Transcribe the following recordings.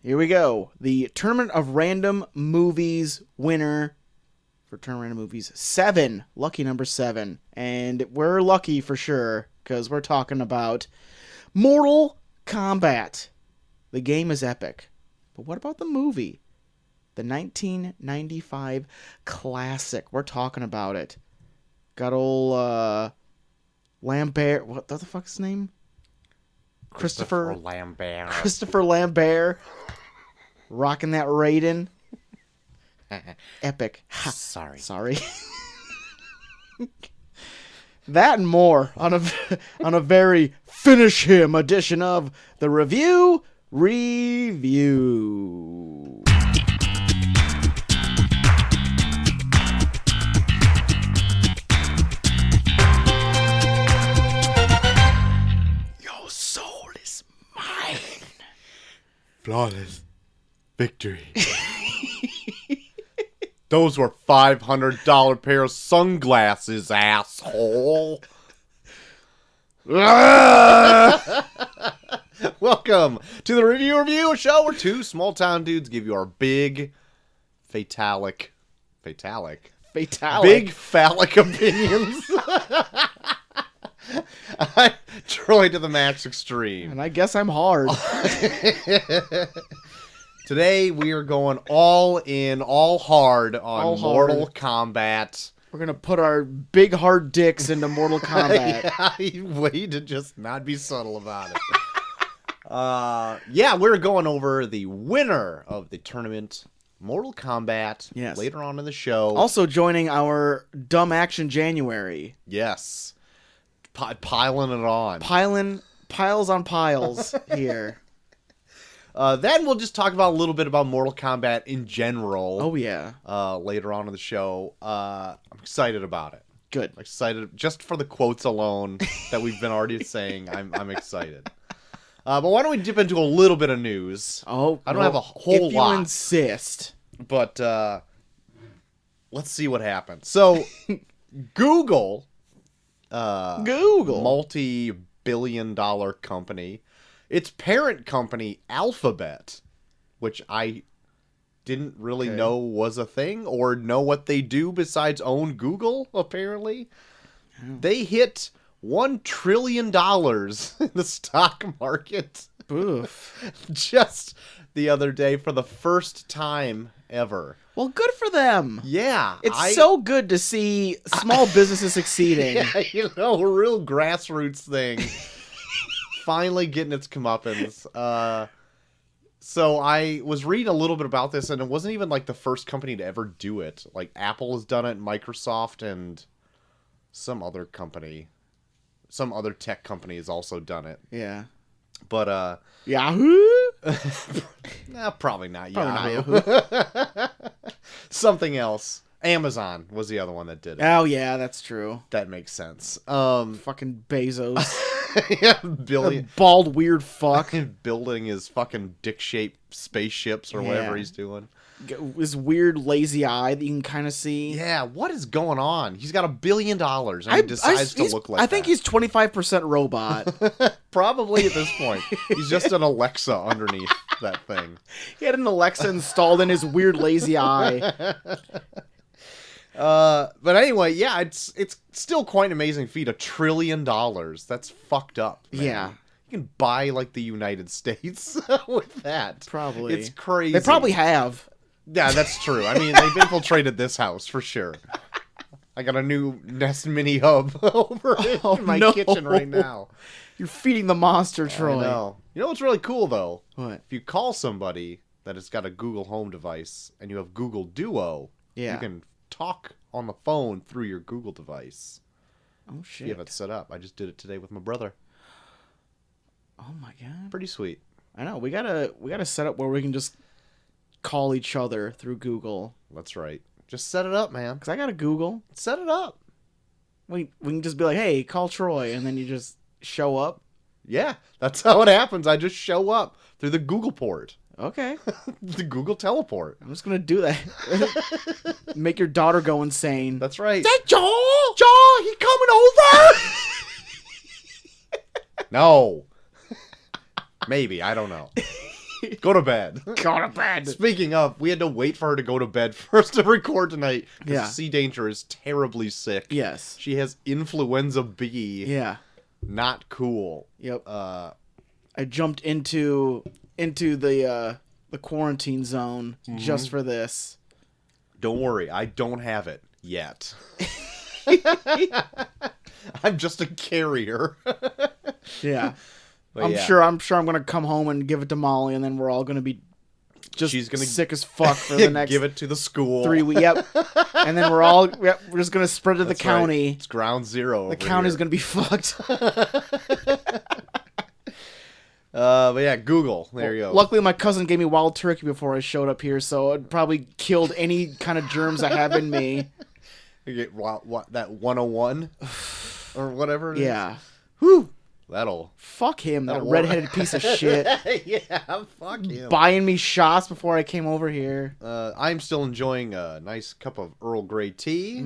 Here we go. The Tournament of Random Movies winner for Tournament of Random Movies 7. Lucky number 7. And we're lucky for sure because we're talking about Mortal Kombat. The game is epic. But what about the movie? The 1995 classic. We're talking about it. Got old Lambert. What the fuck's his name? Christopher Lambert. Christopher Lambert. Rocking that Raiden. Epic. Sorry. That and more on a very finish him edition of the Revue Review. Your soul is mine. Flawless victory. Those were $500 pair of sunglasses, asshole. Welcome to the Revue Review, a show where two small-town dudes give you our big, big phallic opinions. I'm Troy to the max extreme. And I guess I'm hard. Today we are going all in, all hard on Mortal Kombat. We're going to put our big hard dicks into Mortal Kombat. Yeah, way to just not be subtle about it. We're going over the winner of the tournament, Mortal Kombat, later on in the show. Also joining our Dumb Action January. Yes. Piling it on. Piles on piles here. Then we'll just talk about a little bit about Mortal Kombat in general. Oh, yeah. Later on in the show. I'm excited about it. Good. I'm excited just for the quotes alone that we've been already saying. I'm excited. But why don't we dip into a little bit of news? Oh, I don't have a whole lot. If you insist. But let's see what happens. So, Google, multi-billion-dollar company, its parent company, Alphabet, which I didn't really know was a thing or know what they do besides own Google, apparently. Oh. They hit $1 trillion in the stock market. Oof. Just the other day for the first time ever. Well, good for them. Yeah. It's so good to see small businesses succeeding. Yeah, a real grassroots thing. Finally getting its comeuppance. So I was reading a little bit about this, and it wasn't even like the first company to ever do it. Like Apple has done it, Microsoft, and some other company. Some other tech company has also done it. Yeah. But, Yahoo? Nah, probably not Yahoo. Something else. Amazon was the other one that did it. Oh, yeah, that's true. That makes sense. Fucking Bezos. Yeah, bald weird fuck. Building his fucking dick-shaped spaceships or whatever he's doing. His weird lazy eye that you can kind of see. Yeah, what is going on? He's got $1 billion and he decides to look like that. I think he's 25% robot. Probably at this point. He's just an Alexa underneath that thing. He had an Alexa installed in his weird lazy eye. But anyway, yeah, it's still quite an amazing feat. $1 trillion. That's fucked up, man. Yeah. You can buy, like, the United States with that. Probably. It's crazy. They probably have. Yeah, that's true. I mean, they've infiltrated this house, for sure. I got a new Nest Mini Hub over in my kitchen right now. You're feeding the monster, Troy. I know. You know what's really cool, though? What? If you call somebody that has got a Google Home device and you have Google Duo, you can talk on the phone through your Google device. Oh, shit. If you have it set up. I just did it today with my brother. Oh, my God. Pretty sweet. I know. We gotta set up where we can just call each other through Google. That's right. Just set it up, man. Because I got a Google. Set it up. We can just be like, hey, call Troy, and then you just show up. Yeah, that's how it happens. I just show up through the Google port. Okay. The Google teleport. I'm just going to do that. Make your daughter go insane. That's right. Is that Joel? Joel, he coming over? No. Maybe. I don't know. Go to bed. Go to bed. Speaking of, we had to wait for her to go to bed first to record tonight. Yeah. Sea Danger is terribly sick. Yes. She has influenza B. Yeah. Not cool. Yep. I jumped into the quarantine zone just for this. Don't worry, I don't have it yet. I'm just a carrier. Yeah. But I'm yeah. sure I'm gonna come home and give it to Molly, and then we're all gonna be just She's gonna sick as fuck for the next give it to the school. 3 weeks. Yep. And then we're just gonna spread to the That's right. county. It's ground zero. The county's gonna be fucked. But yeah, Google. There you go. Luckily, my cousin gave me wild turkey before I showed up here, so it probably killed any kind of germs I have in me. You get what that 101 or whatever it is. Yeah. Whew. That'll Fuck him, that That'll redheaded piece of shit. yeah, fuck him. Buying me shots before I came over here. I'm still enjoying a nice cup of Earl Grey tea,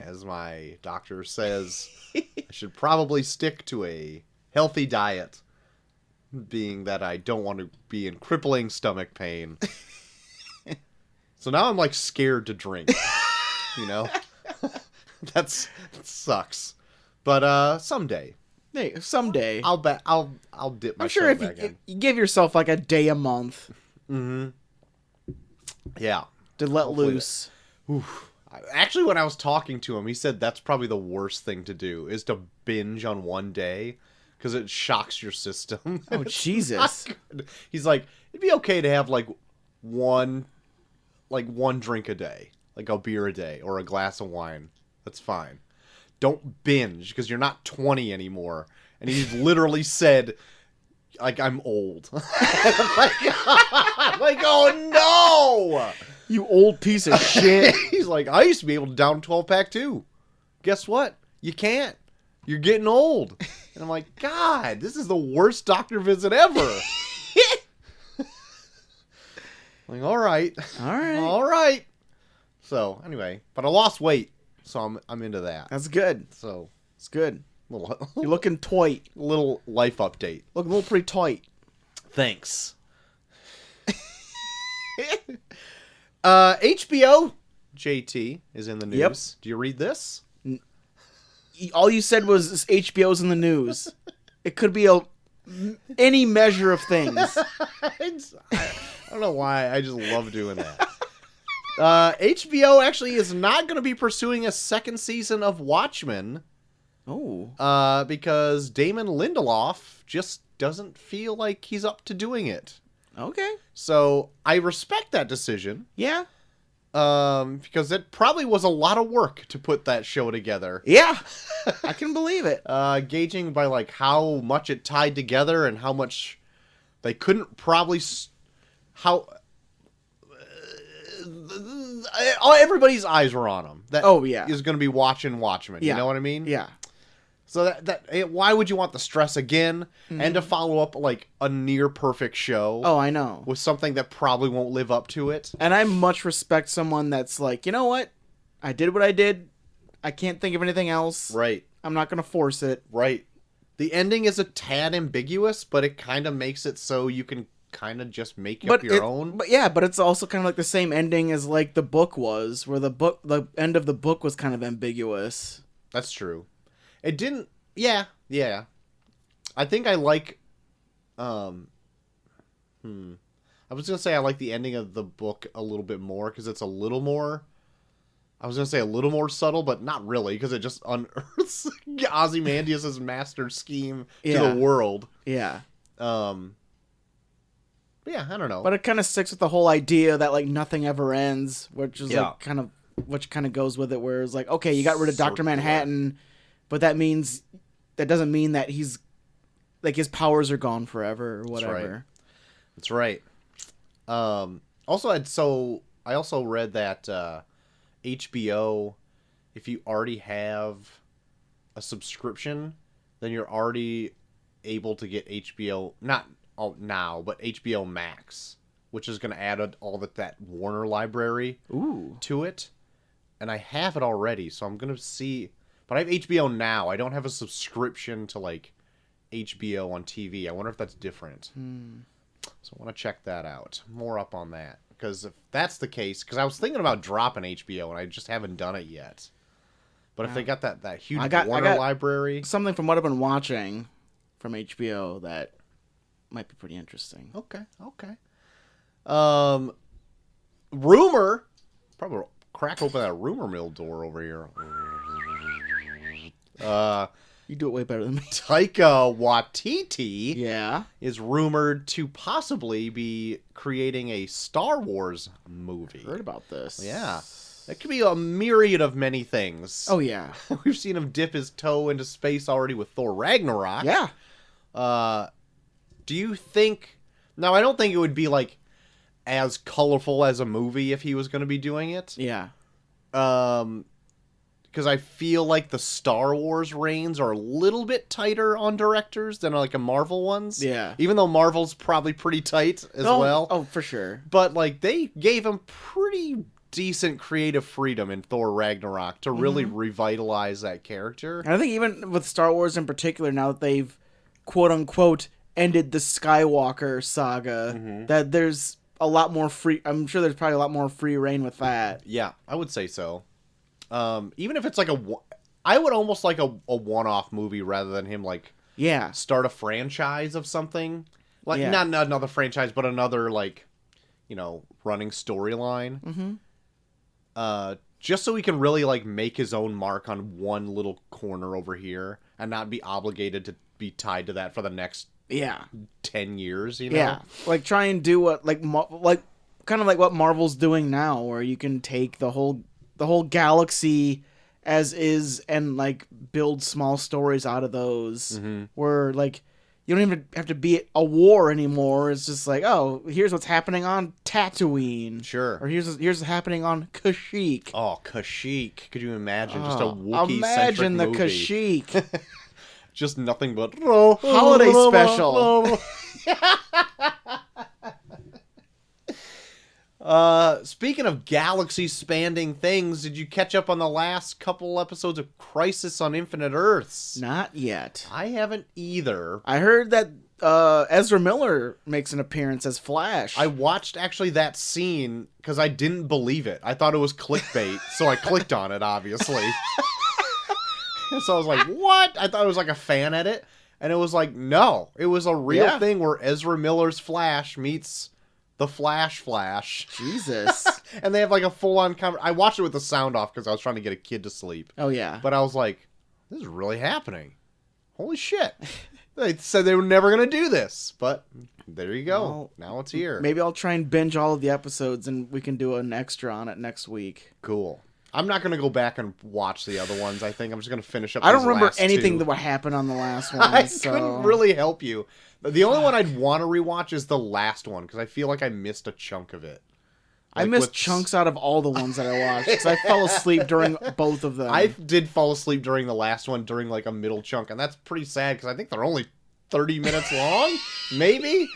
as my doctor says I should probably stick to a healthy diet, being that I don't want to be in crippling stomach pain. So now I'm like scared to drink, you know? That sucks. But someday. Hey, someday. I'll dip myself I'm sure if back in. you give yourself like a day a month Yeah. to let Hopefully loose. Actually, when I was talking to him, he said that's probably the worst thing to do is to binge on one day because it shocks your system. Oh, Jesus. He's like, it'd be okay to have like one drink a day, like a beer a day or a glass of wine. That's fine. Don't binge because you're not 20 anymore. And he literally said, like, I'm old. I'm like, oh no! You old piece of shit. He's like, I used to be able to down a 12-pack too. Guess what? You can't. You're getting old. And I'm like, God, this is the worst doctor visit ever. Like, all right. All right. So, anyway, but I lost weight, so I'm into that. That's good. So, It's good. little You're looking tight. little life update. Looking a little pretty tight. Thanks. HBO JT is in the news. Yep. Do you read this? All you said was HBO's in the news. It could be any measure of things. I don't know why. I just love doing that. HBO actually is not going to be pursuing a second season of Watchmen. Oh. Because Damon Lindelof just doesn't feel like he's up to doing it. Okay. So I respect that decision. Yeah. Because it probably was a lot of work to put that show together. Yeah. I can believe it. Gauging by like how much it tied together and how much they couldn't probably everybody's eyes were on him. That is going to be watching Watchmen. Yeah. You know what I mean? Yeah. So why would you want the stress again and to follow up like a near perfect show? Oh, I know. With something that probably won't live up to it. And I much respect someone that's like, you know what? I did what I did. I can't think of anything else. Right. I'm not going to force it. Right. The ending is a tad ambiguous, but it kind of makes it so you can kind of just make up your own. But yeah, but it's also kind of like the same ending as like the book was, where the end of the book was kind of ambiguous. That's true. It didn't. Yeah. I think I like. I was gonna say I like the ending of the book a little bit more because it's a little more. I was gonna say a little more subtle, but not really because it just unearths Ozymandias' master scheme to the world. Yeah. Yeah, I don't know. But it kind of sticks with the whole idea that like nothing ever ends, which is like which kind of goes with it. Where it's like, okay, you got rid of Dr. Manhattan, but that doesn't mean that he's like his powers are gone forever or whatever. That's right. I also read that HBO, if you already have a subscription, then you're already able to get HBO, not now, but HBO Max, which is going to add all that Warner library to it. And I have it already, so I'm going to see. But I have HBO Now. I don't have a subscription to like HBO on TV. I wonder if that's different. So I want to check that out. More up on that. Because if that's the case, because I was thinking about dropping HBO and I just haven't done it yet. But if they got that huge Warner library. Something from what I've been watching from HBO that might be pretty interesting. Okay. Rumor. Probably crack open that rumor mill door over here. You do it way better than me. Taika Waititi Yeah. is rumored to possibly be creating a Star Wars movie. Heard about this. Yeah. It could be a myriad of many things. Oh, yeah. We've seen him dip his toe into space already with Thor Ragnarok. Yeah. Do you think... Now, I don't think it would be, like, as colorful as a movie if he was going to be doing it. Yeah. Because I feel like the Star Wars reins are a little bit tighter on directors than like a Marvel ones. Yeah. Even though Marvel's probably pretty tight as well. Oh, for sure. But like they gave him pretty decent creative freedom in Thor Ragnarok to really revitalize that character. And I think even with Star Wars in particular, now that they've quote unquote ended the Skywalker saga, that there's a lot more free. I'm sure there's probably a lot more free reign with that. Yeah, I would say so. Even if it's like I would almost like a one-off movie rather than him like start a franchise of something. Like not another franchise, but another like, running storyline. Just so he can really like make his own mark on one little corner over here and not be obligated to be tied to that for the next 10 years, Yeah. Like try and do what kind of like what Marvel's doing now, where you can take the whole galaxy as is and like build small stories out of those where like you don't even have to be a war anymore. It's just like, oh, here's what's happening on Tatooine. Sure. Or here's what's happening on Kashyyyk. Oh, Kashyyyk. Could you imagine just a Wookiee-centric imagine the movie? Kashyyyk. Just nothing but holiday special. Speaking of galaxy-spanning things, did you catch up on the last couple episodes of Crisis on Infinite Earths? Not yet. I haven't either. I heard that Ezra Miller makes an appearance as Flash. I watched actually that scene because I didn't believe it. I thought it was clickbait, so I clicked on it, obviously. So I was like, what? I thought it was like a fan edit, and it was like, no. It was a real thing where Ezra Miller's Flash meets the Flash. Jesus. And they have like a full-on I watched it with the sound off because I was trying to get a kid to sleep. Oh, yeah. But I was like, this is really happening. Holy shit. They said they were never going to do this. But there you go. Well, now it's here. Maybe I'll try and binge all of the episodes and we can do an extra on it next week. Cool. I'm not going to go back and watch the other ones. I think I'm just going to finish up I don't remember anything that would happen on the last one. I couldn't really help you. The only one I'd want to rewatch is the last one, because I feel like I missed a chunk of it. Like I missed chunks out of all the ones that I watched, because I fell asleep during both of them. I did fall asleep during the last one, during like a middle chunk, and that's pretty sad, because I think they're only 30 minutes long? Maybe?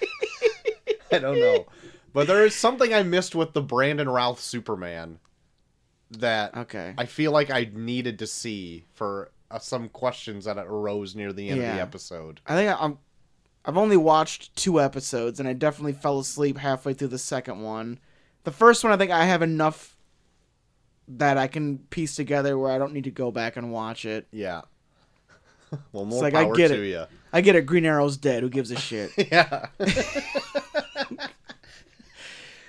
I don't know. But there is something I missed with the Brandon Routh Superman that I feel like I needed to see for some questions that arose near the end of the episode. I think I've only watched 2 episodes, and I definitely fell asleep halfway through the second one. The first one, I think I have enough that I can piece together where I don't need to go back and watch it. Yeah. Well, more like, power to you. I get it. Green Arrow's dead. Who gives a shit? Yeah.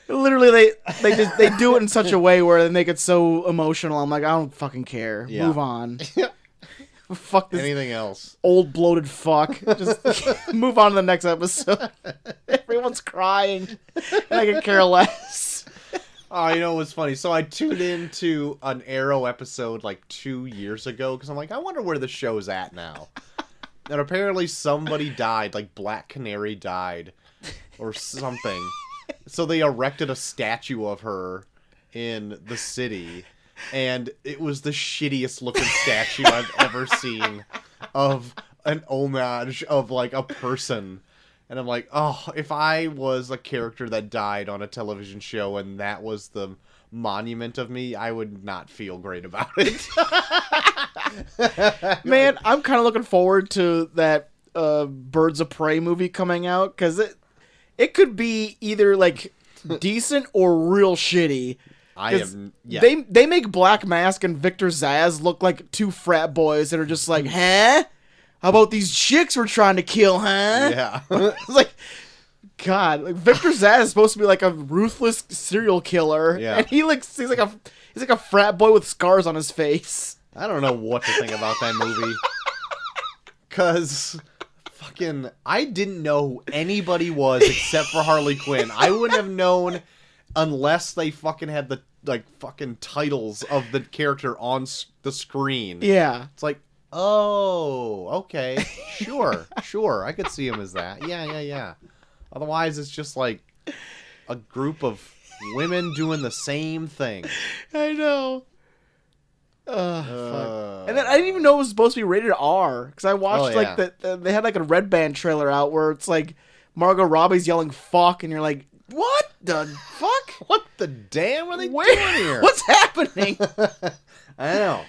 Literally, they do it in such a way where they make it so emotional. I'm like, I don't fucking care. Yeah. Move on. Fuck this. Anything else? Old bloated fuck. Just move on to the next episode. Everyone's crying, and I can care less. Oh, you know what's funny? So I tuned into an Arrow episode like 2 years ago because I'm like, I wonder where the show's at now. And apparently somebody died, like Black Canary died, or something. So they erected a statue of her in the city, and it was the shittiest looking statue I've ever seen of an homage of like a person. And I'm like, oh, if I was a character that died on a television show and that was the monument of me, I would not feel great about it. Man, I'm kind of looking forward to that Birds of Prey movie coming out, because it could be either like decent or real shitty. Yeah. They make Black Mask and Victor Zsasz look like two frat boys that are just like, huh? How about these chicks we're trying to kill, huh? Yeah. It's like, God, like Victor Zsasz is supposed to be like a ruthless serial killer, Yeah. and he's like a frat boy with scars on his face. I don't know what to think about that movie. Cause fucking I didn't know who anybody was except for Harley Quinn. I wouldn't have known unless they fucking had the like fucking titles of the character on the screen. Yeah, It's like, oh, okay, sure, I could see him as that. Yeah. Otherwise, it's just like a group of women doing the same thing. I know. Fuck. And then I didn't even know it was supposed to be rated R because I watched like they had like a Red Band trailer out where it's like Margot Robbie's yelling "fuck" and you're like, what the fuck? What the damn are they doing here? What's happening? I know.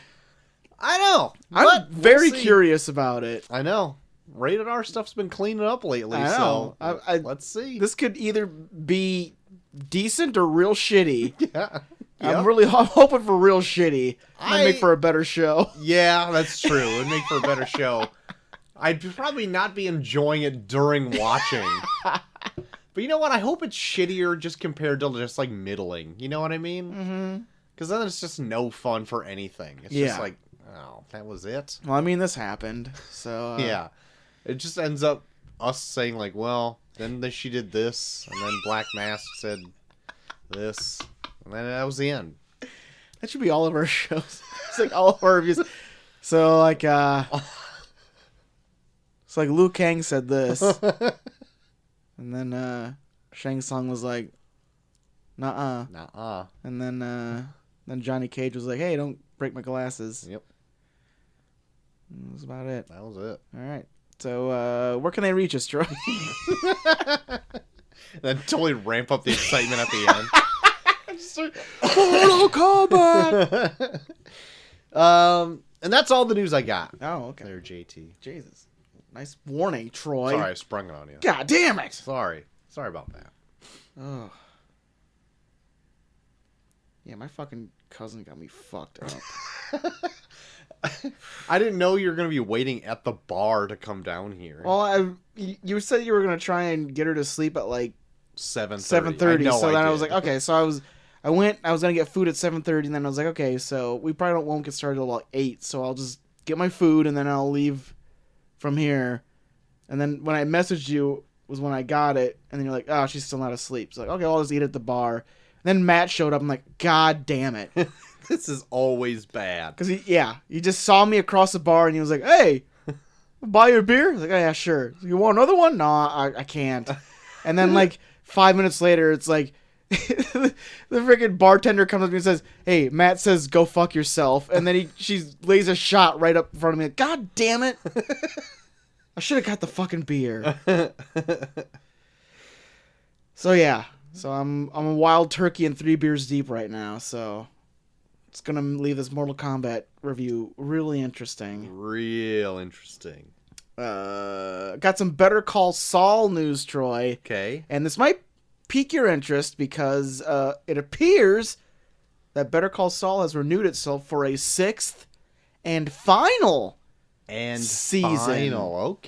I'm But very we'll see. curious about it. I know. Rated R stuff's been cleaning up lately, I know. so let's see. This could either be decent or real shitty. Yeah. I'm hoping for real shitty. Might make for a better show. Yeah, that's true. It would make for a better show. I'd probably not be enjoying it during watching. But you know what? I hope it's shittier just compared to just like middling. You know what I mean? Mm-hmm. Because then it's just no fun for anything. It's just like, oh, that was it? Well, I mean, this happened, so... Yeah. It just ends up us saying like, well, then she did this, and then Black Mask said this, and then that was the end. That should be all of our shows. It's like all of our reviews. So, like, it's like Liu Kang said this, and then Shang Tsung was like, nuh-uh. Nuh-uh. And then Johnny Cage was like, hey, don't break my glasses. Yep. And that was about it. That was it. All right. So, where can they reach us, Troy? Then totally ramp up the excitement at the end. Mortal Kombat! And that's all the news I got. Oh, okay. There, JT. Jesus. Nice warning, Troy. Sorry, I sprung it on you. God damn it! Sorry about that. Oh. Yeah, my fucking cousin got me fucked up. I didn't know you were going to be waiting at the bar to come down here. Well, you said you were going to try and get her to sleep at like 7:30. 7:30. So then I was like, okay. So I was going to get food at 7:30, and then I was like, okay, so we probably won't get started till about 8, so I'll just get my food, and then I'll leave from here. And then when I messaged you was when I got it, and then you're like, oh, she's still not asleep. So like, okay, I'll just eat at the bar. And then Matt showed up. I'm like, God damn it. This is always bad. Because he just saw me across the bar, and he was like, hey, buy your beer? I was like, oh, yeah, sure. You want another one? No, I can't. And then like 5 minutes later, it's like, the freaking bartender comes up to me and says, hey, Matt says go fuck yourself. And then she lays a shot right up in front of me. God damn it. I should have got the fucking beer. So yeah. So I'm a wild turkey and 3 beers deep right now. So it's going to leave this Mortal Kombat review really interesting. Real interesting. Got some Better Call Saul news, Troy. Okay. And this might pique your interest because it appears that Better Call Saul has renewed itself for a 6th and final season. Final.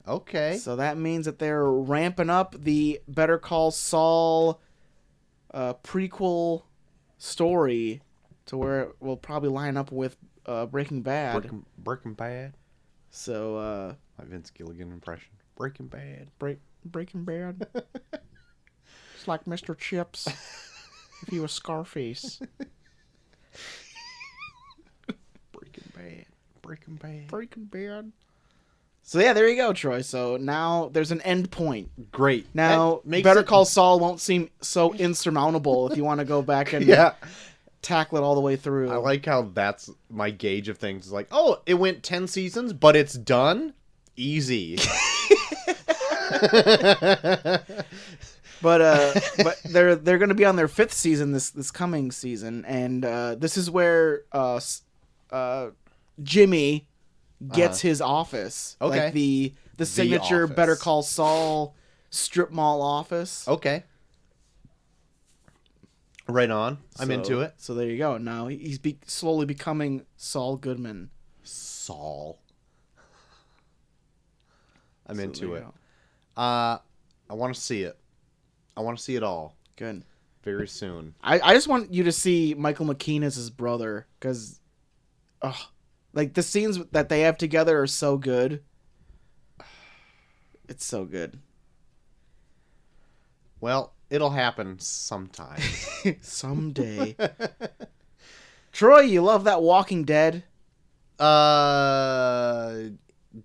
Okay. So that means that they're ramping up the Better Call Saul prequel story to where it will probably line up with Breaking Bad. Breaking Bad. So My Vince Gilligan impression. Breaking Bad. Breaking Bad. It's like Mr. Chips if he was Scarface. Breaking Bad. So yeah, there you go, Troy. So now there's an end point. Great. Now Better Call Saul won't seem so insurmountable if you want to go back and tackle it all the way through. I like how that's my gauge of things. It's like, oh, it went 10 seasons, but it's done? Easy. But they're going to be on their 5th season this coming season, and this is where Jimmy gets his office. Okay. Like the signature office. Better Call Saul strip mall office. Okay. Right on. I'm into it. So there you go. Now he's slowly becoming Saul Goodman. Saul. I'm into it. Go. I want to see it. I want to see it all. Good. Very soon. I just want you to see Michael McKean as his brother, because, like, the scenes that they have together are so good. It's so good. Well, it'll happen sometime. Someday. Troy, you love that Walking Dead?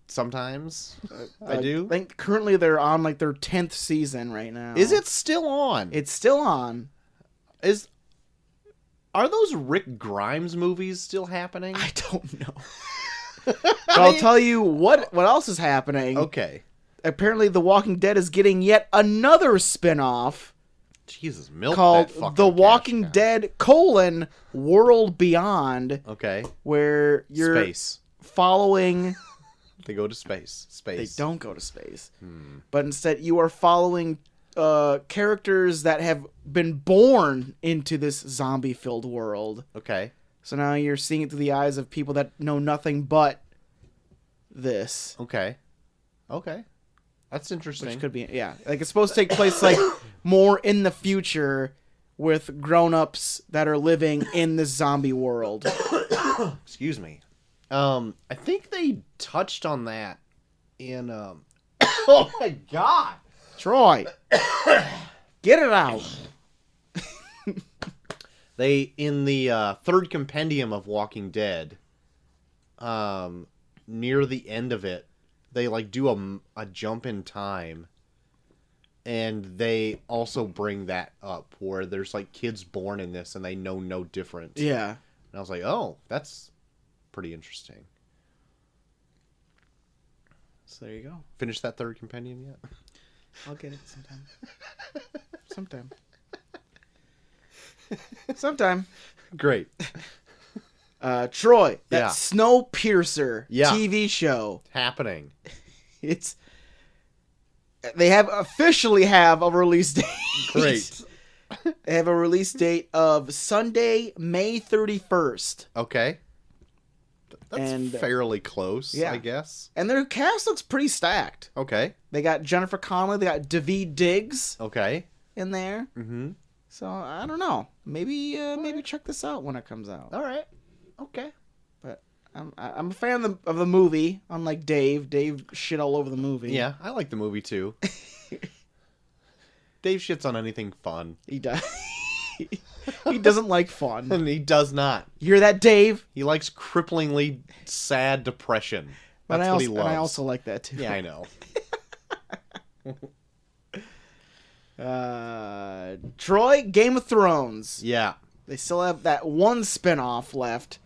Sometimes I do. I think currently they're on like their 10th season right now. Is it still on? It's still on. Are those Rick Grimes movies still happening? I don't know. But I'll tell you what else is happening. Okay. Apparently The Walking Dead is getting yet another spin-off. Jesus, milk called that fucking The cash Walking cow. Dead: World Beyond. Okay. Where you're Space. following... They go to space. They don't go to space. But instead you are following characters that have been born into this zombie-filled world. Okay. So now you're seeing it through the eyes of people that know nothing but this. Okay. That's interesting. Which could be, yeah. Like, it's supposed to take place, like, more in the future with grown-ups that are living in this zombie world. Excuse me. I think they touched on that in, Oh my god! Troy! Get it out! They, in the third compendium of Walking Dead, near the end of it, they like do a jump in time, and they also bring that up where there's like kids born in this and they know no different. Yeah. And I was like, oh, that's pretty interesting. So there you go. Finish that third compendium yet? I'll get it sometime. Great. Troy, that Yeah. Snowpiercer Yeah. TV show. Happening. They officially have a release date. Great. They have a release date of Sunday, May 31st. Okay. That's And, fairly close, yeah. I guess. And their cast looks pretty stacked. Okay. They got Jennifer Connelly, they got Daveed Diggs Okay. in there. Mm-hmm. So, I don't know. Maybe check this out when it comes out. All right. Okay. But I'm a fan of the movie, unlike Dave. Dave shit all over the movie. Yeah, I like the movie too. Dave shits on anything fun. He does. He doesn't like fun. And he does not. You hear that, Dave? He likes cripplingly sad depression. That's what he loves. And I also like that, too. Yeah, I know. Troy, Game of Thrones. Yeah. They still have that one spinoff left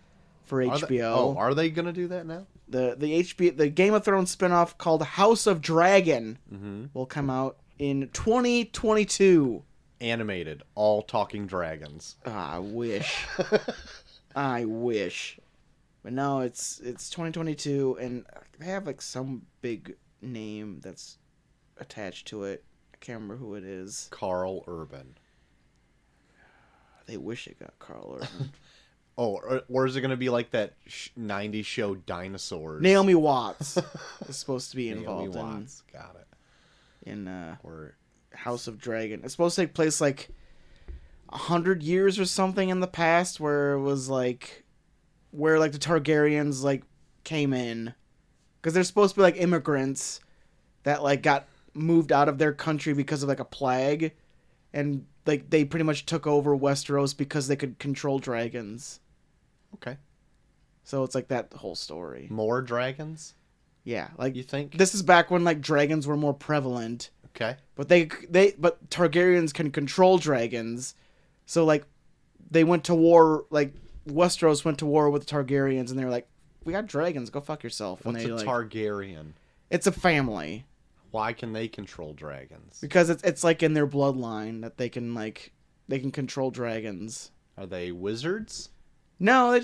for HBO. Are they going to do that now? The Game of Thrones spinoff called House of Dragon Mm-hmm. will come out in 2022. Animated. All talking dragons. I wish. I wish. But no, it's 2022, and they have like some big name that's attached to it. I can't remember who it is. Carl Urban. They wish it got Carl Urban. Or is it going to be like that 90s show Dinosaurs? Naomi Watts is supposed to be involved Naomi Watts. Got it. in Or House of Dragon. It's supposed to take place like 100 years or something in the past, where it was like where like the Targaryens like came in, because they're supposed to be like immigrants that like got moved out of their country because of like a plague, and like they pretty much took over Westeros because they could control dragons. okay. So it's like that whole story. More dragons? Yeah, like You think? this is back when like dragons were more prevalent. Okay. But but Targaryens can control dragons, so like they went to war. Like Westeros went to war with the Targaryens, and they were like, "We got dragons. Go fuck yourself." What's a Targaryen? It's a family, Why can they control dragons? because it's like in their bloodline that they can control dragons. Are they wizards? No,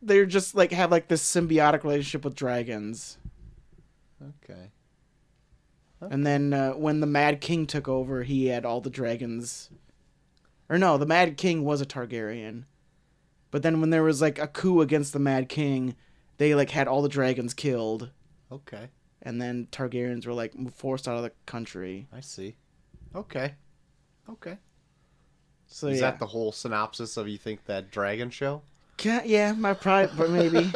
they're just like have like this symbiotic relationship with dragons. Okay. And then when the Mad King took over, he had all the dragons. Or no, the Mad King was a Targaryen. But then when there was like a coup against the Mad King, they like had all the dragons killed. Okay. And then Targaryens were like forced out of the country. I see. Okay. So Is yeah. that the whole synopsis of you think that dragon show? Yeah, my pride, but maybe.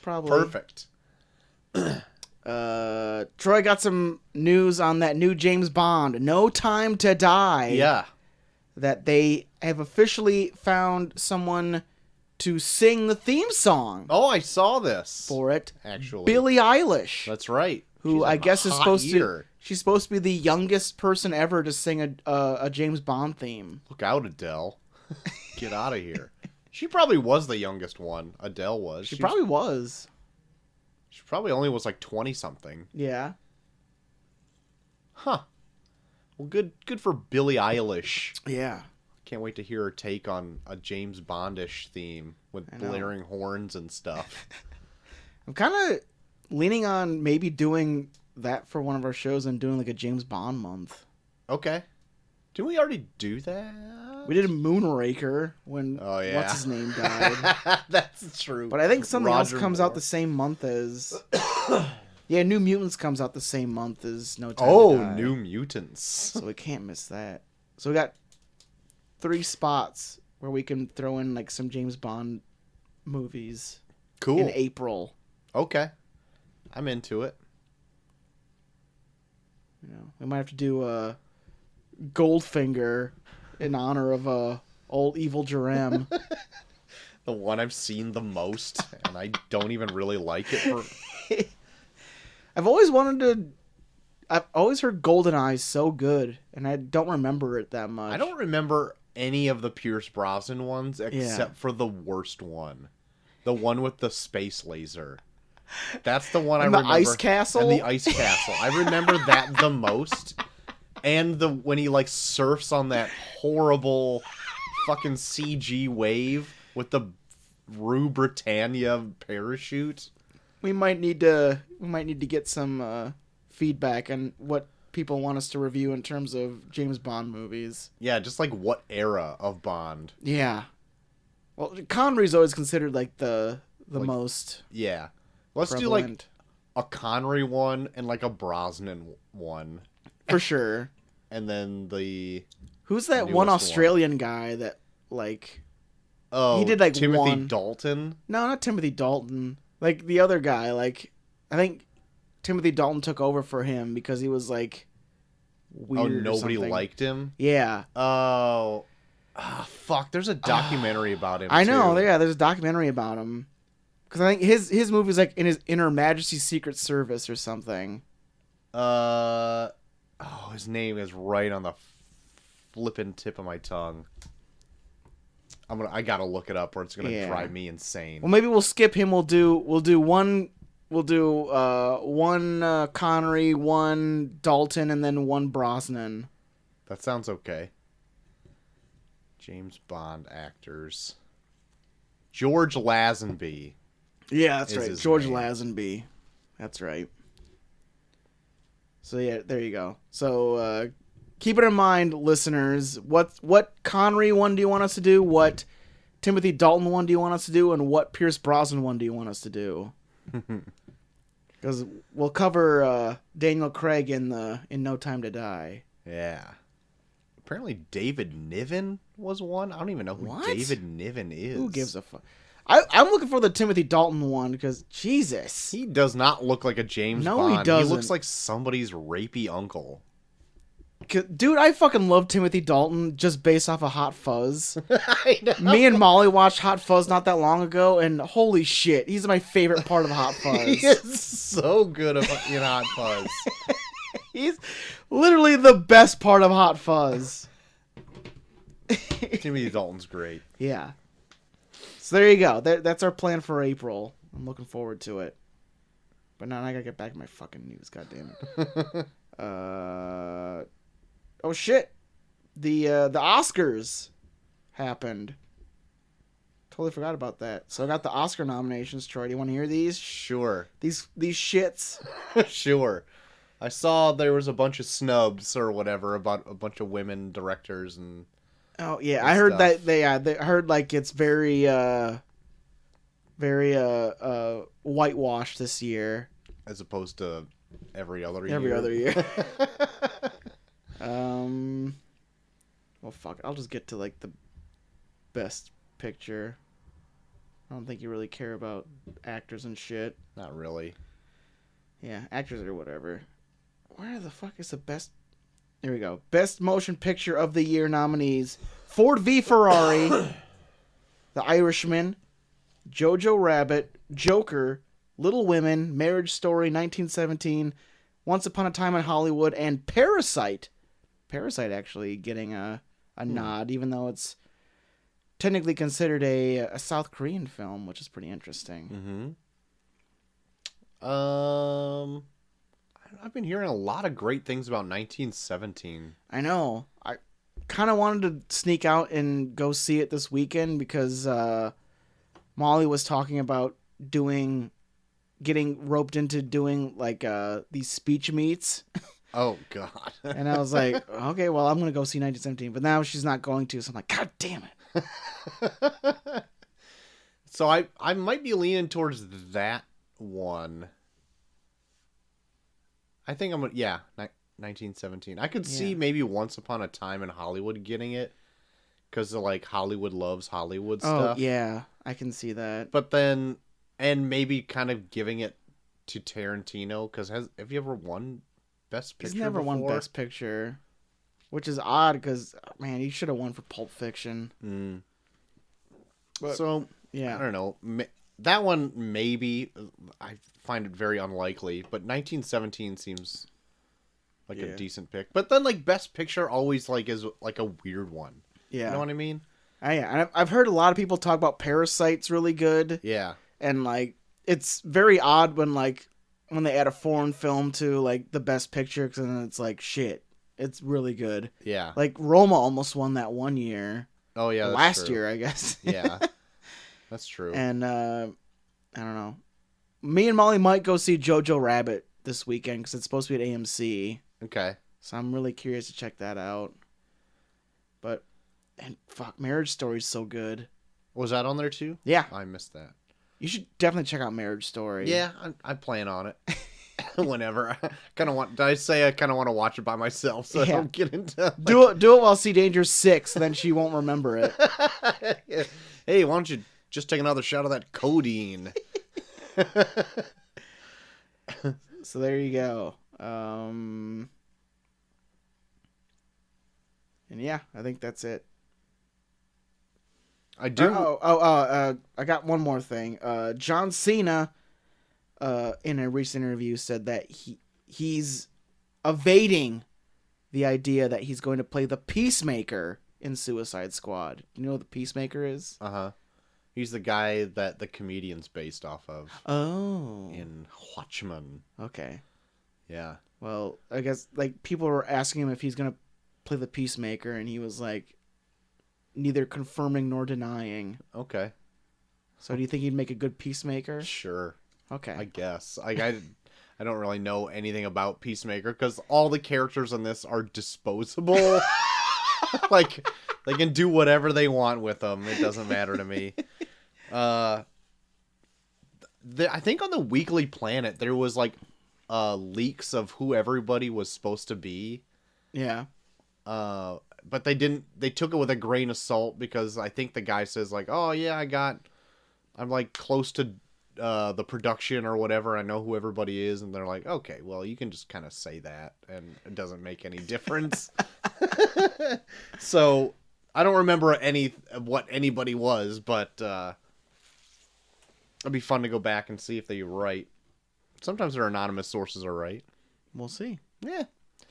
Probably. Perfect. Troy got some news on that new James Bond, No Time to Die. Yeah. That they have officially found someone to sing the theme song Oh, I saw this. for it. Actually. Billie Eilish. That's right. Who She's I on a guess is hot supposed year. to. She's supposed to be the youngest person ever to sing a James Bond theme. Look out, Adele. Get out of here. She probably was the youngest one. Adele was. She probably was. She probably only was like 20-something. Yeah. Huh. Well, good for Billie Eilish. Yeah. Can't wait to hear her take on a James Bondish theme with blaring horns and stuff. I'm kind of leaning on maybe doing that for one of our shows and doing like a James Bond month. Okay. Didn't we already do that? We did a Moonraker when what's his name died. That's true. But I think something else Roger comes Moore. out the same month as yeah, New Mutants comes out the same month as No Time to Oh, Die. New Mutants. So we can't miss that. So we got 3 spots where we can throw in like some James Bond movies Cool. in April. Okay. I'm into it. You know, we might have to do a Goldfinger in honor of old evil Jerem. The one I've seen the most, and I don't even really like it. I've always heard GoldenEye so good, and I don't remember it that much. I don't remember any of the Pierce Brosnan ones except for the worst one. The one with the space laser. That's the one and I the remember. Ice Castle? And the Ice Castle. I remember that the most. And when he like surfs on that horrible fucking CG wave with the Rue Britannia parachute. We might need to get some feedback on what people want us to review in terms of James Bond movies. Yeah, just like what era of Bond. Yeah. Well, Connery's always considered like the most Yeah. Let's prevalent. do like a Connery one and like a Brosnan one. For sure. And then Who's that newest one Australian guy that like he did like Timothy one... Dalton? No, not Timothy Dalton. Like the other guy, like I think Timothy Dalton took over for him because he was like weird. Oh, nobody or something. liked him? Yeah. Oh. Ah, fuck. There's a documentary about him, I know. too. Yeah, there's a documentary about him. Because I think his movie's like in his Her Majesty's Secret Service or something. His name is right on the flippin' tip of my tongue. I gotta look it up or it's gonna drive me insane. Well, maybe we'll skip him. We'll do one Connery, one Dalton, and then one Brosnan. That sounds okay. James Bond actors. George Lazenby. Yeah, that's right. his George name. Lazenby. That's right. So yeah, there you go. So keep it in mind, listeners. What Connery one do you want us to do? What Timothy Dalton one do you want us to do? And what Pierce Brosnan one do you want us to do? Because we'll cover Daniel Craig in No Time to Die. Yeah. Apparently David Niven was one. I don't even know who What? David Niven is. Who gives a fuck? I'm looking for the Timothy Dalton one because Jesus, He does not look like a James No, Bond. he doesn't. He looks like somebody's rapey uncle. dude, I fucking love Timothy Dalton just based off of Hot Fuzz. I know. Me and Molly watched Hot Fuzz not that long ago, and holy shit, he's my favorite part of Hot Fuzz. He is so good in Hot Fuzz. He's literally the best part of Hot Fuzz. Timothy Dalton's great. Yeah. So there you go. That's our plan for April. I'm looking forward to it. But now I gotta get back to my fucking news. God damn it. Oh shit. The Oscars happened. Totally forgot about that. So I got the Oscar nominations. Troy, do you want to hear these? Sure. These shits. Sure. I saw there was a bunch of snubs or whatever about a bunch of women directors and Oh yeah, and I heard stuff. I heard like it's very whitewashed this year. as opposed to every other year. Every other year. Well, fuck. I'll just get to like the best picture. I don't think you really care about actors and shit. Not really. Yeah, actors or whatever. Where the fuck is the best? There we go. Best Motion Picture of the Year nominees: Ford v Ferrari, The Irishman, Jojo Rabbit, Joker, Little Women, Marriage Story, 1917, Once Upon a Time in Hollywood, and Parasite. Parasite actually getting a nod, even though it's technically considered a South Korean film, which is pretty interesting. I've been hearing a lot of great things about 1917. I know. I kind of wanted to sneak out and go see it this weekend because Molly was talking about getting roped into doing like these speech meets. Oh God. And I was like, okay, well, I'm going to go see 1917. But now she's not going to, so I'm like, God damn it. So I might be leaning towards that one. I think I'm 1917. I could see maybe Once Upon a Time in Hollywood getting it because of like Hollywood loves Hollywood stuff. Oh yeah, I can see that. But then, and maybe kind of giving it to Tarantino because have you ever won Best Picture? He's never before? won Best Picture, which is odd because man, he should have won for Pulp Fiction. But, so yeah, I don't know. That one maybe. I find it very unlikely, but 1917 seems like a decent pick. But then like Best Picture always like is like a weird one. Yeah, you know what I mean? Yeah, I've heard a lot of people talk about Parasite's really good. Yeah, and like it's very odd when they add a foreign film to like the Best Picture, because then it's like shit, it's really good. Yeah, like Roma almost won that one year. Oh yeah, that's last true. year I guess. Yeah, that's true. And I don't know. Me and Molly might go see Jojo Rabbit this weekend because it's supposed to be at AMC. Okay. So I'm really curious to check that out. And fuck, Marriage Story's so good. Was that on there too? Yeah. I missed that. You should definitely check out Marriage Story. Yeah, I plan on it. Whenever. I kind of want. Did I say I kind of want to watch it by myself so I don't get into. Like... Do it while Sea Danger's 6, then she won't remember it. Hey, why don't you just take another shot of that codeine? So there you go. And yeah, I think that's it. I do. I got one more thing. John Cena, in a recent interview, said that he's evading the idea that he's going to play the Peacemaker in Suicide Squad. Do you know what the Peacemaker is? He's the guy that the comedian's based off of. Oh. In Watchmen. Okay. Yeah. Well, I guess like people were asking him if he's gonna play the Peacemaker, and he was like, neither confirming nor denying. Okay. So do you think he'd make a good Peacemaker? Sure. Okay. I guess. I don't really know anything about Peacemaker because all the characters in this are disposable. Like they can do whatever they want with them. It doesn't matter to me. I think on the Weekly Planet there was like leaks of who everybody was supposed to be. Yeah. But they took it with a grain of salt because I think the guy says like, oh yeah, I'm like close to the production or whatever. I know who everybody is. And they're like, okay, well you can just kind of say that and it doesn't make any difference. So I don't remember what anybody was, but it'd be fun to go back and see if they're right. Sometimes their anonymous sources are right. We'll see. Yeah.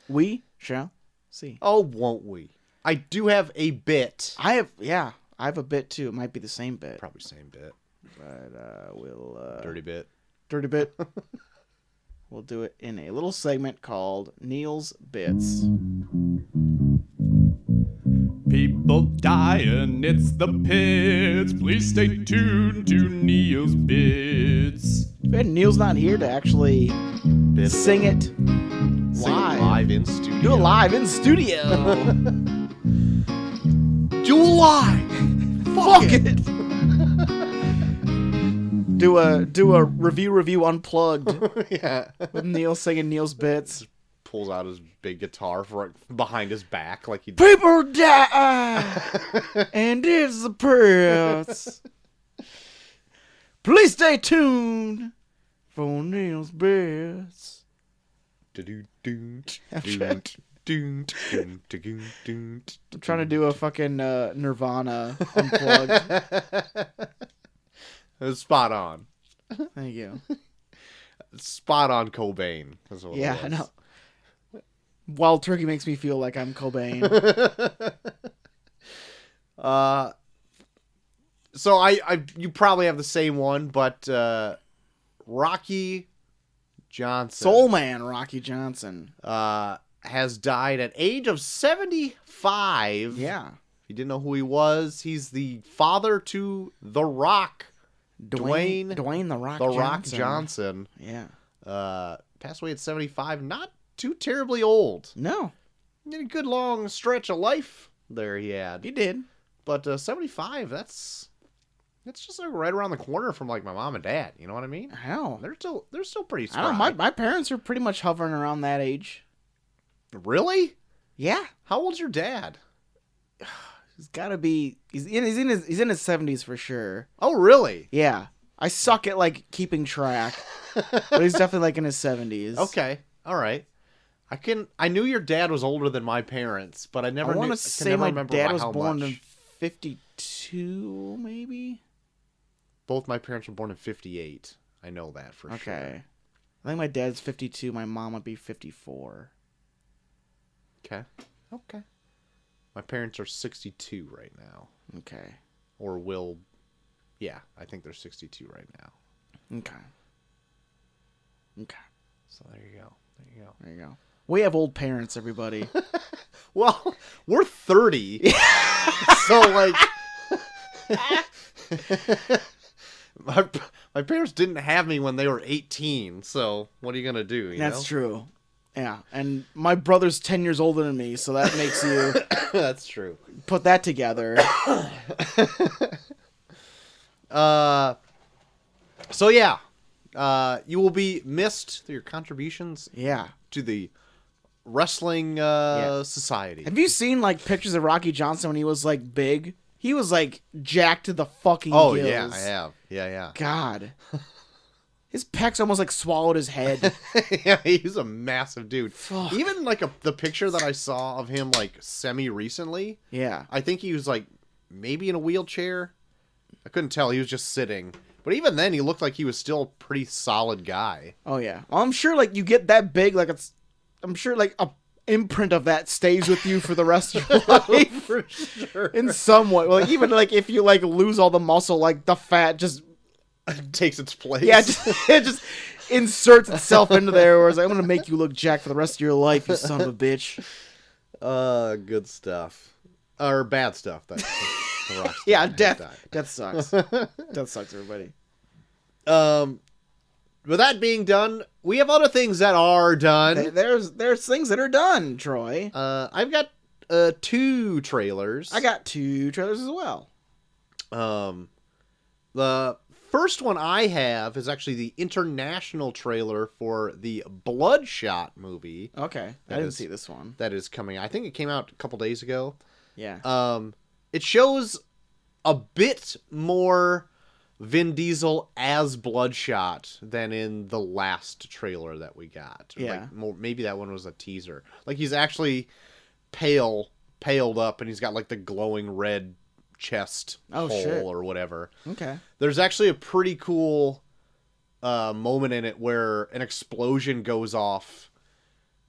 We shall see. Oh, won't we? I do have a bit. I have a bit too. It might be the same bit. Probably same bit. But we'll Dirty bit. We'll do it in a little segment called Neil's Bits. People dying, it's the pits. Please stay tuned to Neil's Bits. And Neil's not here to actually sing it Sing it live in studio. Do it live in studio. Do it live. Fuck it. Do a review unplugged Yeah. with Neil singing Neil's bits. Pulls out his big guitar from behind his back like he. People die, and it's the prince. Please stay tuned for Neil's bits. I'm trying to do a fucking Nirvana unplugged. It was spot on. Thank you. Spot on Cobain. That's what Yeah, it I was. know. Wild Turkey makes me feel like I'm Cobain. So you probably have the same one, but Rocky Johnson, Soul Man Rocky Johnson. has died at age of 75. Yeah. If you didn't know who he was, he's the father to The Rock. Dwayne The Rock Johnson. Yeah. Passed away at 75. Not too terribly old. No, A good long stretch of life there he had. he did. But 75, that's just like right around the corner from like my mom and dad. You know what I mean? Hell, They're still pretty I spry. don't know. My parents are pretty much hovering around that age. Really? Yeah. How old's your dad? He's got to be. He's in his 70s for sure. Oh, really? Yeah. I suck at like keeping track, but he's definitely like in his 70s. Okay. All right. I knew your dad was older than my parents, but I never. I want knew, to can say never my remember dad by was how born much. in 52, maybe. Both my parents were born in 58. I know that for sure. Okay. I think my dad's 52. My mom would be 54. Okay. My parents are 62 right now, Okay. or will. Yeah, I think they're 62 right now. Okay. So there you go. There you go. We have old parents, everybody. Well, we're 30. So, like, my parents didn't have me when they were 18. So, what are you going to do? That's true. Yeah. And my brother's 10 years older than me, so that makes you That's true. put that together. So, yeah. You will be missed through your contributions Yeah. to the wrestling society. Have you seen, like, pictures of Rocky Johnson when he was, like, big? He was, like, jacked to the fucking Oh, gills. yeah, I have. Yeah. God. His pecs almost, like, swallowed his head. Yeah, he's a massive dude. Fuck. Even, like, the picture that I saw of him, like, semi-recently, Yeah. I think he was, like, maybe in a wheelchair. I couldn't tell. He was just sitting. But even then, he looked like he was still a pretty solid guy. Oh, yeah. Well, I'm sure, like, you get that big, like, I'm sure, like, a imprint of that stays with you for the rest of your life. For sure. In some way. Like, even, like, if you, like, lose all the muscle, like, the fat just... Takes its place. Yeah, it just inserts itself into there, whereas I'm going to make you look jacked for the rest of your life, you son of a bitch. Good stuff. Or bad stuff. That's the Rock's Yeah, dad death. has Death sucks. Death sucks, everybody. died. With that being done, we have other things that are done. There's things that are done, Troy. I've got 2 trailers. I got 2 trailers as well. The first one I have is actually the international trailer for the Bloodshot movie Okay. I didn't see this one. that is coming. I think it came out a couple days ago. Yeah. It shows a bit more Vin Diesel as Bloodshot than in the last trailer that we got. Or Yeah. Maybe that one was a teaser. Like, he's actually paled up, and he's got like the glowing red chest hole shit. or whatever. Okay. There's actually a pretty cool moment in it where an explosion goes off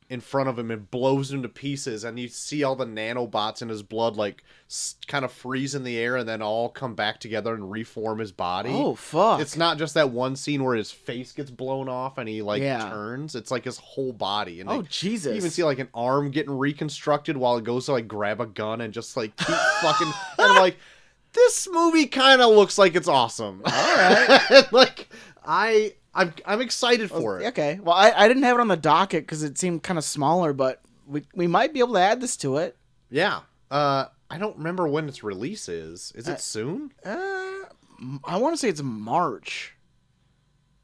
in front of him and blows him to pieces, and you see all the nanobots in his blood like kind of freeze in the air and then all come back together and reform his body. Oh, fuck. It's not just that one scene where his face gets blown off and he like Yeah. turns. It's like his whole body. And Oh, like, Jesus. you even see like an arm getting reconstructed while it goes to like grab a gun and just like keep fucking. And I'm like, this movie kind of looks like it's awesome. All right. Like I I'm excited for it. Okay. Well, I didn't have it on the docket because it seemed kind of smaller, but we might be able to add this to it. Yeah. I don't remember when its release is. Is it soon? I want to say it's March.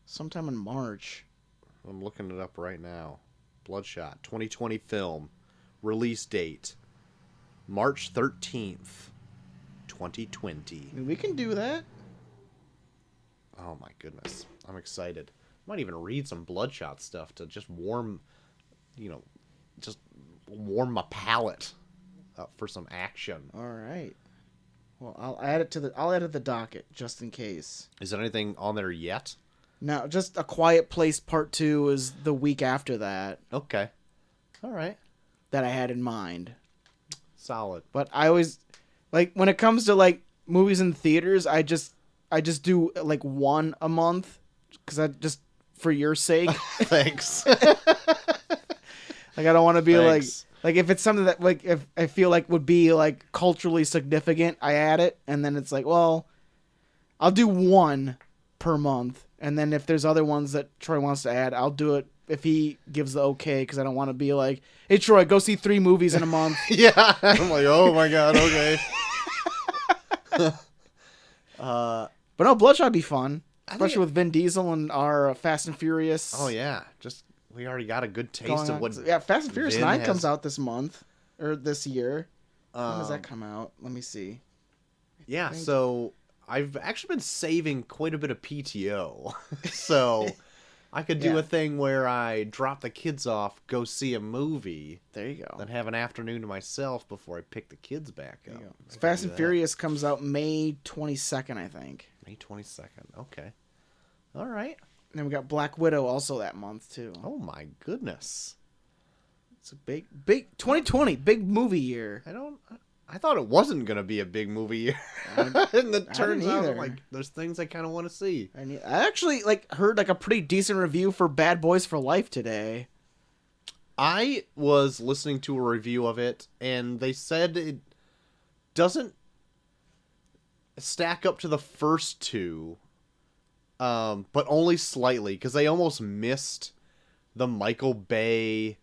Sometime in March. I'm looking it up right now. Bloodshot 2020 film. Release date March 13th, 2020. We can do that. Oh my goodness. I'm excited. Might even read some Bloodshot stuff to just warm my palate up for some action. All right. Well, I'll add it to the docket just in case. Is there anything on there yet? No, just A Quiet Place Part 2 is the week after that. Okay. All right. That I had in mind. Solid. But I always like when it comes to like movies in theaters, I just do like one a month because I just for your sake. Thanks. Like I don't want to be Thanks. like if it's something that like if I feel like would be like culturally significant, I add it, and then it's like, well, I'll do one per month, and then if there's other ones that Troy wants to add, I'll do it if he gives the okay, because I don't want to be like, hey Troy, go see 3 movies in a month. Yeah. I'm like, oh my god, okay. But no, Bloodshot would be fun, especially with Vin Diesel and our Fast and Furious. Oh yeah, we already got a good taste going of on. what. Yeah, Fast and Furious Vin 9 has. comes out this month or this year. When does that come out? Let me see. Yeah, so I've actually been saving quite a bit of PTO, so I could do Yeah. a thing where I drop the kids off, go see a movie, There you go. then have an afternoon to myself before I pick the kids back up. I could Fast do and that. Furious comes out May 22nd, I think. May 22nd. Okay. All right. And then we got Black Widow also that month too. Oh my goodness. It's a big 2020, big movie year. I thought it wasn't gonna be a big movie year, and it turns didn't out either. like there's things I kind of want to see. I actually like heard like a pretty decent review for Bad Boys for Life today. I was listening to a review of it, and they said it doesn't stack up to the first two, but only slightly, because they almost missed the Michael Bay,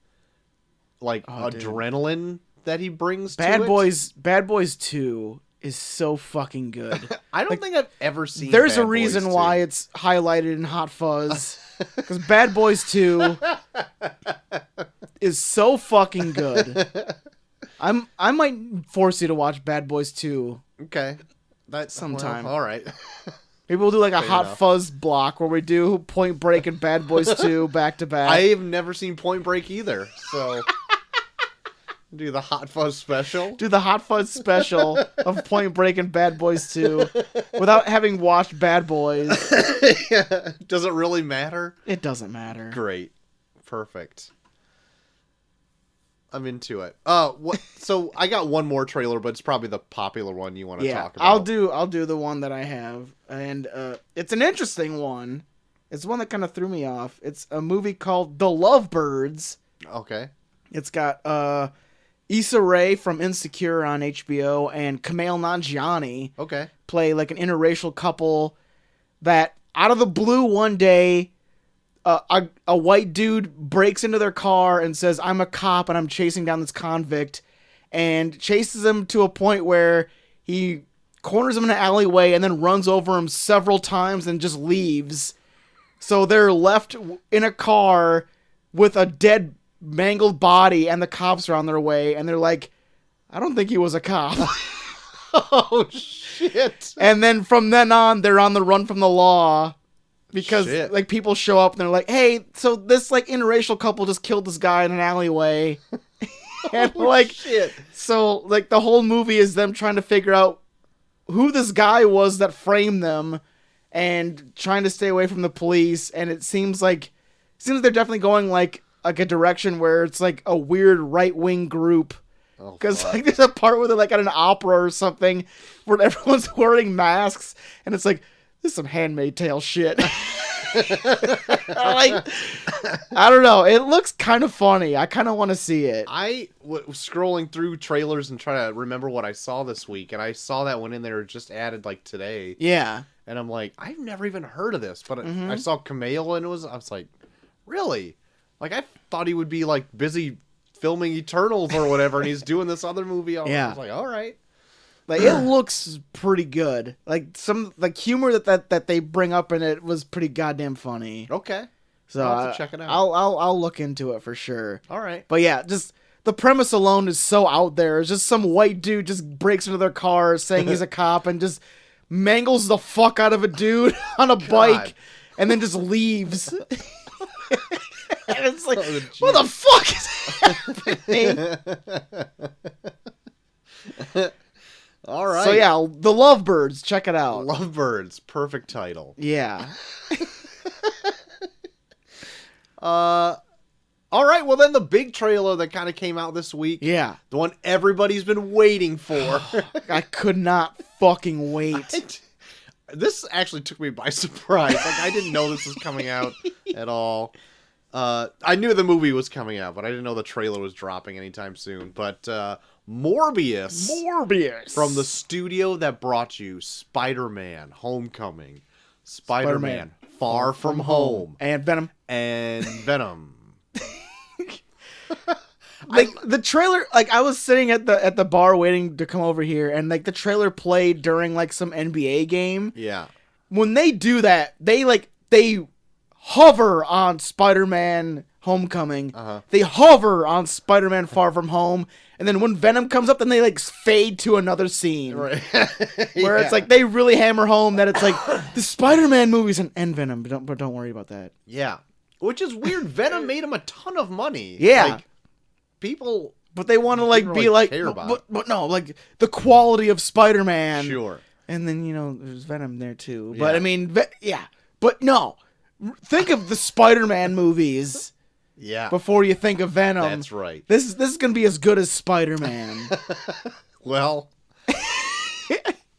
like, Dude. adrenaline that he brings to Bad it. Bad Boys 2 is so fucking good. I don't think I've ever seen There's Bad a reason Boys why 2. it's highlighted in Hot Fuzz. Because Bad Boys 2 is so fucking good. I might force you to watch Bad Boys 2. Okay. That's Sometime. all right. Maybe we'll do like a Fair Hot enough. Fuzz block where we do Point Break and Bad Boys 2 back to back. I have never seen Point Break either, so do the Hot Fuzz special. Do the Hot Fuzz special of Point Break and Bad Boys 2 without having watched Bad Boys. Yeah. Does it really matter? It doesn't matter. Great. Perfect. I'm into it. What? So I got one more trailer, but it's probably the popular one you want to talk about. I'll do the one that I have, and it's an interesting one. It's one that kind of threw me off. It's a movie called The Lovebirds. Okay. It's got Issa Rae from Insecure on HBO and Kumail Nanjiani Okay. play like an interracial couple that out of the blue one day a white dude breaks into their car and says, I'm a cop and I'm chasing down this convict, and chases him to a point where he corners him in an alleyway and then runs over him several times and just leaves. So they're left in a car with a dead, mangled body, and the cops are on their way, and they're like, I don't think he was a cop. Oh, shit. And then from then on, they're on the run from the law. Because Shit. like people show up and they're like, hey, so this like interracial couple just killed this guy in an alleyway. And like, Shit. so like the whole movie is them trying to figure out who this guy was that framed them and trying to stay away from the police. And it seems like they're definitely going like a direction where it's like a weird right-wing group. Oh, Because fuck. like there's a part where they're like at an opera or something where everyone's wearing masks, and it's like, this is some Handmaid's Tale shit. Like, I don't know. It looks kind of funny. I kind of want to see it. I was scrolling through trailers and trying to remember what I saw this week, and I saw that one in there just added like today. Yeah. And I'm like, I've never even heard of this, but Mm-hmm. I saw Cameo and I was like, really? Like, I thought he would be like busy filming Eternals or whatever, and he's doing this other movie. Yeah. I was like, all right. Like, it looks pretty good. Like, some like humor that they bring up in it was pretty goddamn funny. Okay. So I'll have to check it out. I'll look into it for sure. All right. But yeah, just the premise alone is so out there. It's just some white dude just breaks into their car saying he's a cop and just mangles the fuck out of a dude on a bike and then just leaves. And it's like, Oh, what the fuck is happening? All right. So yeah, The Lovebirds, check it out. Lovebirds, perfect title. Yeah. All right, well then the big trailer that kind of came out this week. Yeah. The one everybody's been waiting for. I could not fucking wait. This actually took me by surprise. Like, I didn't know this was coming out at all. I knew the movie was coming out, but I didn't know the trailer was dropping anytime soon. But Morbius. From the studio that brought you Spider-Man Homecoming, Spider-Man Far From Home, And Venom. and Venom. Like the trailer, like I was sitting at the bar waiting to come over here, and like the trailer played during like some NBA game. Yeah. When they do that, they hover on Spider-Man Homecoming. They hover on Spider-Man Far From Home, and then when Venom comes up, then they like fade to another scene. Right. Where it's like they really hammer home that it's like the Spider-Man movies and Venom, but don't worry about that. Yeah. Which is weird. Venom made him a ton of money. Yeah. Like, people. But they want to like Didn't be really like, care about but no, like the quality of Spider-Man. Sure. And then there's Venom there too. But Yeah. I mean, yeah. But no, think of the Spider-Man movies Yeah. before you think of Venom. That's right. This is gonna be as good as Spider-Man. Well,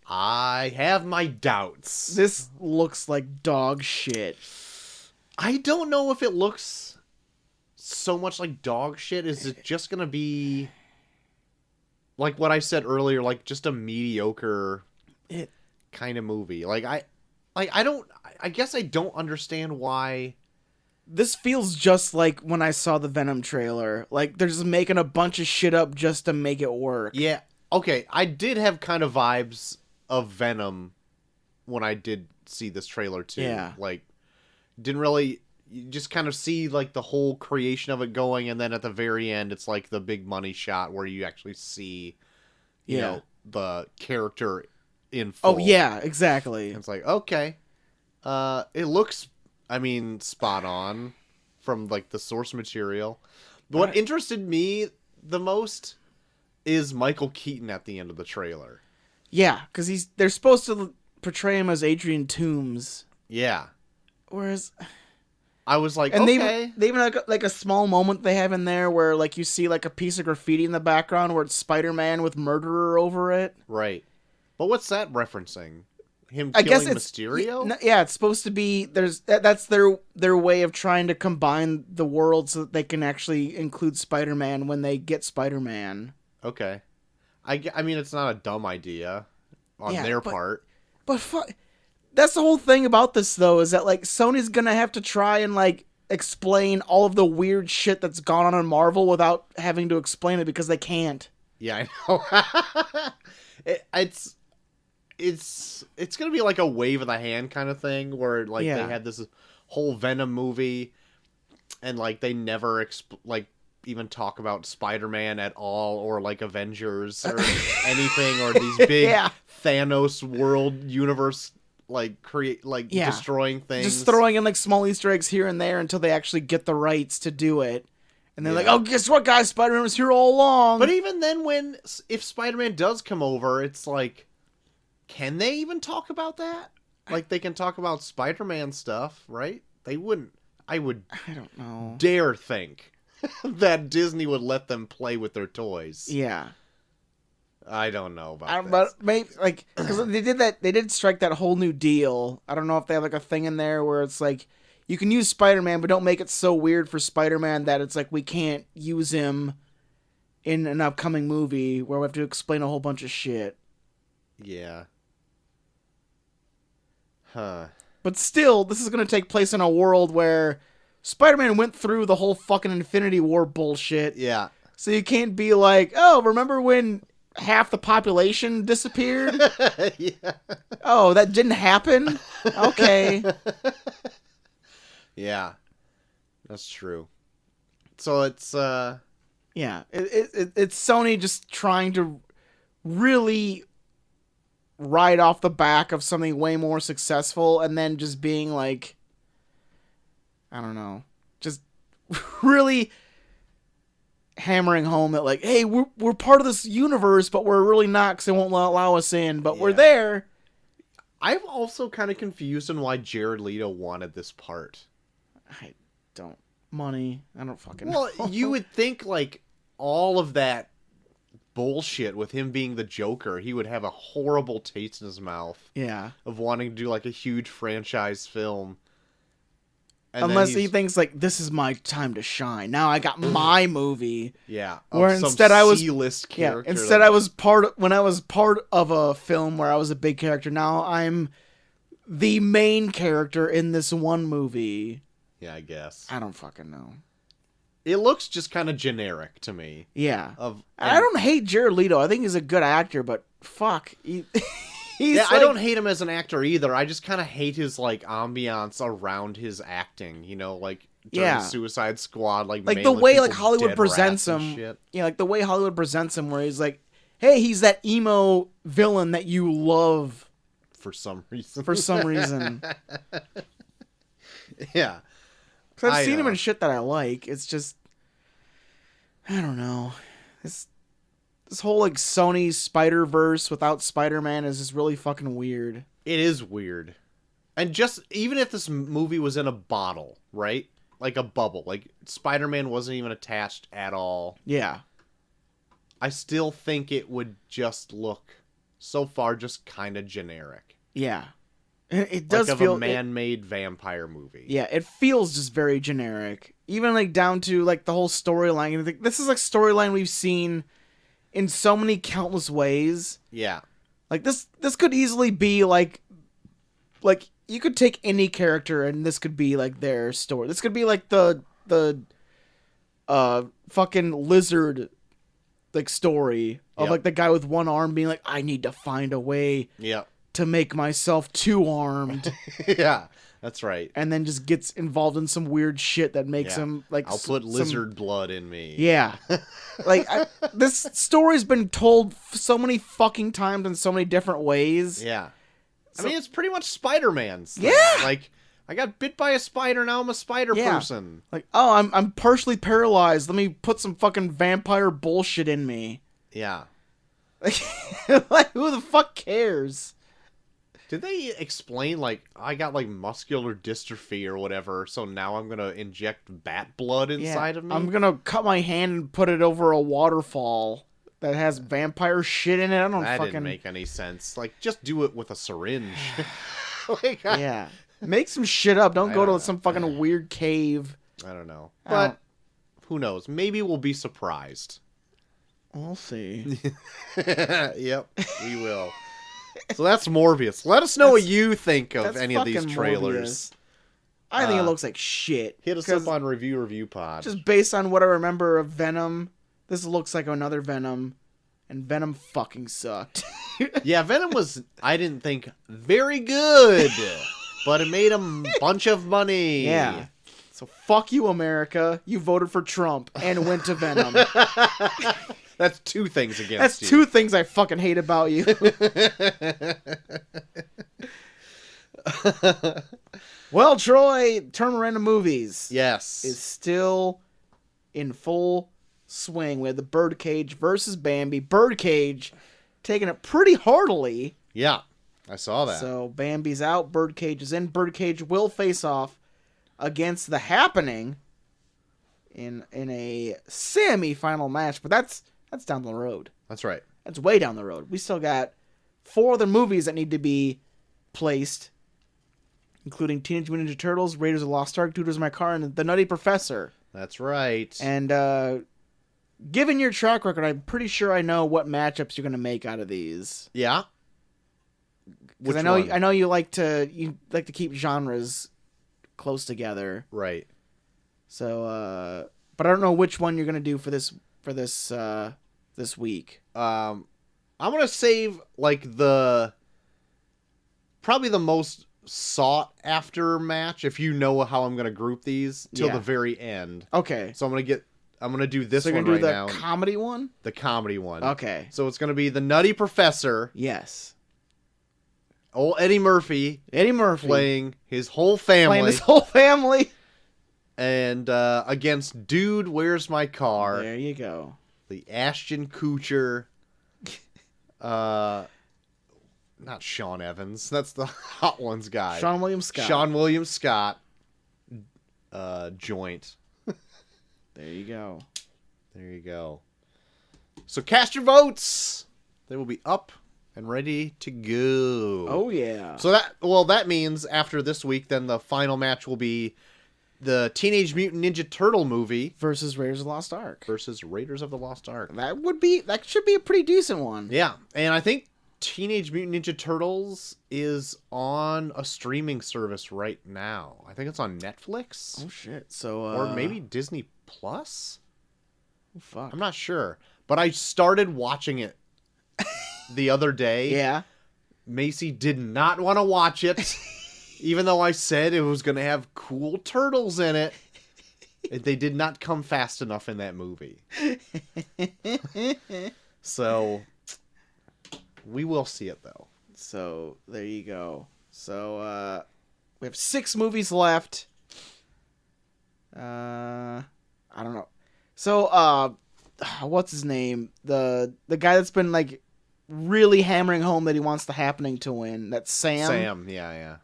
I have my doubts. This looks like dog shit. I don't know if it looks so much like dog shit. Is it just gonna be like what I said earlier, like just a mediocre It kind of movie? I guess I don't understand why. This feels just like when I saw the Venom trailer. Like they're just making a bunch of shit up just to make it work. Yeah, okay, I did have kind of vibes of Venom when I did see this trailer too. Yeah. Like, didn't really, you just kind of see like the whole creation of it going, and then at the very end it's like the big money shot where you actually see you know, the character in full. Oh yeah, exactly. And it's like, okay. It looks, I mean, spot on from like the source material. But what interested me the most is Michael Keaton at the end of the trailer. Yeah, because they're supposed to portray him as Adrian Toomes. Yeah. Whereas, I was like, and okay. they even like a small moment they have in there where like you see like a piece of graffiti in the background where it's Spider-Man with murderer over it. Right. But what's that referencing? Him I killing guess it's Mysterio? Yeah, it's supposed to be. That's their way of trying to combine the world so that they can actually include Spider-Man when they get Spider-Man. Okay. I mean, it's not a dumb idea on their part. But that's the whole thing about this, though, is that like Sony's gonna have to try and like explain all of the weird shit that's gone on in Marvel without having to explain it because they can't. Yeah, I know. It's gonna be like a wave of the hand kind of thing where like they had this whole Venom movie and like they never even talk about Spider-Man at all or like Avengers or anything or these big Thanos world universe destroying things. Just throwing in like small Easter eggs here and there until they actually get the rights to do it. And they're like, oh, guess what, guys? Spider-Man was here all along. But even then, if Spider-Man does come over, it's like, can they even talk about that? Like, they can talk about Spider-Man stuff, right? They wouldn't. I don't know. Dare think that Disney would let them play with their toys. Yeah. I don't know about this. But maybe, like, because they did strike that whole new deal. I don't know if they have, like, a thing in there where it's like, you can use Spider-Man, but don't make it so weird for Spider-Man that it's like we can't use him in an upcoming movie where we have to explain a whole bunch of shit. Yeah. Huh. But still, this is going to take place in a world where Spider-Man went through the whole fucking Infinity War bullshit. Yeah. So you can't be like, oh, remember when half the population disappeared? Yeah. Oh, that didn't happen? Okay. Yeah. That's true. So it's Yeah, it's Sony just trying to really ride off the back of something way more successful and then just being like, I don't know, just really hammering home that like, hey, we're part of this universe, but we're really not because they won't allow us in, but we're there. I'm also kind of confused on why Jared Leto wanted this part. I don't. Money. I don't fucking Well, know. you would think, like, all of that bullshit with him being the Joker, he would have a horrible taste in his mouth Yeah. of wanting to do, like, a huge franchise film. And Unless he thinks, like, this is my time to shine. Now I got my movie. Yeah. Where some instead I was... C-list Yeah, character. instead I was when I was part of a film where I was a big character. Now I'm the main character in this one movie. Yeah, I guess. I don't fucking know. It looks just kind of generic to me. Yeah. And I don't hate Jared Leto. I think he's a good actor, but fuck. He's yeah, like, I don't hate him as an actor either. I just kind of hate his, like, ambiance around his acting, you know, like, during Suicide Squad, like the mailing way, like, people Hollywood dead presents rats and him. shit. Yeah, like the way Hollywood presents him where he's like, hey, he's that emo villain that you love For some reason. for some reason. Yeah. Because I've I seen him know. in shit that I like. It's just, I don't know. This whole like Sony Spider-Verse without Spider-Man is just really fucking weird. It is weird. And just, even if this movie was in a bottle, right? Like a bubble. Like, Spider-Man wasn't even attached at all. Yeah. I still think it would just look, so far, just kind of generic. Yeah. It does like feel a man-made vampire movie. Yeah, it feels just very generic. Even like down to like the whole storyline. This is like storyline we've seen in so many countless ways. Yeah. Like this could easily be like you could take any character and this could be like their story. This could be like the fucking lizard like story of Yep. like the guy with one arm being like, I need to find a way Yeah. to make myself two-armed. Yeah. That's right. And then just gets involved in some weird shit that makes him like I'll put lizard blood in me. Yeah. Like this story's been told so many fucking times in so many different ways. Yeah. I mean, it's pretty much Spider-Man's thing. Yeah. Like, I got bit by a spider, now I'm a spider person. Like, oh, I'm partially paralyzed. Let me put some fucking vampire bullshit in me. Yeah. Like who the fuck cares? Did they explain, like, I got, like, muscular dystrophy or whatever, so now I'm gonna inject bat blood inside of me? I'm gonna cut my hand and put it over a waterfall that has vampire shit in it. I don't that fucking... didn't make any sense. Like, just do it with a syringe. Like, Yeah. Make some shit up. Don't I go don't to know. some fucking weird cave. I don't know. I But, don't- who knows? Maybe we'll be surprised. We'll see. Yep, we will. So that's Morbius. Let us know what you think of That's any of these fucking trailers. Morbius. I think it looks like shit. Hit us 'Cause up on Revue Pod. just based on what I remember of Venom, this looks like another Venom, and Venom fucking sucked. Yeah, Venom was, I didn't think, very good, but it made a bunch of money. Yeah. So fuck you, America. You voted for Trump and went to Venom. That's two things against That's you. two things I fucking hate about you. Well, Troy, Turn Random Movies Yes. is still in full swing. We had the Birdcage versus Bambi. Birdcage taking it pretty heartily. Yeah, I saw that. So Bambi's out, Birdcage is in. Birdcage will face off against The Happening in a semi-final match, but that's down the road. That's right. That's way down the road. We still got 4 other movies that need to be placed including Teenage Mutant Ninja Turtles, Raiders of the Lost Ark, Dude Where's My Car, and The Nutty Professor. That's right. And given your track record, I'm pretty sure I know what matchups you're going to make out of these. Yeah. Because I know you like to keep genres close together. Right. So, but I don't know which one you're going to do for this week. I'm gonna save like probably the most sought after match, if you know how I'm gonna group these, till the very end. Okay. So I'm gonna do this one right now. So you're right gonna do the comedy one? The comedy one. Okay. So it's gonna be the Nutty Professor. Yes. Old Eddie Murphy. Playing his whole family. And against Dude, Where's My Car? There you go. The Ashton Kutcher. Not Sean Evans. That's the Hot Ones guy. Sean William Scott. Joint. There you go. So cast your votes. They will be up and ready to go. Oh yeah. So that means after this week, then the final match will be the Teenage Mutant Ninja Turtle movie versus Raiders of the Lost Ark. That should be a pretty decent one. Yeah, and I think Teenage Mutant Ninja Turtles is on a streaming service right now. I think it's on Netflix. Oh shit. So or maybe Disney Plus? Oh, fuck. I'm not sure. But I started watching it the other day. Yeah. Macy did not want to watch it. Even though I said it was going to have cool turtles in it, they did not come fast enough in that movie. So, we will see it, though. So, there you go. So, we have 6 movies left. I don't know. So, what's his name? The guy that's been, like, really hammering home that he wants The Happening to win. That's Sam. Sam, yeah.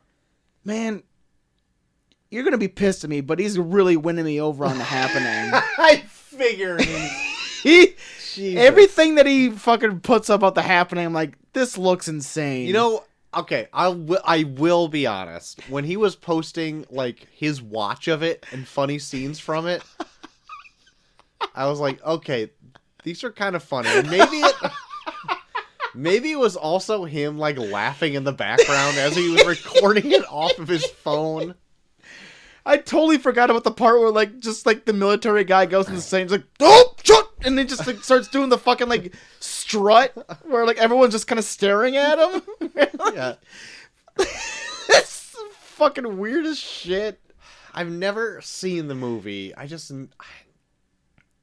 Man, you're going to be pissed at me, but he's really winning me over on The Happening. I figured. Everything that he fucking puts up about The Happening, I'm like, this looks insane. You know, okay, I will be honest. When he was posting, like, his watch of it and funny scenes from it, I was like, okay, these are kind of funny. And maybe it was also him, like, laughing in the background as he was recording it off of his phone. I totally forgot about the part where, like, just, like, the military guy goes insane. He's like, oh, shut! And then just, like, starts doing the fucking, like, strut where, like, everyone's just kind of staring at him. Yeah. That's fucking weird as shit. I've never seen the movie.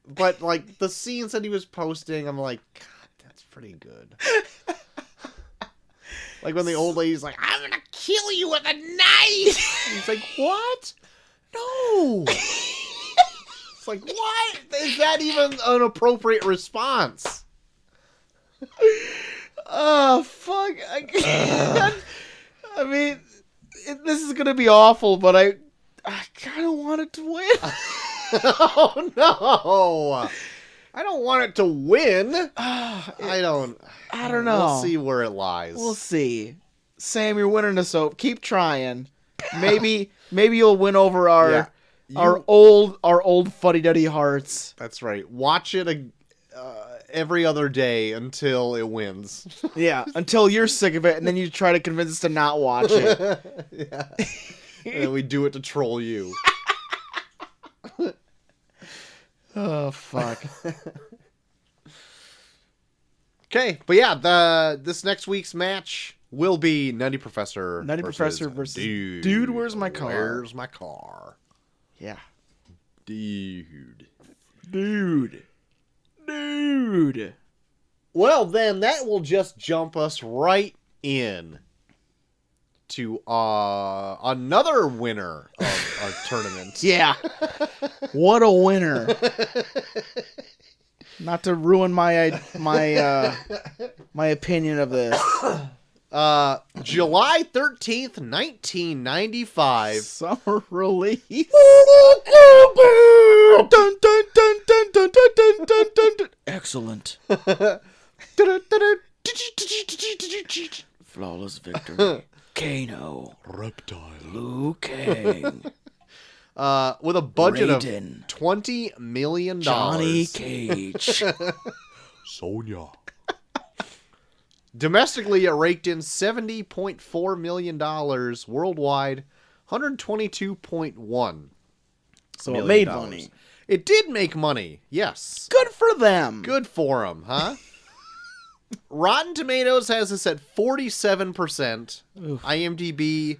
But, like, the scenes that he was posting, I'm like, God, that's pretty good. Like when the old lady's like, I'm gonna kill you with a knife! And he's like, what? No! It's like, what? Is that even an appropriate response? Oh, fuck. I mean, this is gonna be awful, but I kind of want it to win. Oh, no! I don't want it to win. I don't know. We'll see where it lies. We'll see. Sam, you're winning us over. Keep trying. Maybe you'll win over our old fuddy-duddy hearts. That's right. Watch it every other day until it wins. Yeah, until you're sick of it, and then you try to convince us to not watch it. Yeah. And then we do it to troll you. Oh, fuck. Okay, but yeah, this next week's match will be Nutty Professor versus Dude, Where's My Car? Where's my car? Yeah. Dude. Well, then that will just jump us right in to another winner of our tournament. Yeah. What a winner. Not to ruin my opinion of this. July 13th, 1995. Summer release. Excellent. Flawless victory. Kano, Reptile. Liu Kang, with a budget Raiden, of $20 million. Johnny Cage. Sonya. Domestically, it raked in $70.4 million. Worldwide, 122.1. So million it made dollars. money. It did make money. Yes. Good for them. Good for them, huh? Rotten Tomatoes has this at 47%. Oof. IMDb,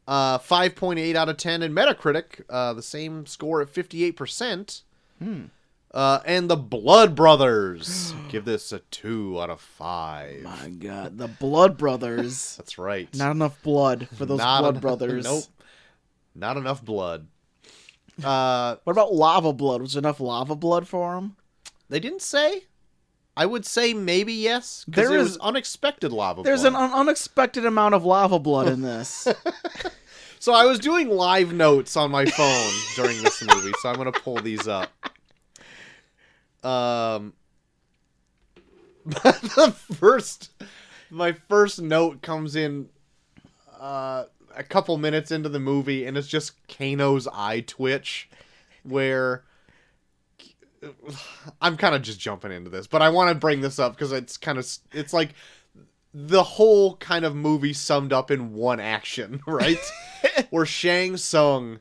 5.8 out of 10. And Metacritic, the same score at 58%. And the Blood Brothers give this a 2 out of 5. My God, the Blood Brothers. That's right. Not enough blood for those Blood Brothers. Nope. Not enough blood. What about lava blood? Was there enough lava blood for them? They didn't say. I would say maybe yes. Because There there is- was unexpected lava There's blood. an unexpected amount of lava blood in this. So I was doing live notes on my phone during this movie, so I'm going to pull these up. My first note comes in a couple minutes into the movie, and it's just Kano's eye twitch, where I'm kind of just jumping into this, but I want to bring this up because it's like the whole kind of movie summed up in one action, right? Where Shang Tsung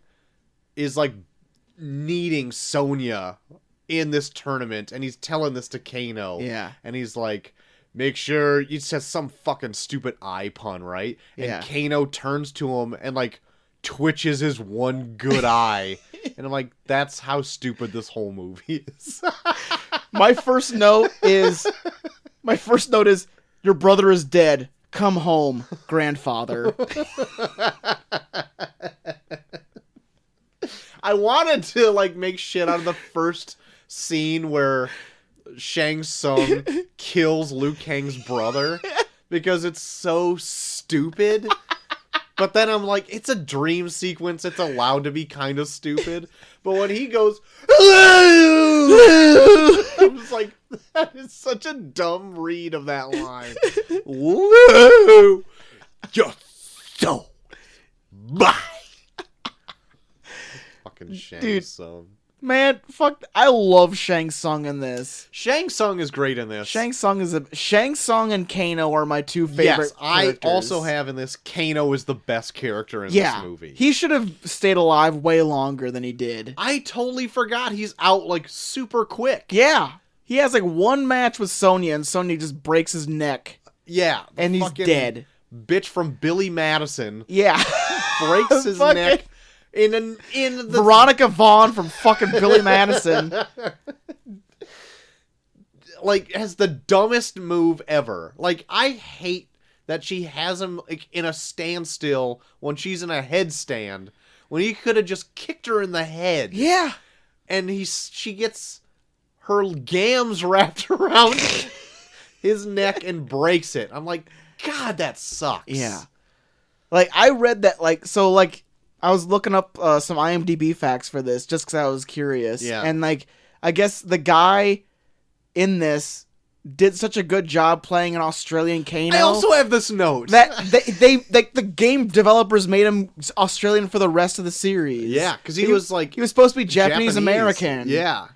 is like needing Sonya in this tournament, and he's telling this to Kano. Yeah. And he's like, make sure he says some fucking stupid eye pun, right? And Yeah. Kano turns to him and like twitches his one good eye. And I'm like, that's how stupid this whole movie is. My first note is your brother is dead. Come home, grandfather. I wanted to like make shit out of the first scene where Shang Tsung kills Liu Kang's brother because it's so stupid. But then I'm like, it's a dream sequence. It's allowed to be kind of stupid. But when he goes, I'm just like, that is such a dumb read of that line. Woo! You're so bye. Fucking Shang Dude. Tsung. Man, fuck! I love Shang Tsung in this. Shang Tsung is great in this. Shang Tsung and Kano are my two favorite. Yes, I characters. also have in this, Kano is the best character in Yeah, this movie. he should have stayed alive way longer than he did. I totally forgot he's out like super quick. Yeah, he has like one match with Sonya, and Sonya just breaks his neck, Yeah. the and he's fucking dead. Bitch from Billy Madison Yeah, breaks his Fucking neck in the Veronica Vaughn from fucking Billy Madison. like has the dumbest move ever. Like I hate that she has him like in a standstill when she's in a headstand when he could have just kicked her in the head. Yeah, And she gets her gams wrapped around his neck and breaks it. I'm like, God, that sucks. yeah. Like I read that, I was looking up some IMDb facts for this just because I was curious. Yeah. And like, I guess the guy in this did such a good job playing an Australian Kano. I also have this note. that they the game developers made him Australian for the rest of the series. Yeah, because he was like he was supposed to be Japanese American. Yeah.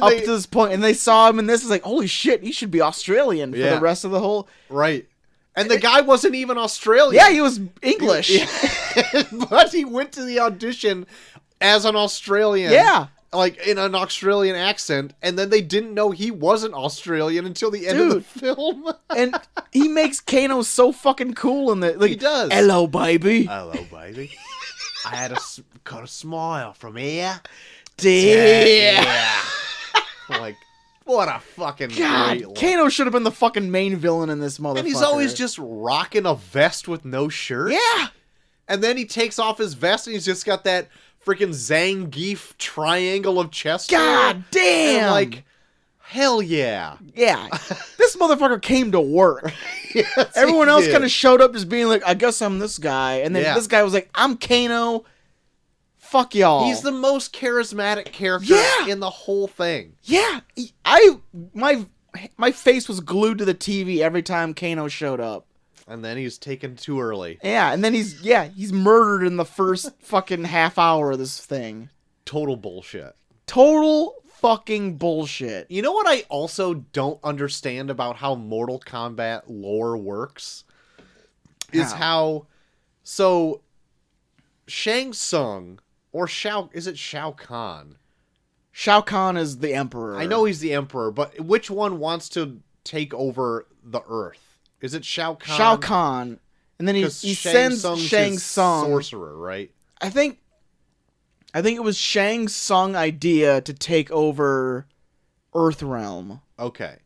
Up to this point, and they saw him, and this is like, holy shit, he should be Australian for Yeah. the rest of the whole. Right. And the guy wasn't even Australian. Yeah, he was English. Yeah. But he went to the audition as an Australian. Yeah. Like in an Australian accent, and then they didn't know he wasn't Australian until the end of the film. And he makes Kano so fucking cool in the like. He does. Hello, baby. Hello, baby. I had got a smile from here. Yeah. Like, what a fucking great God, line. Kano should have been the fucking main villain in this motherfucker. And he's always just rocking a vest with no shirt. Yeah. And then he takes off his vest and he's just got that freaking Zangief triangle of chest hair. God damn. And I'm like, hell yeah. Yeah. This motherfucker came to work. Yes, Everyone he else did. kind of showed up just being like, I guess I'm this guy. And then Yeah. this guy was like, I'm Kano. Fuck y'all. He's the most charismatic character Yeah. in the whole thing. Yeah. My face was glued to the TV every time Kano showed up. And then he's taken too early. Yeah, and then he's murdered in the first fucking half hour of this thing. Total bullshit. Total fucking bullshit. You know what I also don't understand about how Mortal Kombat lore works? Is how... So, Shang Tsung, or is it Shao Kahn? Shao Kahn is the emperor. I know he's the emperor, but which one wants to take over the Earth? Is it Shao Kahn? Shao Kahn. And then he sends Shang Tsung. Sorcerer, right? I think it was Shang Tsung idea to take over Earthrealm. Okay.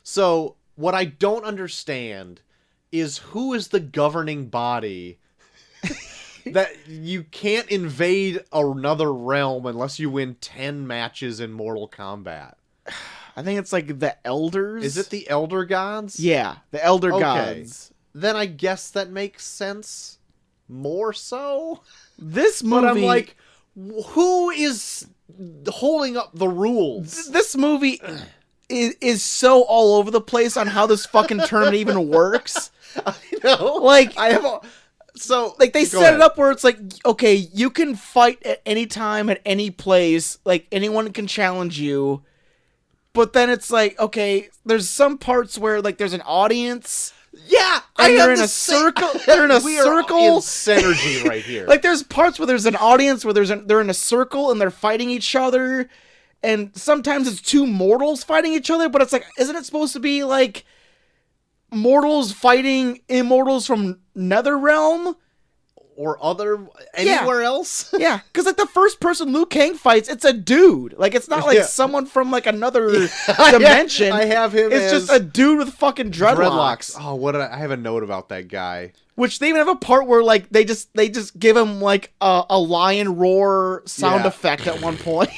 So, what I don't understand is who is the governing body that you can't invade another realm unless you win 10 matches in Mortal Kombat. I think it's like the Elders. Is it the Elder Gods? Yeah, the Elder Gods. Then I guess that makes sense more so. This movie... But I'm like, who is holding up the rules? This movie is so all over the place on how this fucking tournament even works. I know. Like, I have a... So, like, they set it up where it's like, okay, you can fight at any time, at any place. Like, anyone can challenge you. But then it's like, okay, there's some parts where, like, there's an audience. Yeah! And they're in a circle. They're in a circle. In synergy right here. Like, there's parts where there's an audience where they're in a circle and they're fighting each other. And sometimes it's two mortals fighting each other. But it's like, isn't it supposed to be, like... mortals fighting immortals from Netherrealm or anywhere else. Yeah, because like the first person Liu Kang fights, it's a dude. Like it's not like someone from like another dimension. I have him. It's just a dude with fucking dreadlocks. Oh, what did I have a note about that guy? Which they even have a part where like they just give him like a lion roar sound effect at one point.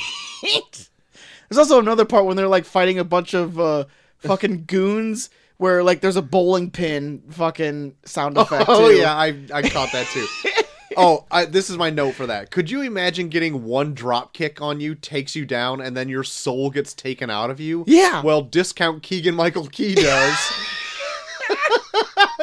There's also another part when they're like fighting a bunch of fucking goons. Where, like, there's a bowling pin fucking sound effect, too. Oh, yeah, I caught that, too. This is my note for that. Could you imagine getting one drop kick on you, takes you down, and then your soul gets taken out of you? Yeah. Well, discount Keegan-Michael Key does.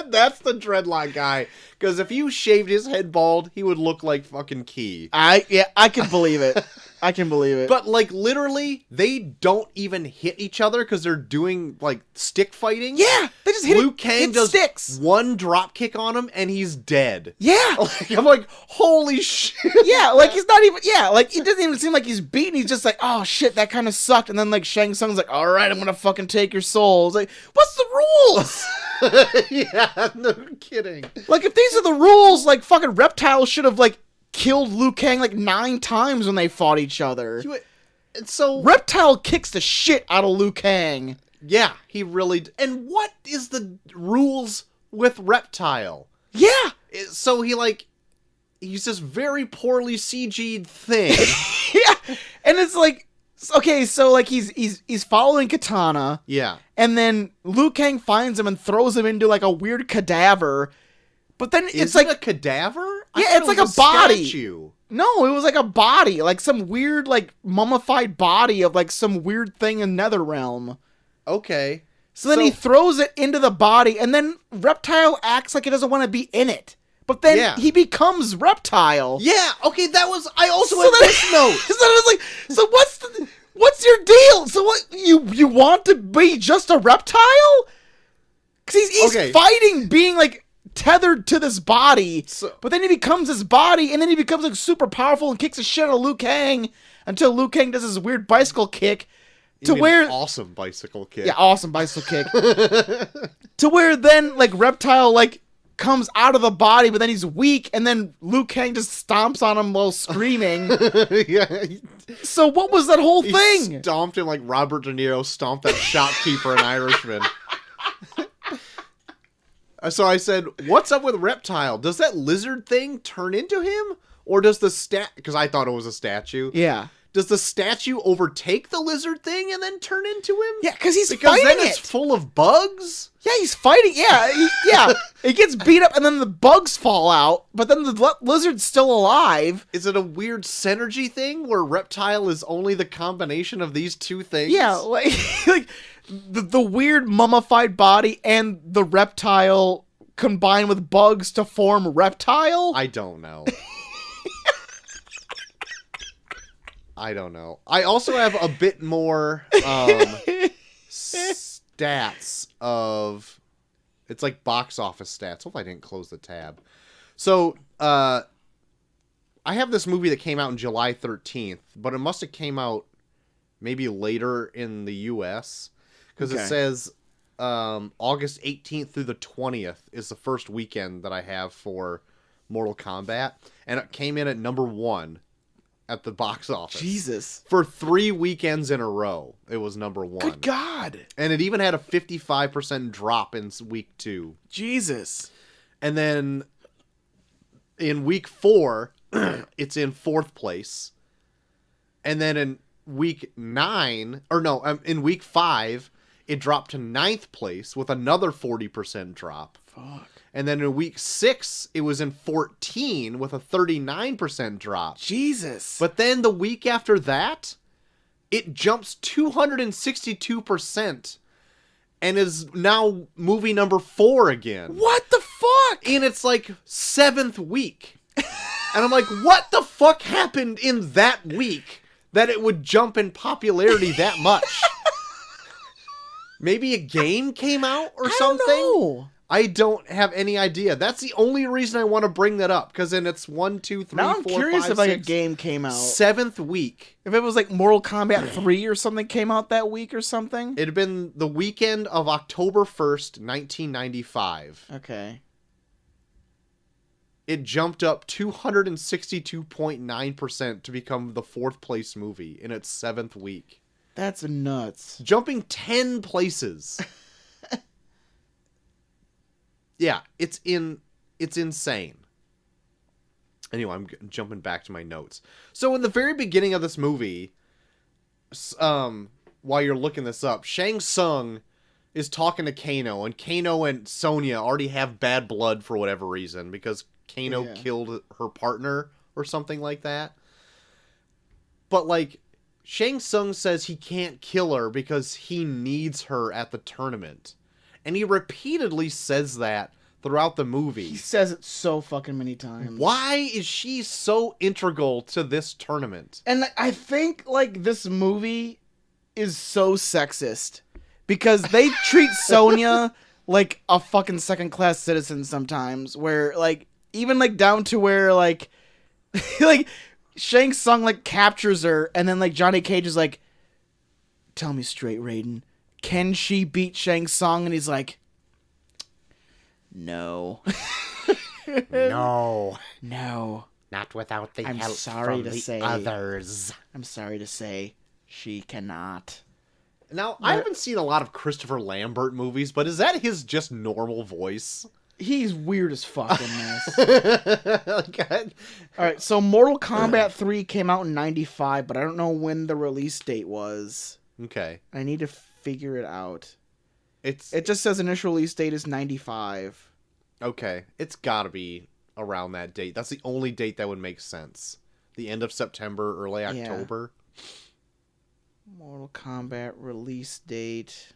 That's the dreadlock guy. Because if you shaved his head bald, he would look like fucking Key. I can believe it. I can believe it. But, like, literally, they don't even hit each other because they're doing, like, stick fighting. Yeah, they just hit Liu Kang does sticks. One drop kick on him, and he's dead. Yeah. Like, I'm like, holy shit. Yeah, like, he's not even... Yeah, like, it doesn't even seem like he's beaten. He's just like, oh, shit, that kind of sucked. And then, like, Shang Tsung's like, all right, I'm going to fucking take your soul. It's like, what's the rules? Yeah, no kidding. Like, if these are the rules, like, fucking Reptile should have, like, killed Liu Kang like 9 times when they fought each other. So Reptile kicks the shit out of Liu Kang. Yeah, he really... And what is the rules with Reptile? Yeah. So he's this very poorly CG'd thing. Yeah. And it's like, okay, so like he's following Katana. Yeah. And then Liu Kang finds him and throws him into like a weird cadaver. But then it's like a cadaver? Yeah, it's like a body. Statue. No, it was like a body, like some weird, like mummified body of like some weird thing in Netherrealm. Okay. So then he throws it into the body, and then Reptile acts like he doesn't want to be in it. But then he becomes Reptile. Yeah. Okay, that was. I also had this note. So then I was like, so what's your deal? So what you want to be just a reptile? Because he's fighting being like tethered to this body, but then he becomes his body, and then he becomes like super powerful and kicks the shit out of Liu Kang until Liu Kang does his weird bicycle kick awesome bicycle kick. Yeah, awesome bicycle kick. To where then like Reptile like comes out of the body, but then he's weak, and then Liu Kang just stomps on him while screaming. Yeah. So what was that whole thing? Stomped him like Robert De Niro stomped that shopkeeper in Irishman. So I said, what's up with Reptile? Does that lizard thing turn into him? Or does the because I thought it was a statue. Yeah. Does the statue overtake the lizard thing and then turn into him? Yeah, because fighting then it's full of bugs? Yeah, he's fighting. Yeah, It gets beat up and then the bugs fall out, but then the lizard's still alive. Is it a weird synergy thing where Reptile is only the combination of these two things? Yeah, like the weird mummified body and the reptile combine with bugs to form reptile? I don't know. I don't know. I also have a bit more stats of... It's like box office stats. Hopefully I didn't close the tab. So, I have this movie that came out on July 13th, but it must have came out maybe later in the U.S. Because it says August 18th through the 20th is the first weekend that I have for Mortal Kombat. And it came in at number 1 at the box office. Jesus. For 3 weekends in a row, it was number 1. Good God. And it even had a 55% drop in week 2. Jesus. And then in week 4, it's in 4th place. And then in week 9, in week 5, it dropped to 9th place with another 40% drop. Fuck. And then in week 6, it was in 14 with a 39% drop. Jesus. But then the week after that, it jumps 262% and is now movie number 4 again. What the fuck? In its like 7th week. And I'm like, what the fuck happened in that week that it would jump in popularity that much? Maybe a game came out or something? Don't know. I don't have any idea. That's the only reason I want to bring that up, because then it's 1, 2, 3, Now 4, I'm curious 5, if like a 6, game came out. 7th week. If it was like Mortal Kombat 3 or something came out that week or something. It had been the weekend of October 1st, 1995. Okay. It jumped up 262.9% to become the 4th place movie in its 7th week. That's nuts. Jumping 10 places. Yeah, it's insane. Anyway, I'm jumping back to my notes. So in the very beginning of this movie, while you're looking this up, Shang Tsung is talking to Kano, and Kano and Sonya already have bad blood for whatever reason, because Kano killed her partner or something like that. But like, Shang Tsung says he can't kill her because he needs her at the tournament. And he repeatedly says that throughout the movie. He says it so fucking many times. Why is she so integral to this tournament? And I think like this movie is so sexist because they treat Sonya like a fucking second-class citizen sometimes, where like even like down to where like like Shang Tsung like captures her, and then like Johnny Cage is like, "Tell me straight, Raiden. Can she beat Shang Tsung?" And he's like, "No." No. No. Not without the I'm help sorry from to the say. others. I'm sorry to say, she cannot. Now, I haven't seen a lot of Christopher Lambert movies, but is that his just normal voice? He's weird as fuck in this. Okay. Alright, so Mortal Kombat 3 came out in 95, but I don't know when the release date was. Okay. I need to figure it out. It just says initial release date is 95. Okay. It's gotta be around that date. That's the only date that would make sense. The end of September, early October. Mortal Kombat release date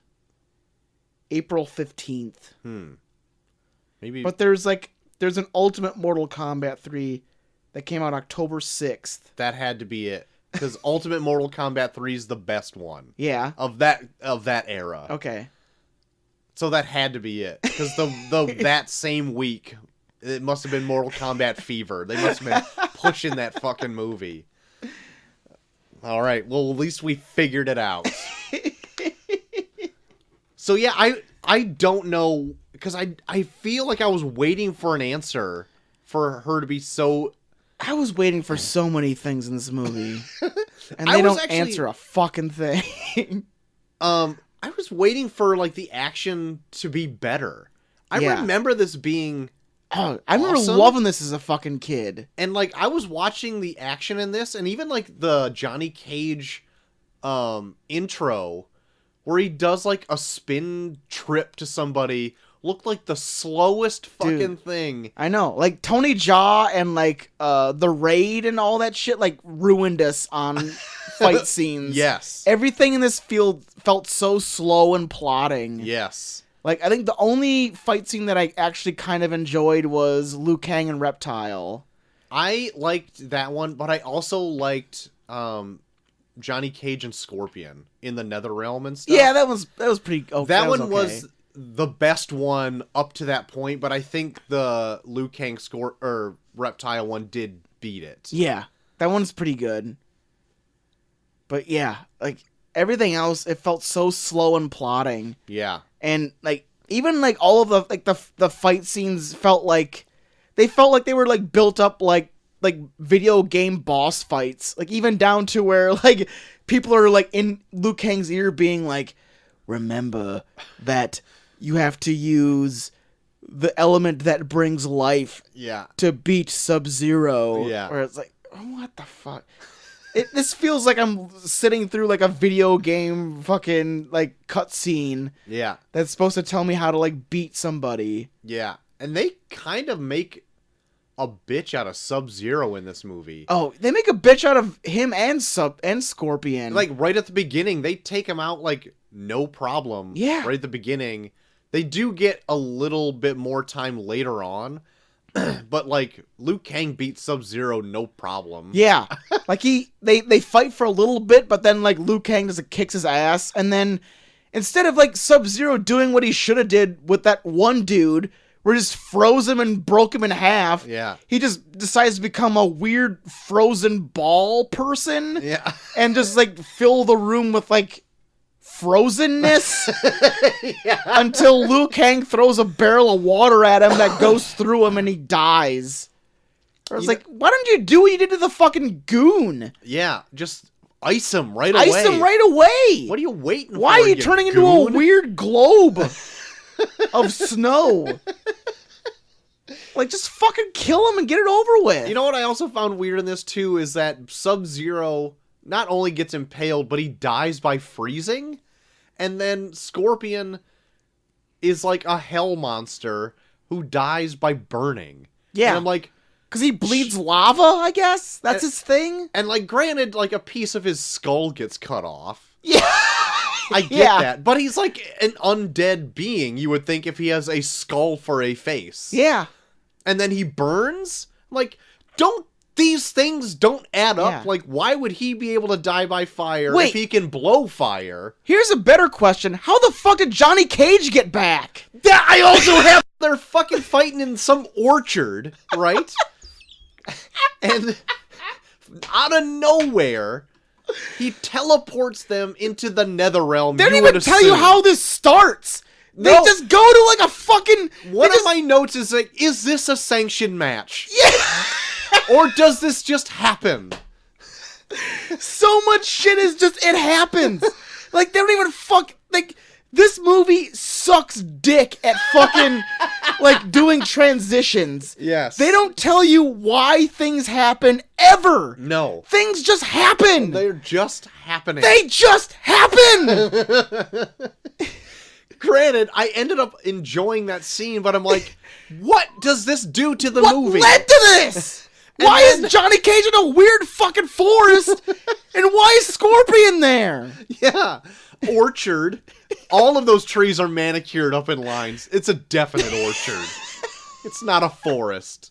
April 15th. Maybe. But there's an Ultimate Mortal Kombat 3 that came out October 6th. That had to be it. Because Ultimate Mortal Kombat 3 is the best one. Yeah. Of that era. Okay. So that had to be it. Because that same week, it must have been Mortal Kombat Fever. They must have been pushing that fucking movie. All right. Well, at least we figured it out. So yeah, I don't know, because I feel like I was waiting for an answer for her to be so... I was waiting for so many things in this movie. And they don't answer a fucking thing. I was waiting for like the action to be better. I remember this being I remember awesome. loving this as a fucking kid. And like I was watching the action in this, and even like the Johnny Cage intro where he does like a spin trip to somebody looked like the slowest fucking thing. I know. Like Tony Jaa and like the Raid and all that shit like ruined us on fight scenes. Yes. Everything in this field felt so slow and plodding. Yes. Like, I think the only fight scene that I actually kind of enjoyed was Liu Kang and Reptile. I liked that one, but I also liked Johnny Cage and Scorpion in the Netherrealm and stuff. Yeah, that was pretty. Oh, that one okay. was the best one up to that point, but I think the Liu Kang Reptile one did beat it. Yeah, that one's pretty good. But yeah, like everything else, it felt so slow and plotting. Yeah. And like even like all of the fight scenes felt like they were like built up like video game boss fights. Like even down to where like people are like in Liu Kang's ear being like, remember that you have to use the element that brings life to beat Sub-Zero. Yeah. Where it's like, what the fuck? This feels like I'm sitting through like a video game fucking like cutscene. Yeah. That's supposed to tell me how to like beat somebody. Yeah. And they kind of make a bitch out of Sub-Zero in this movie. Oh, they make a bitch out of him and Scorpion. Like right at the beginning, they take him out like no problem. Yeah. Right at the beginning. They do get a little bit more time later on. But like Liu Kang beats Sub-Zero no problem. Yeah. Like they fight for a little bit, but then like Liu Kang just kicks his ass, and then instead of like Sub-Zero doing what he should have did with that one dude, where he just froze him and broke him in half. Yeah. He just decides to become a weird frozen ball person. Yeah. And just like fill the room with like frozenness until Liu Kang throws a barrel of water at him that goes through him and he dies. I was like, why don't you do what you did to the fucking goon? Yeah, just ice him right away. Ice him right away. What are you waiting for? Why are you turning into a weird globe of snow? Like, just fucking kill him and get it over with. You know what I also found weird in this, too, is that Sub-Zero not only gets impaled, but he dies by freezing. And then Scorpion is like a hell monster who dies by burning. Yeah. And I'm like... Because he bleeds lava, I guess? That's his thing? And, like, granted, like, a piece of his skull gets cut off. Yeah. I get that. But he's like an undead being, you would think, if he has a skull for a face. Yeah. And then he burns? Like, these things don't add up. Yeah. Like, why would he be able to die by fire Wait. if he can blow fire? Here's a better question. How the fuck did Johnny Cage get back? That I also have. They're fucking fighting in some orchard, right? And out of nowhere, he teleports them into the Netherrealm. They don't even tell you how this starts. They just go to like a fucking... One of my notes is like, is this a sanctioned match? Yeah. Or does this just happen? So much shit is just... It happens. Like, they don't even like, this movie sucks dick at fucking, like, doing transitions. Yes. They don't tell you why things happen, ever. No. Things just happen. They're just happening. They just happen! Granted, I ended up enjoying that scene, but I'm like, what does this do to the movie? What led to this? Why is Johnny Cage in a weird fucking forest? And why is Scorpion there? Yeah. Orchard. All of those trees are manicured up in lines. It's a definite orchard. It's not a forest.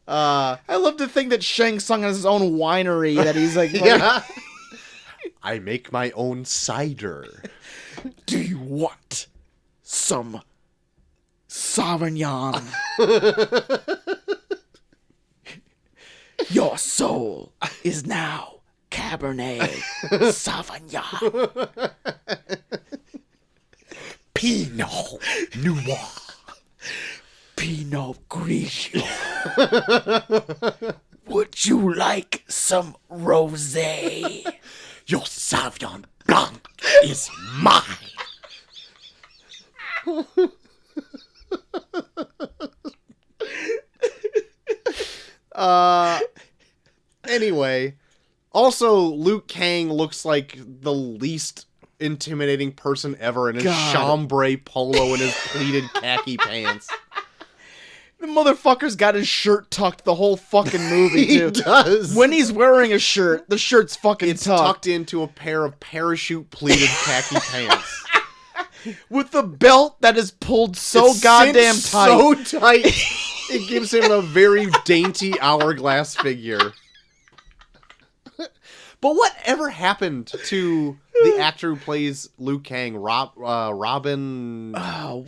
I love to think that Shang Tsung has his own winery that he's like... Yeah. I make my own cider. Do you want some Sauvignon? Your soul is now Cabernet Sauvignon. Pinot Noir. Pinot Grigio. Would you like some rosé? Your Sauvignon Blanc is mine. Anyway, also Liu Kang looks like the least intimidating person ever in his chambray polo and his pleated khaki pants. The motherfucker's got his shirt tucked the whole fucking movie, too. He does. When he's wearing a shirt, the shirt's fucking It's tucked. tucked into a pair of parachute pleated khaki pants. with the belt that is pulled so It's goddamn cinched tight. So tight. It gives him a very dainty hourglass figure. But whatever happened to the actor who plays Liu Kang, Robin What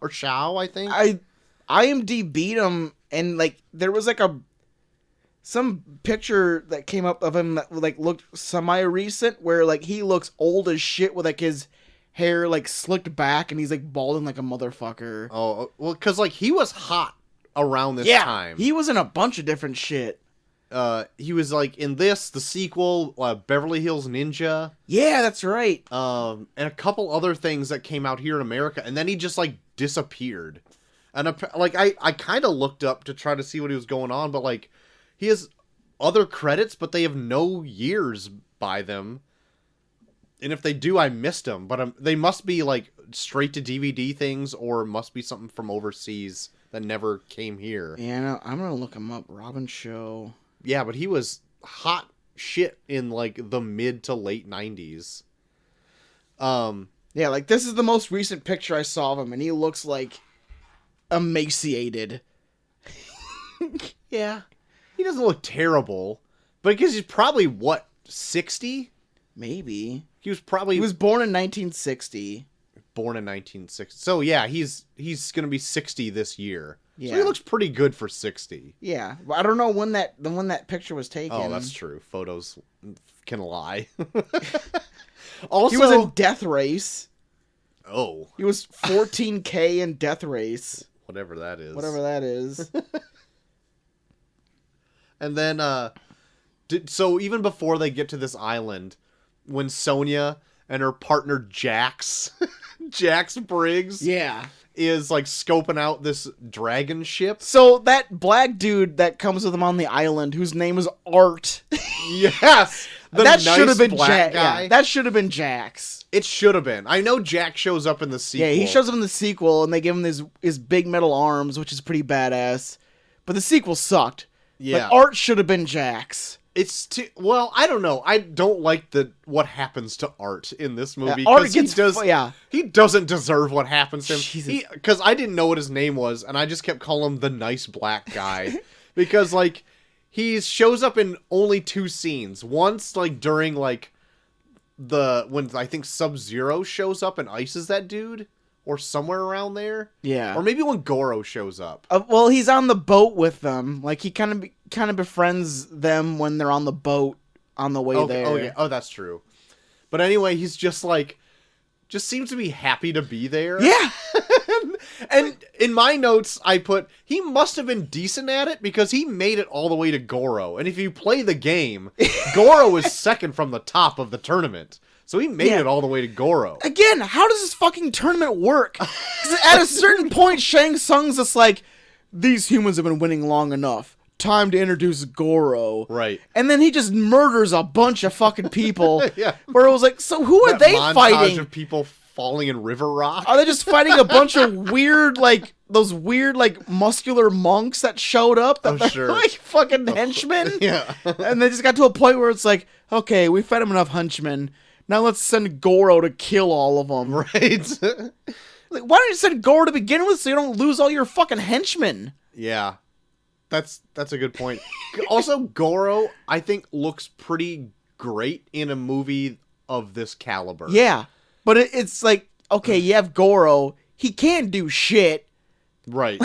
was Shao, I think? I IMDb'd him, and like there was like some picture that came up of him that like looked semi-recent, where like he looks old as shit with like his hair like slicked back, and he's like balding like a motherfucker. Oh, well, because like he was hot around this time. He was in a bunch of different shit. He was like in the sequel, Beverly Hills Ninja. Yeah, that's right. And a couple other things that came out here in America, and then he just like disappeared. And like I kind of looked up to try to see what he was going on, but like he has other credits, but they have no years by them. And if they do, I missed them. But they must be like straight to DVD things, or must be something from overseas that never came here. Yeah, no, I'm gonna look him up. Robin Show. Yeah, but he was hot shit in like the mid to late 90s. Yeah, like this is the most recent picture I saw of him, and he looks like emaciated. Yeah. He doesn't look terrible, but because he's probably what, 60? Maybe. He was born in 1960. born in 1960. So yeah, he's going to be 60 this year. Yeah. So he looks pretty good for 60. Yeah, but I don't know when that picture was taken. Oh, that's true. Photos can lie. Also, he was in Death Race. Oh. He was 14K in Death Race. Whatever that is. Whatever that is. And then, so even before they get to this island, when Sonya and her partner Jax, Jax Briggs, Yeah. is like scoping out this dragon ship. So that black dude that comes with him on the island, whose name is Art. Yes, That should have been black Jax. guy. Yeah, that should have been Jax. It should have been. I know Jax shows up in the sequel. Yeah, he shows up in the sequel, and they give him his big metal arms, which is pretty badass. But the sequel sucked. Yeah, Like, Art should have been Jax. it's too well. I don't know. I don't like what happens to Art in this movie. Art 'cause gets he doesn't deserve what happens to him. Jesus. Because I didn't know what his name was, and I just kept calling him the nice black guy because like he shows up in only 2 scenes. Once like during like when I think Sub-Zero shows up and ices that dude, or somewhere around there. Yeah. Or maybe when Goro shows up. Well, he's on the boat with them. Like he kind of befriends them when they're on the boat on the way there. Oh yeah. Oh, that's true. But anyway, he's just seems to be happy to be there. Yeah. And in my notes, I put, he must have been decent at it because he made it all the way to Goro. And if you play the game, Goro is second from the top of the tournament. So he made it all the way to Goro. Again, how does this fucking tournament work? 'Cause at a certain point, Shang Tsung's just like, these humans have been winning long enough. Time to introduce Goro. Right. And then he just murders a bunch of fucking people. Yeah. Where it was like, so who are That they montage fighting? of people falling in River Rock. Are they just fighting a bunch of weird, like, those weird, like, muscular monks that showed up? That they're, Sure. like, fucking henchmen? Yeah. And they just got to a point where it's like, okay, we fed him enough henchmen. Now let's send Goro to kill all of them. Right. Like, why don't you send Goro to begin with so you don't lose all your fucking henchmen? Yeah. That's a good point. Also, Goro, I think, looks pretty great in a movie of this caliber. Yeah. But it's like, okay, you have Goro. He can't do shit. Right.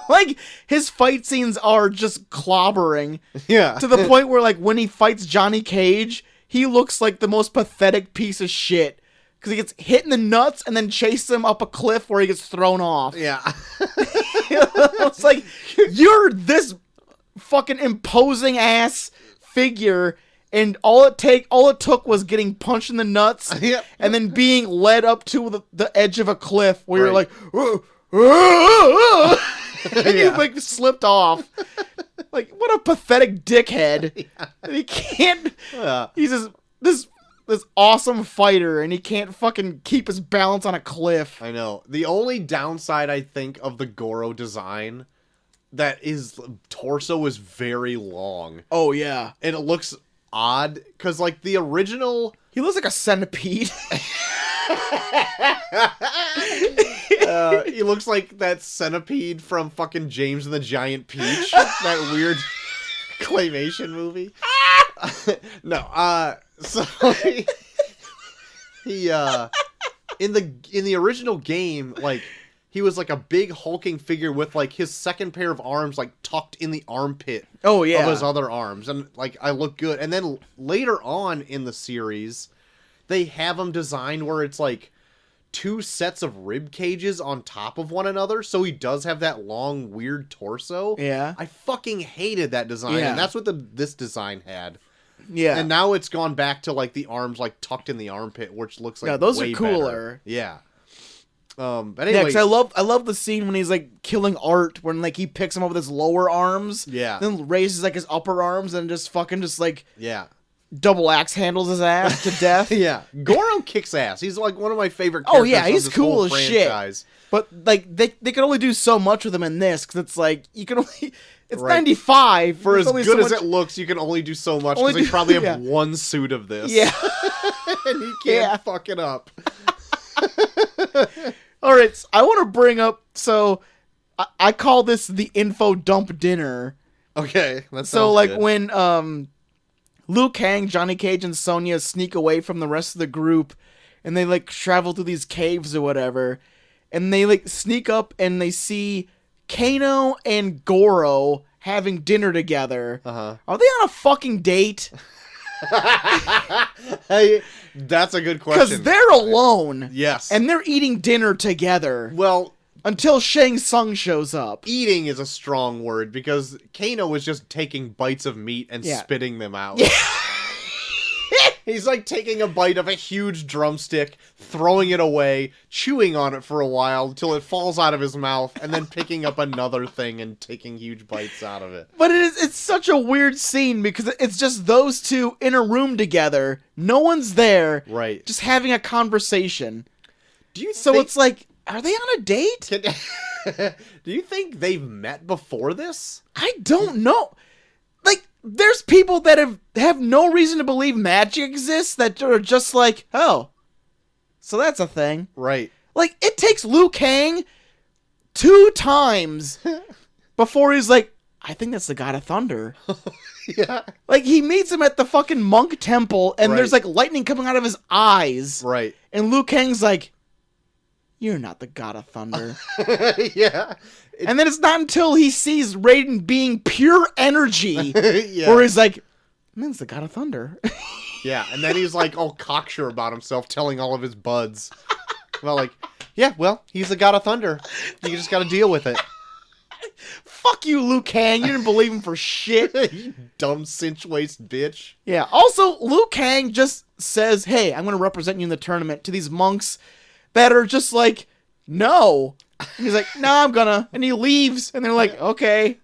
Like, his fight scenes are just clobbering. Yeah. To the point where, like, when he fights Johnny Cage, he looks like the most pathetic piece of shit. Because he gets hit in the nuts and then chases him up a cliff where he gets thrown off. Yeah. It's like, you're this fucking imposing ass figure, and all it took was getting punched in the nuts, Yep. and then being led up to the edge of a cliff where you're Right. like, and you like slipped off. Like, what a pathetic dickhead. And he can't. Yeah. He's just this awesome fighter, and he can't fucking keep his balance on a cliff. I know. The only downside, I think, of the Goro design, that his torso is very long. Oh yeah, And it looks odd, because, like, the original... he looks like a centipede. He looks like that centipede from fucking James and the Giant Peach, that weird claymation movie. No, so he in the original game, like, he was like a big hulking figure with like his second pair of arms like tucked in the armpit Oh yeah. of his other arms, and like I look good. And then later on in the series, they have him designed where it's like 2 sets of rib cages on top of one another, so he does have that long weird torso. Yeah. I fucking hated that design, Yeah. and that's what this design had. Yeah. And now it's gone back to like the arms like tucked in the armpit, which looks like Yeah, those way are cooler. better. Yeah. But Yeah, anyway, because I love the scene when he's like killing Art, when like he picks him up with his lower arms, yeah, then raises like his upper arms and just fucking just like yeah, double axe handles his ass to death. yeah. Goro kicks ass. He's like one of my favorite Oh, characters. yeah, of he's this cool whole as shit. franchise. But like they can only do so much with him in this, because it's like you can only it's Right. 95 For There's as only good so as much- it looks, you can only do so much Only because they do- probably have yeah. one suit of this. Yeah. And he can't Yeah. fuck it up. All right, so I want to bring up. So I call this the info dump dinner. Okay, that So sounds like good. when Liu Kang, Johnny Cage, and Sonya sneak away from the rest of the group, and they like travel through these caves or whatever, and they like sneak up and they see Kano and Goro having dinner together. Uh-huh. Are they on a fucking date? Hey, that's a good Because question. they're alone. Yes. And they're eating dinner together well, until Shang Tsung shows up. eating is a strong word because Kano was just taking bites of meat and Yeah. spitting them out. Yeah. He's like taking a bite of a huge drumstick, throwing it away, chewing on it for a while until it falls out of his mouth, and then picking up another thing and taking huge bites out of it. But it's such a weird scene because it's just those two in a room together. No one's there. Right. Just having a conversation. Do you So think, it's like, are they on a date? do you think they've met before this? I don't know. Like, there's people that have no reason to believe magic exists that are just like, oh, so that's a thing. Right. Like, it takes Liu Kang 2 times before he's like, I think that's the God of Thunder. Yeah. Like, he meets him at the fucking monk temple, and Right. there's, like, lightning coming out of his eyes. Right. And Liu Kang's like, you're not the God of Thunder. Yeah. And then it's not until he sees Raiden being pure energy Yeah. where he's like, man, it's the God of Thunder. Yeah, and then he's like all cocksure about himself, telling all of his buds. Well, like, yeah, well, he's the God of Thunder. You just gotta deal with it. Fuck you, Liu Kang. You didn't believe him for shit. You dumb cinch-waist bitch. Yeah. Also, Liu Kang just says, hey, I'm going to represent you in the tournament to these monks that are just like, no. And he's like, no, I'm gonna. And he leaves. And they're like, okay.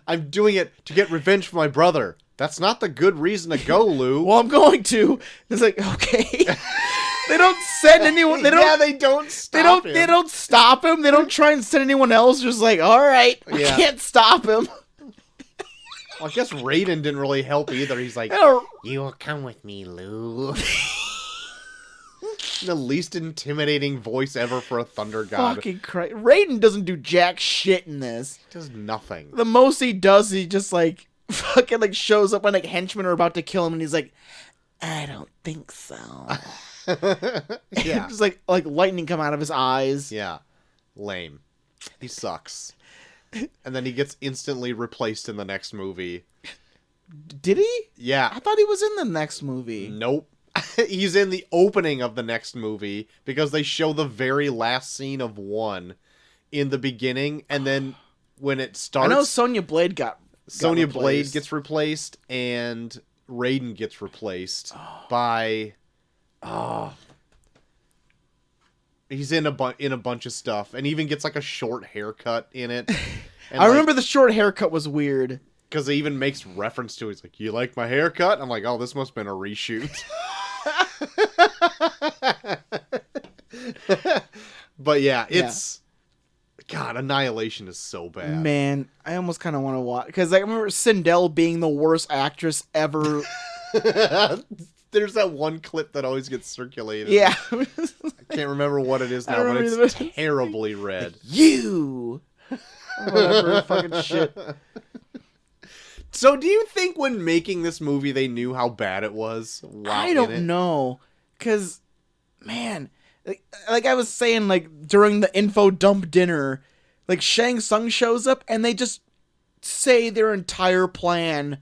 I'm doing it to get revenge for my brother. That's not the good reason to go, Lou. Well, I'm going to. It's like, okay. They don't send anyone. They don't. Yeah, they don't stop him. They don't stop him. They don't try and send anyone else. Just like, all right, I Yeah. can't stop him. Well, I guess Raiden didn't really help either. He's like, They don't- you will come with me, Lou. The least intimidating voice ever for a thunder god. Fucking Christ. Raiden doesn't do jack shit in this. Does nothing. The most he does, he just like fucking like shows up when like henchmen are about to kill him, and he's like, I don't think so. Yeah. Just like lightning come out of his eyes. Yeah. Lame. He sucks. And then he gets instantly replaced in the next movie. Did he? Yeah. I thought he was in the next movie. Nope. He's in the opening of the next movie because they show the very last scene of 1 in the beginning, and then when it starts, I know Sonya Blade got Sonya Blade replaced. gets replaced and Raiden gets replaced by he's in a bunch of stuff and even gets like a short haircut in it. And I remember the short haircut was weird. because it even makes reference to it. He's like, you like my haircut? I'm like, oh, this must have been a reshoot. But yeah, it's God, Annihilation is so bad. Man, I almost kind of want to watch because I remember Sindel being the worst actress ever. There's that one clip that always gets circulated. Yeah. I can't remember what it is I now, but remember it's terribly read. You. Whatever fucking shit. So do you think when making this movie they knew how bad it was? I don't know. Because, man, like I was saying, like, during the info dump dinner, like, Shang Tsung shows up and they just say their entire plan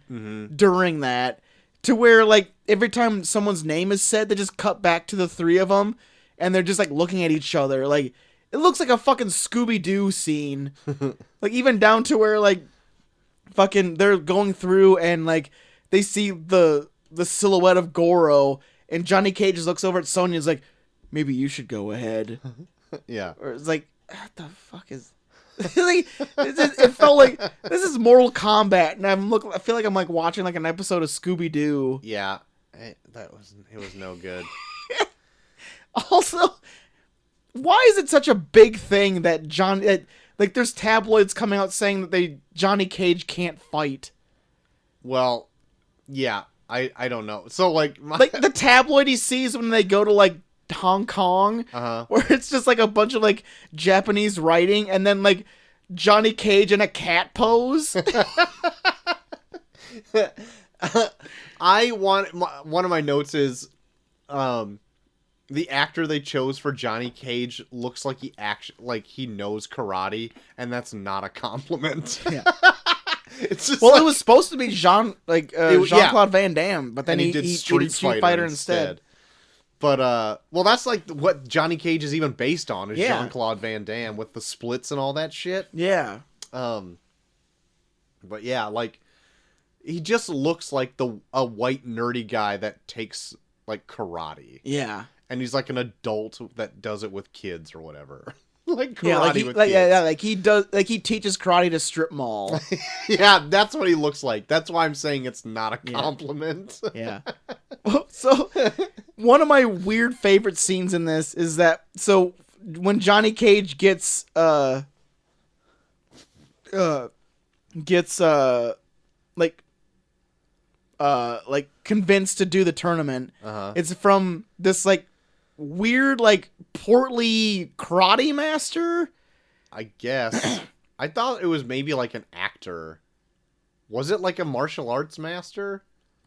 during that. To where, like, every time someone's name is said, they just cut back to the three of them and they're just, like, looking at each other. Like, it looks like a fucking Scooby-Doo scene. Like, even down to where, like, fucking they're going through and, like, they see the silhouette of Goro and Johnny Cage just looks over at Sonya and is like, maybe you should go ahead. Yeah. Or it's like, what the fuck is... like, it felt like this is Mortal Kombat, and I feel like I'm like watching like an episode of Scooby Doo. Yeah, it was no good. Also, why is it such a big thing that like there's tabloids coming out saying that Johnny Cage can't fight? Well, yeah, I don't know. So like like the tabloid he sees when they go to like Hong Kong, where it's just like a bunch of like Japanese writing and then like Johnny Cage in a cat pose. One of my notes is the actor they chose for Johnny Cage looks like he knows karate, and that's not a compliment. Yeah. It's just it was supposed to be Jean-Claude Van Damme, but then he did did Street Fighter instead. But, well, that's like what Johnny Cage is even based on, is Jean-Claude Van Damme with the splits and all that shit. Yeah. But yeah, like, he just looks like a white nerdy guy that takes, like, karate. Yeah. And he's like an adult that does it with kids or whatever. Like karate with kids. Yeah, like he does, like he teaches karate to strip mall. Yeah, that's what he looks like. That's why I'm saying it's not a compliment. Yeah. So, one of my weird favorite scenes in this is that, so when Johnny Cage gets convinced to do the tournament, it's from this like weird like portly karate master, I guess. I thought it was maybe like an actor. Was it like a martial arts master?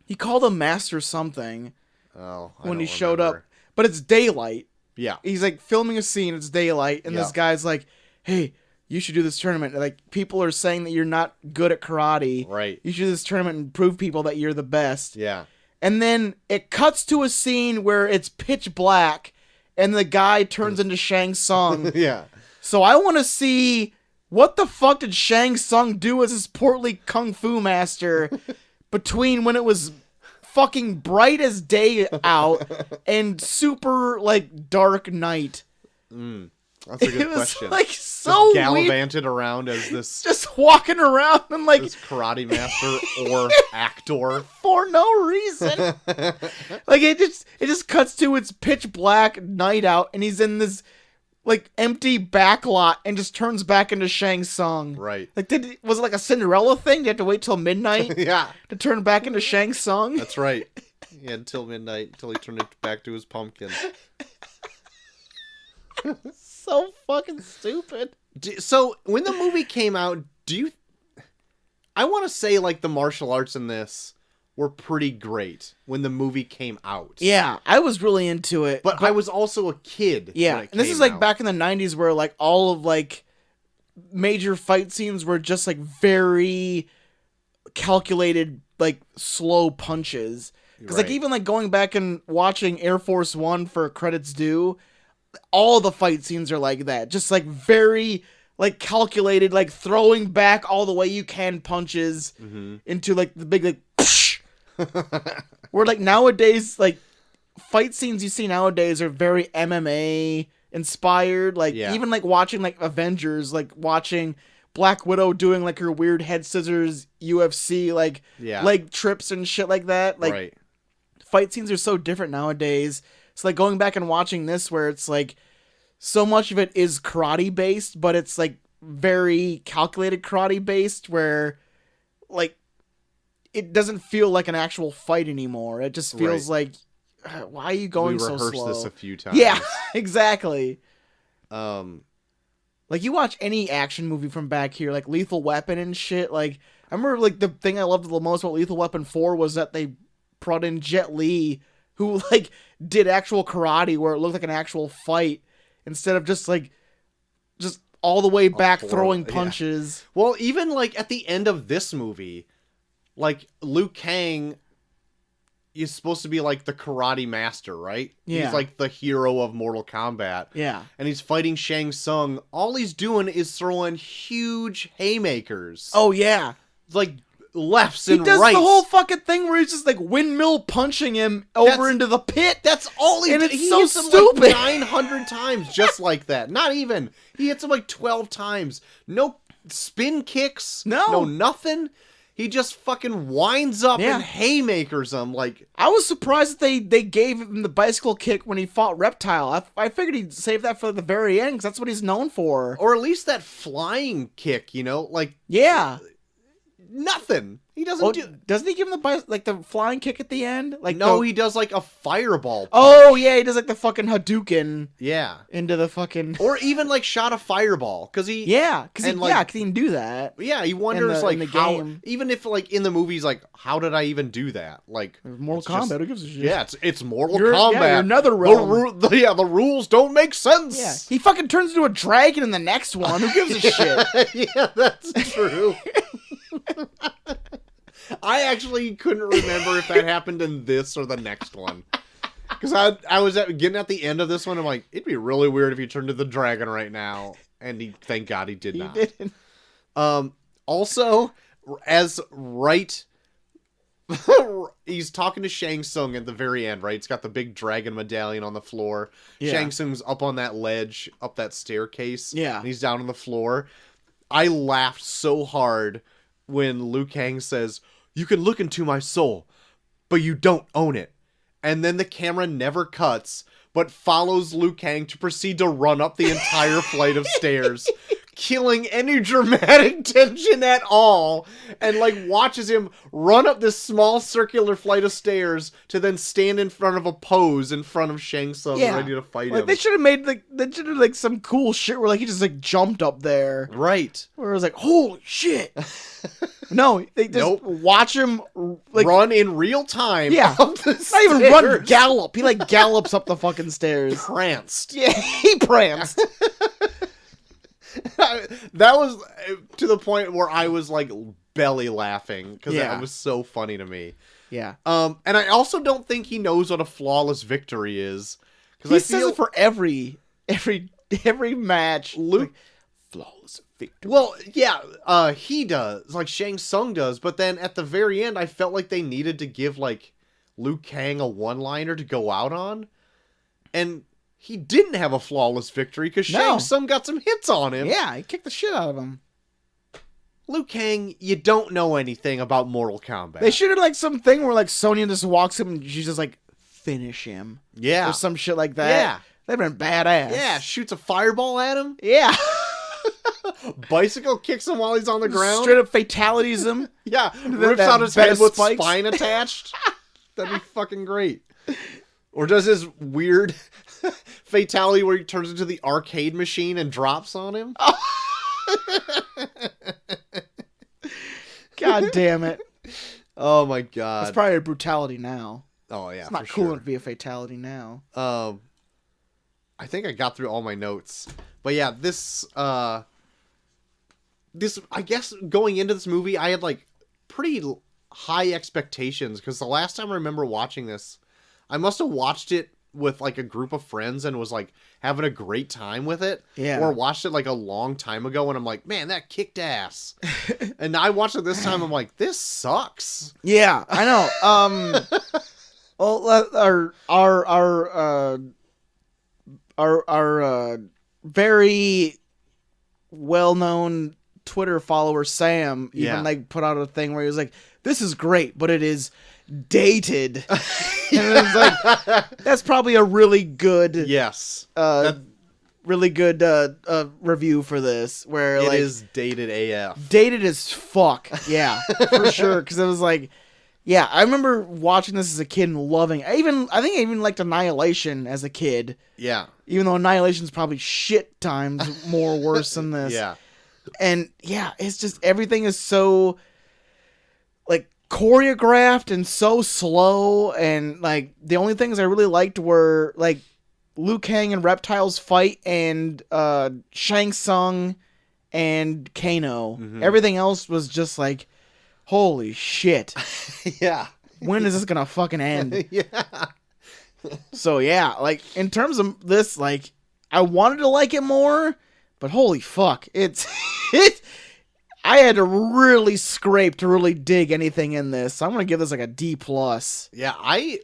He called him master something. Oh, when he showed up, but it's daylight. Yeah, he's like filming a scene. It's daylight, and this guy's like, "Hey, you should do this tournament. Like, people are saying that you're not good at karate. Right? You should do this tournament and prove people that you're the best." Yeah. And then it cuts to a scene where it's pitch black, and the guy turns into Shang Tsung. Yeah. So I want to see what the fuck did Shang Tsung do as his portly kung fu master between when it was fucking bright as day out and super like dark night. That's a good question. Like so just gallivanted around as this, just walking around and like this karate master or actor for no reason. Like it just cuts to it's pitch black night out, and he's in this like empty back lot and just turns back into Shang Tsung. Right. Like was it like a Cinderella thing? Did you have to wait till midnight? Yeah. To turn back into Shang Tsung? That's right. He had until midnight until he turned it back to his pumpkin. So fucking stupid. So when the movie came out, I want to say like the martial arts in this were pretty great when the movie came out. Yeah, I was really into it. But I was also a kid. Yeah, and this is like back in the 90s where like all of like major fight scenes were just like very calculated, like slow punches. Because like even like going back and watching Air Force One for credits due, all the fight scenes are like that. Just like very like calculated, like throwing back all the way you can punches into like the big like where like nowadays like fight scenes you see nowadays are very MMA inspired. Like even like watching like Avengers, like watching Black Widow doing like her weird head scissors UFC like leg trips and shit like that. Like fight scenes are so different nowadays. It's like going back and watching this where it's like so much of it is karate based, but it's like very calculated karate based where like it doesn't feel like an actual fight anymore. It just feels like why are you going so slow? We rehearsed this a few times. Yeah, exactly. Um, Like, you watch any action movie from back here, like Lethal Weapon and shit, like, I remember, like, the thing I loved the most about Lethal Weapon 4 was that they brought in Jet Li, who, like, did actual karate where it looked like an actual fight, instead of just, like, just all the way back throwing punches. Yeah. Well, even, like, at the end of this movie, like, Liu Kang is supposed to be, like, the karate master, right? Yeah. He's, like, the hero of Mortal Kombat. Yeah. And he's fighting Shang Tsung. All he's doing is throwing huge haymakers. Oh, yeah. Like, lefts and rights. He does the whole fucking thing where he's just, like, windmill punching him over into the pit. That's all he and did. It's he so hits him stupid. like 900 times just like that. Not even. He hits him like 12 times. No spin kicks. No nothing. He just fucking winds up and haymakers him. Like, I was surprised that they gave him the bicycle kick when he fought Reptile. I figured he'd save that for the very end, because that's what he's known for. or at least that flying kick, you know? Like, Yeah. nothing. He doesn't Doesn't he give him the flying kick at the end? Like, No, he does like a fireball punch. Oh, yeah, he does like the fucking Hadouken Yeah. into the fucking... Or even like shot a fireball. Because he... Yeah, because and, he can do that. Yeah, he wonders in the how... game. Even if like in the movies, like, how did I even do that? Like... Mortal Kombat, who gives a shit? Yeah, it's Mortal Kombat. Yeah, you're another realm. The rules don't make sense. Yeah, he fucking turns into a dragon in the next one. Who gives a shit? Yeah, that's true. I actually couldn't remember if that happened in this or the next one. Because I was getting at the end of this one, I'm like, it'd be really weird if he turned to the dragon right now. And thank God he did not. Didn't. Also, he's talking to Shang Tsung at the very end, right? He's got the big dragon medallion on the floor. Yeah. Shang Tsung's up on that ledge, up that staircase. Yeah. And he's down on the floor. I laughed so hard when Liu Kang says, "You can look into my soul, but you don't own it." And then the camera never cuts, but follows Liu Kang to proceed to run up the entire flight of stairs, killing any dramatic tension at all, and like watches him run up this small circular flight of stairs to then stand in front of a pose in front of Shang Tsung ready to fight him. They should have made some cool shit where like he just like jumped up there. Right. Where it was like, holy shit. No, they just watch him like run in real time. Yeah. Up the not even stairs. run, gallop. He like gallops up the fucking stairs. Pranced. Yeah, he pranced. That was to the point where I was like belly laughing because that was so funny to me. Yeah. And I also don't think he knows what a flawless victory is. He says it for every match. Luke, flawless victory. Well, yeah, he does. Like Shang Tsung does. But then at the very end, I felt like they needed to give like Liu Kang a one-liner to go out on, and he didn't have a flawless victory because Shang Tsung got some hits on him. Yeah, he kicked the shit out of him. Liu Kang, you don't know anything about Mortal Kombat. They should have like something where like Sonya just walks him and she's just like finish him. Yeah. Or some shit like that. Yeah. They've been badass. Yeah, shoots a fireball at him. Yeah. Bicycle kicks him while he's on the ground. Straight up fatalities him. Yeah, rips out his bed head of with spikes. spine attached. That'd be fucking great. Or does his weird fatality where he turns into the arcade machine and drops on him. God damn it. Oh my god. It's probably a brutality now. Oh yeah, it's not for cool sure. to be a fatality now. I think I got through all my notes. But yeah, this I guess going into this movie, I had like pretty high expectations because the last time I remember watching this, I must have watched it with like a group of friends and was like having a great time with it. Yeah. Or watched it like a long time ago and I'm like, man, that kicked ass. And I watched it this time, I'm like, this sucks. Yeah, I know. Well, our very well-known Twitter follower Sam even like put out a thing where he was like, "This is great, but it is dated." And it was like, that's probably a really good really good review for this, where it like is dated AF. Dated as fuck. Yeah, for sure, because it was like Yeah, I remember watching this as a kid and loving it. I think I even liked Annihilation as a kid. Yeah. Even though Annihilation's probably shit times more worse than this. Yeah. And yeah, it's just everything is so like choreographed and so slow, and like the only things I really liked were like Liu Kang and Reptile's fight and Shang Tsung and Kano. Mhm. Everything else was just like, holy shit. Yeah. When is this gonna fucking end? Yeah. So yeah, like in terms of this, like I wanted to like it more, but holy fuck, it's it. I had to really scrape to really dig anything in this. So I'm gonna give this like a D plus. Yeah, I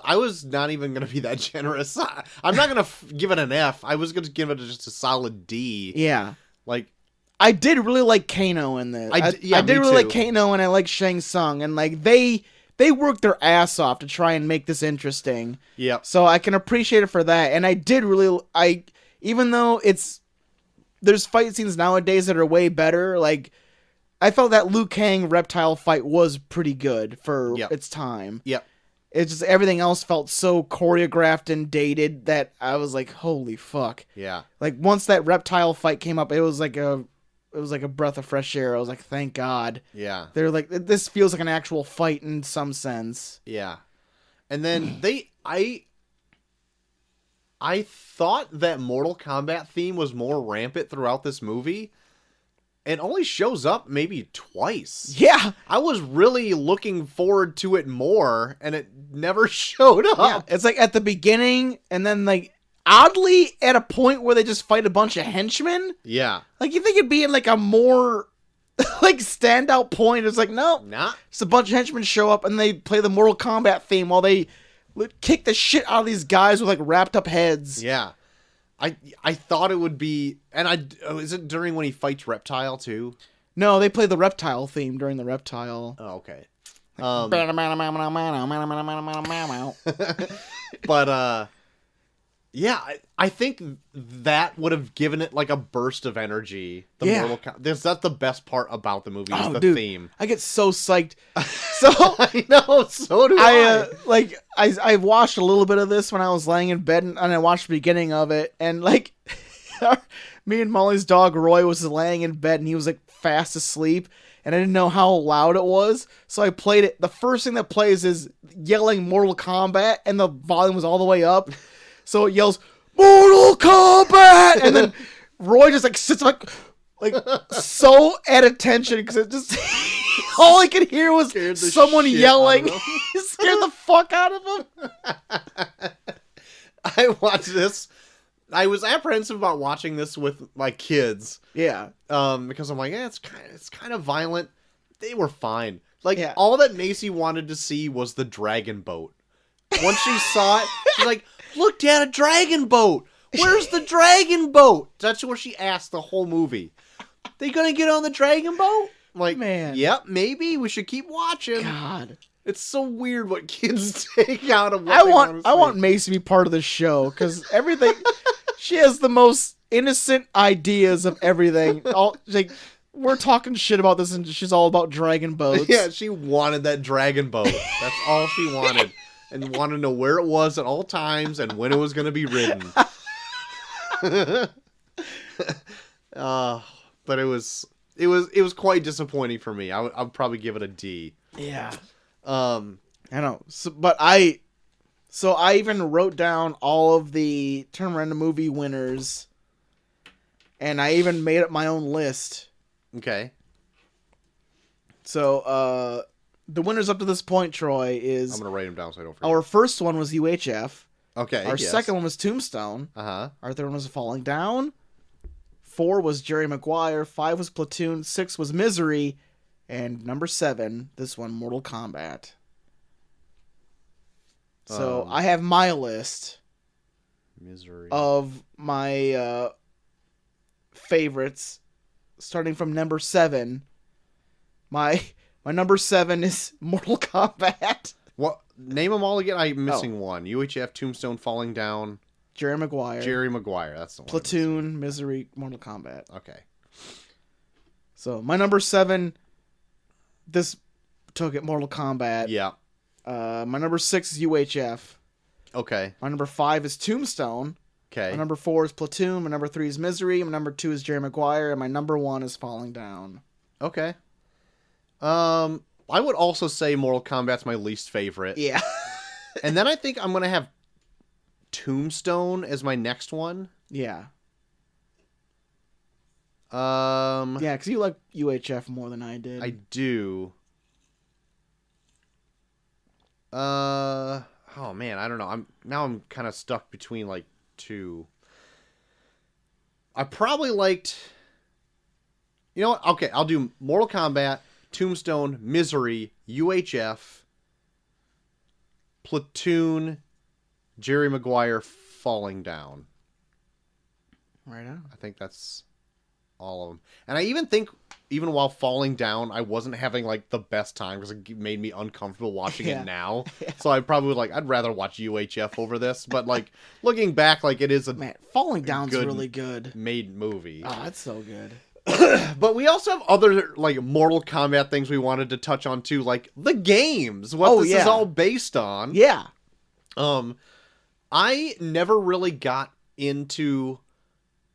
was not even gonna be that generous. I'm not gonna give it an F. I was gonna give it just a solid D. Yeah, Like I did really like Kano in this. I did me really like too. Kano, and I like Shang Tsung, and like they worked their ass off to try and make this interesting. Yep. So I can appreciate it for that. And I did really even though there's fight scenes nowadays that are way better, like I felt that Liu Kang Reptile fight was pretty good for its time. Yep. It's just everything else felt so choreographed and dated that I was like, holy fuck. Yeah. Like once that Reptile fight came up, it was like a breath of fresh air. I was like, thank God. Yeah. They're like, this feels like an actual fight in some sense. Yeah. And then I thought that Mortal Kombat theme was more rampant throughout this movie. It only shows up maybe twice. Yeah. I was really looking forward to it more, and it never showed up. Yeah. It's like at the beginning, and then like oddly at a point where they just fight a bunch of henchmen. Yeah. Like you think it'd be in like a more like standout point. It's like, no. Nah. Just a bunch of henchmen show up and they play the Mortal Kombat theme while they kick the shit out of these guys with like wrapped up heads. Yeah. I thought it would be, and is it during when he fights Reptile too? No, they play the Reptile theme during the Reptile. Oh, okay. But yeah, I think that would have given it like a burst of energy. That's the best part about the movie is the theme. I get so psyched. So I know, so do I. I watched a little bit of this when I was laying in bed, and I watched the beginning of it, and like me and Molly's dog Roy was laying in bed, and he was like fast asleep, and I didn't know how loud it was, so I played it. The first thing that plays is yelling Mortal Kombat, and the volume was all the way up. So it yells, Mortal Kombat! And then Roy just like sits like so at attention because it just all I could hear was someone yelling. It scared the fuck out of him. I watched this. I was apprehensive about watching this with my kids. Yeah. Because I'm like, it's kind of violent. They were fine. Like all that Macy wanted to see was the dragon boat. Once she saw it, she's like, look, Dad, a dragon boat. Where's the dragon boat? That's what she asked the whole movie. They gonna get on the dragon boat? I'm like, man. Yep, maybe. We should keep watching. God. It's so weird what kids take out of what I want Macy to be part of the show because everything she has the most innocent ideas of everything. All like we're talking shit about this and she's all about dragon boats. Yeah, she wanted that dragon boat. That's all she wanted. And wanted to know where it was at all times and when it was going to be ridden. But it was quite disappointing for me. I would probably give it a D. Yeah. I know. So I even wrote down all of the Turn Around the Movie winners, and I even made up my own list. Okay. So, the winners up to this point, Troy, is... I'm going to write them down so I don't forget. Our first one was UHF. Okay, Our second one was Tombstone. Uh-huh. Our third one was Falling Down. 4 was Jerry Maguire. 5 was Platoon. 6 was Misery. And number 7, this one, Mortal Kombat. So, I have my list. Misery. Of my favorites, starting from number 7. My number 7 is Mortal Kombat. What? Name them all again. I'm missing one. UHF, Tombstone, Falling Down. Jerry Maguire. That's the one. Platoon, Misery, Mortal Kombat. Okay. So my number 7, this took it, Mortal Kombat. Yeah. My number 6 is UHF. Okay. My number 5 is Tombstone. Okay. My number 4 is Platoon. My number 3 is Misery. My number 2 is Jerry Maguire. And my number 1 is Falling Down. Okay. I would also say Mortal Kombat's my least favorite. Yeah. And then I think I'm going to have Tombstone as my next one. Yeah. Yeah, because you like UHF more than I did. I do. Oh man, I don't know. I'm kind of stuck between like two. I probably liked. You know what? Okay, I'll do Mortal Kombat, Tombstone, Misery, UHF, Platoon, Jerry Maguire, Falling Down. Right on. I think that's all of them. And I even think, even while Falling Down, I wasn't having like the best time because it made me uncomfortable watching Yeah. it now. Yeah. So I probably would I'd rather watch UHF over this. But like looking back, like it is a Man, Falling Down's good really good. made movie. Oh, that's so good. But we also have other like Mortal Kombat things we wanted to touch on too, like the games. What this is all based on. Yeah. I never really got into.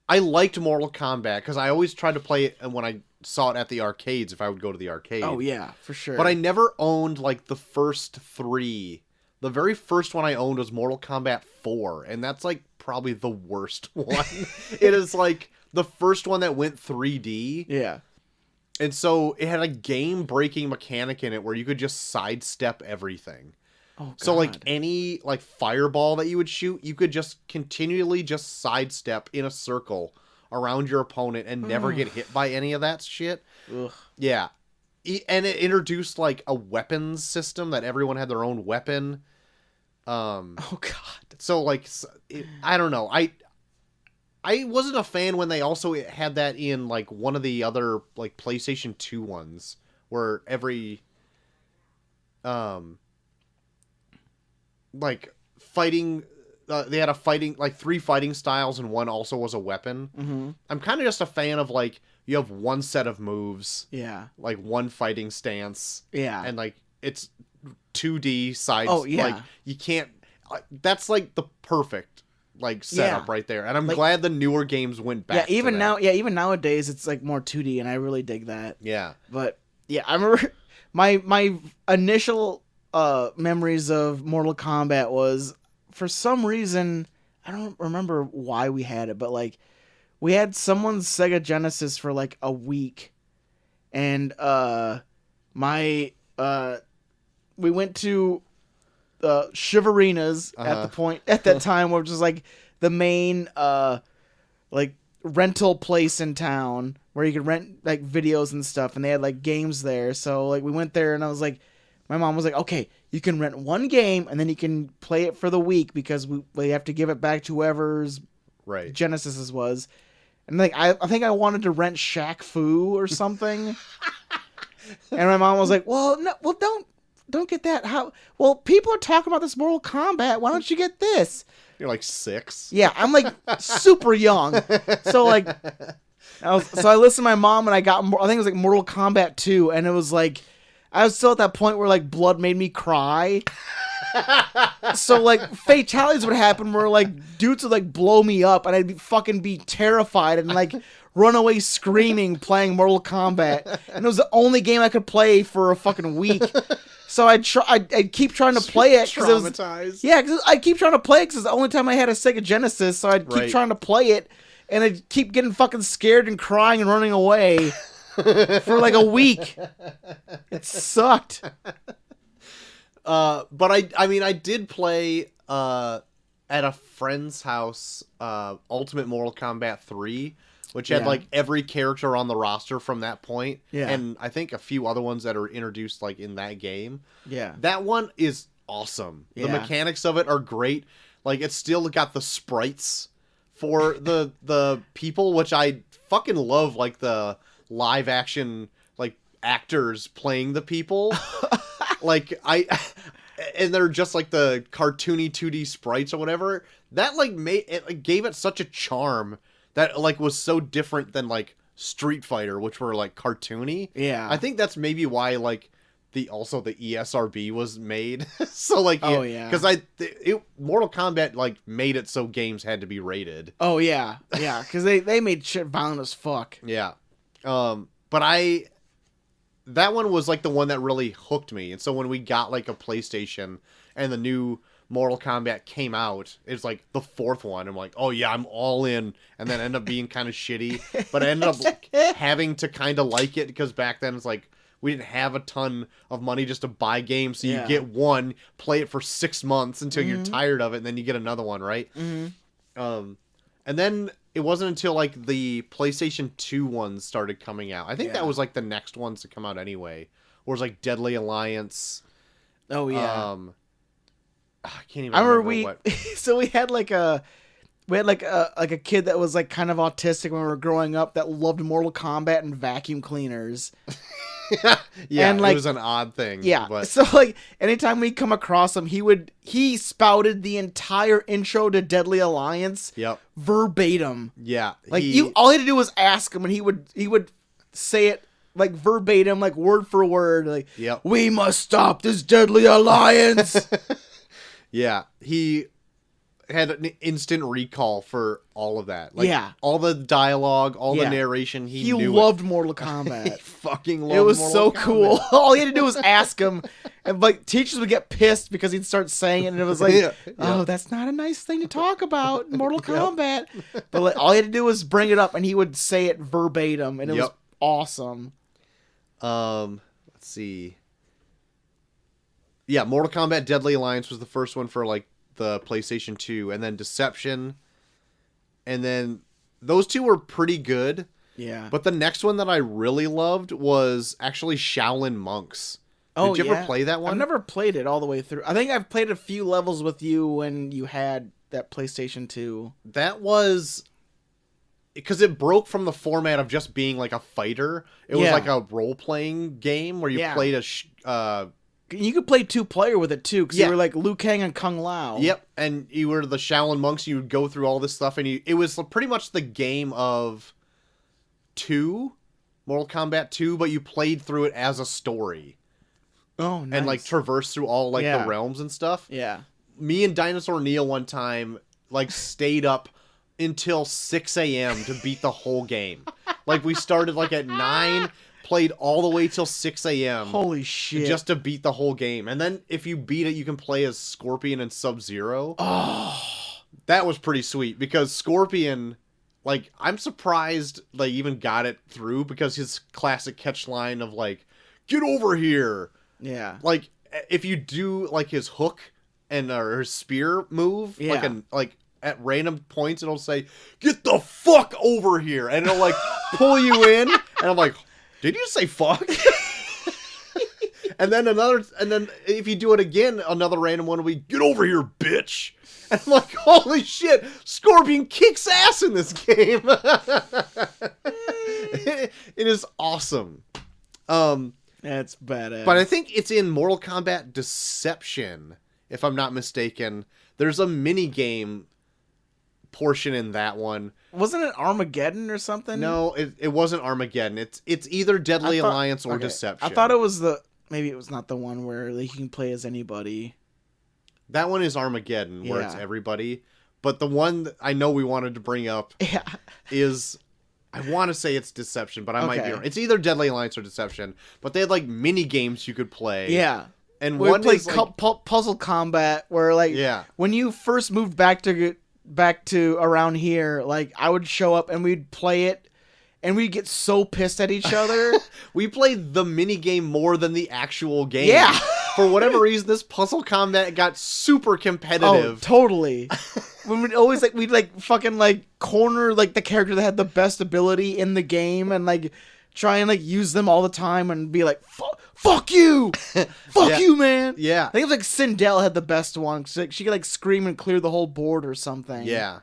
I liked Mortal Kombat because I always tried to play it when I saw it at the arcades. If I would go to the arcade. Oh yeah, for sure. But I never owned like the first three. The very first one I owned was Mortal Kombat 4, and that's like probably the worst one. It is like the first one that went 3D. Yeah. And so it had a game-breaking mechanic in it where you could just sidestep everything. Oh, God. So like any like fireball that you would shoot, you could just continually just sidestep in a circle around your opponent and never get hit by any of that shit. Ugh. Yeah. And it introduced like a weapons system that everyone had their own weapon. Oh God. So like I don't know. I wasn't a fan when they also had that in like one of the other like PlayStation 2 ones where every like fighting they had a fighting like 3 fighting styles and one also was a weapon. Mm-hmm. I'm kind of just a fan of like you have one set of moves, Yeah. like one fighting stance, Yeah. and like it's 2D sides. Oh, yeah. Like you can't. That's like the perfect like setup right there. And I'm Like- glad the newer games went back. Yeah. Even to now. that. Yeah. Even nowadays, it's like more 2D, and I really dig that. Yeah. But yeah, I remember my initial memories of Mortal Kombat was, for some reason, I don't remember why we had it, but like we had someone's Sega Genesis for like a week, and we went to Shiverinas at that time, which was like the main like rental place in town where you could rent like videos and stuff, and they had like games there. So like we went there, and I was like, my mom was like, okay, you can rent one game and then you can play it for the week because we have to give it back to whoever's Right. Genesis was. And like I think I wanted to rent Shaq Fu or something. And my mom was like, well, no, well don't get that. How? Well, people are talking about this Mortal Kombat. Why don't you get this? You're like 6. Yeah, I'm like super young. So like I listened to my mom, and I think it was like Mortal Kombat 2, and it was like I was still at that point where like blood made me cry. So like fatalities would happen where like dudes would like blow me up, and I'd fucking be terrified and like run away screaming playing Mortal Kombat. And it was the only game I could play for a fucking week. So I'd keep trying to play it because it was traumatized. yeah, because I keep trying to play it because it's the only time I had a Sega Genesis. So I'd keep trying to play it, and I'd keep getting fucking scared and crying and running away for like a week. It sucked. But I mean, I did play at a friend's house Ultimate Mortal Kombat 3, which had like every character on the roster from that point. Yeah. And I think a few other ones that are introduced like in that game. Yeah. That one is awesome. The Yeah. mechanics of it are great. Like it's still got the sprites for the people, which I fucking love, like the live action like actors playing the people. Like and they're just like the cartoony 2D sprites or whatever. That like made it, like, gave it such a charm that like was so different than like Street Fighter, which were like cartoony. Yeah. I think that's maybe why like the ESRB was made. So like, Oh, yeah. because Mortal Kombat like made it so games had to be rated. Oh yeah, yeah, because they made shit violent as fuck. Yeah, but that one was like the one that really hooked me. And so when we got like a PlayStation and the new Mortal Kombat came out, it's like the fourth one. I'm like, oh yeah, I'm all in. And then ended up being kind of shitty, but I ended up like, having to kind of like it because back then it's like we didn't have a ton of money just to buy games. So you get one, play it for 6 months until you're tired of it, and then you get another one, right? And then it wasn't until like the PlayStation 2 ones started coming out. I think that was like the next ones to come out anyway. Or it was like Deadly Alliance. Oh yeah. I can't even I remember remember what. so we had like a kid that was like kind of autistic when we were growing up that loved Mortal Kombat and vacuum cleaners. Yeah, and, like, it was an odd thing. Yeah. But So like anytime we come across him, he spouted the entire intro to Deadly Alliance yep. verbatim. Yeah. Like all he had to do was ask him and he would say it like verbatim, like word for word, like Yep. we must stop this Deadly Alliance. Yeah. He had an instant recall for all of that. Like, Yeah. all the dialogue, all the Yeah. narration, He knew loved it. Mortal He Kombat. fucking loved It was Mortal so Kombat. cool. All he had to do was ask him, and like teachers would get pissed because he'd start saying it, and it was like, Yeah. "Oh, that's not a nice thing to talk about in Mortal Kombat." But like, all he had to do was bring it up, and he would say it verbatim, and it was Yep. awesome. Let's see. Yeah, Mortal Kombat Deadly Alliance was the first one for like the PlayStation 2, and then Deception. And then those two were pretty good. Yeah. But the next one that I really loved was actually Shaolin Monks. Did you ever play that one? I've never played it all the way through. I think I've played a few levels with you when you had that PlayStation 2. That was because it broke from the format of just being like a fighter. It was Yeah. like a role-playing game where you Yeah. played You could play 2-player with it too, because Yeah. you were like Liu Kang and Kung Lao. Yep, and you were the Shaolin monks. You would go through all this stuff, and it was pretty much the game of Mortal Kombat 2, but you played through it as a story. Oh, nice. And like traverse through all like Yeah. the realms and stuff. Yeah. Me and Dinosaur Neil one time like stayed up until 6 a.m. to beat the whole game. Like we started like at 9, played all the way till 6 a.m. Holy shit. just to beat the whole game. And then if you beat it, you can play as Scorpion and Sub-Zero. Oh. That was pretty sweet because Scorpion, like, I'm surprised they even got it through because his classic catch line of like, "Get over here." Yeah. Like, if you do like his hook and or his spear move, Yeah. like at random points, it'll say, "Get the fuck over here," and it'll like pull you in, and I'm like, did you say fuck? and then if you do it again, another random one will be, "Get over here, bitch." And I'm like, holy shit, Scorpion kicks ass in this game. It is awesome. That's badass. But I think it's in Mortal Kombat Deception, if I'm not mistaken. There's a mini game portion in that one. Wasn't it Armageddon or something? No, it wasn't Armageddon. It's either Deadly Alliance or Deception. I thought it was maybe it was not the one where like, you can play as anybody. That one is Armageddon, where it's Yeah. everybody. But the one that I know we wanted to bring up Yeah. is, I want to say it's Deception, but I might be Okay. wrong. It's either Deadly Alliance or Deception. But they had like mini games you could play. Yeah. And We one played is like, Puzzle Combat where like yeah. when you first moved back to around here, like I would show up and we'd play it and we'd get so pissed at each other. We played the mini game more than the actual game. Yeah. For whatever reason, this Puzzle Combat got super Oh, competitive. totally. When we'd fucking corner like the character that had the best ability in the game and like try and like use them all the time and be like, fuck you, fuck Yeah. you, man. Yeah. I think it was like Sindel had the best one. 'Cause, like, she could like scream and clear the whole board or something. Yeah.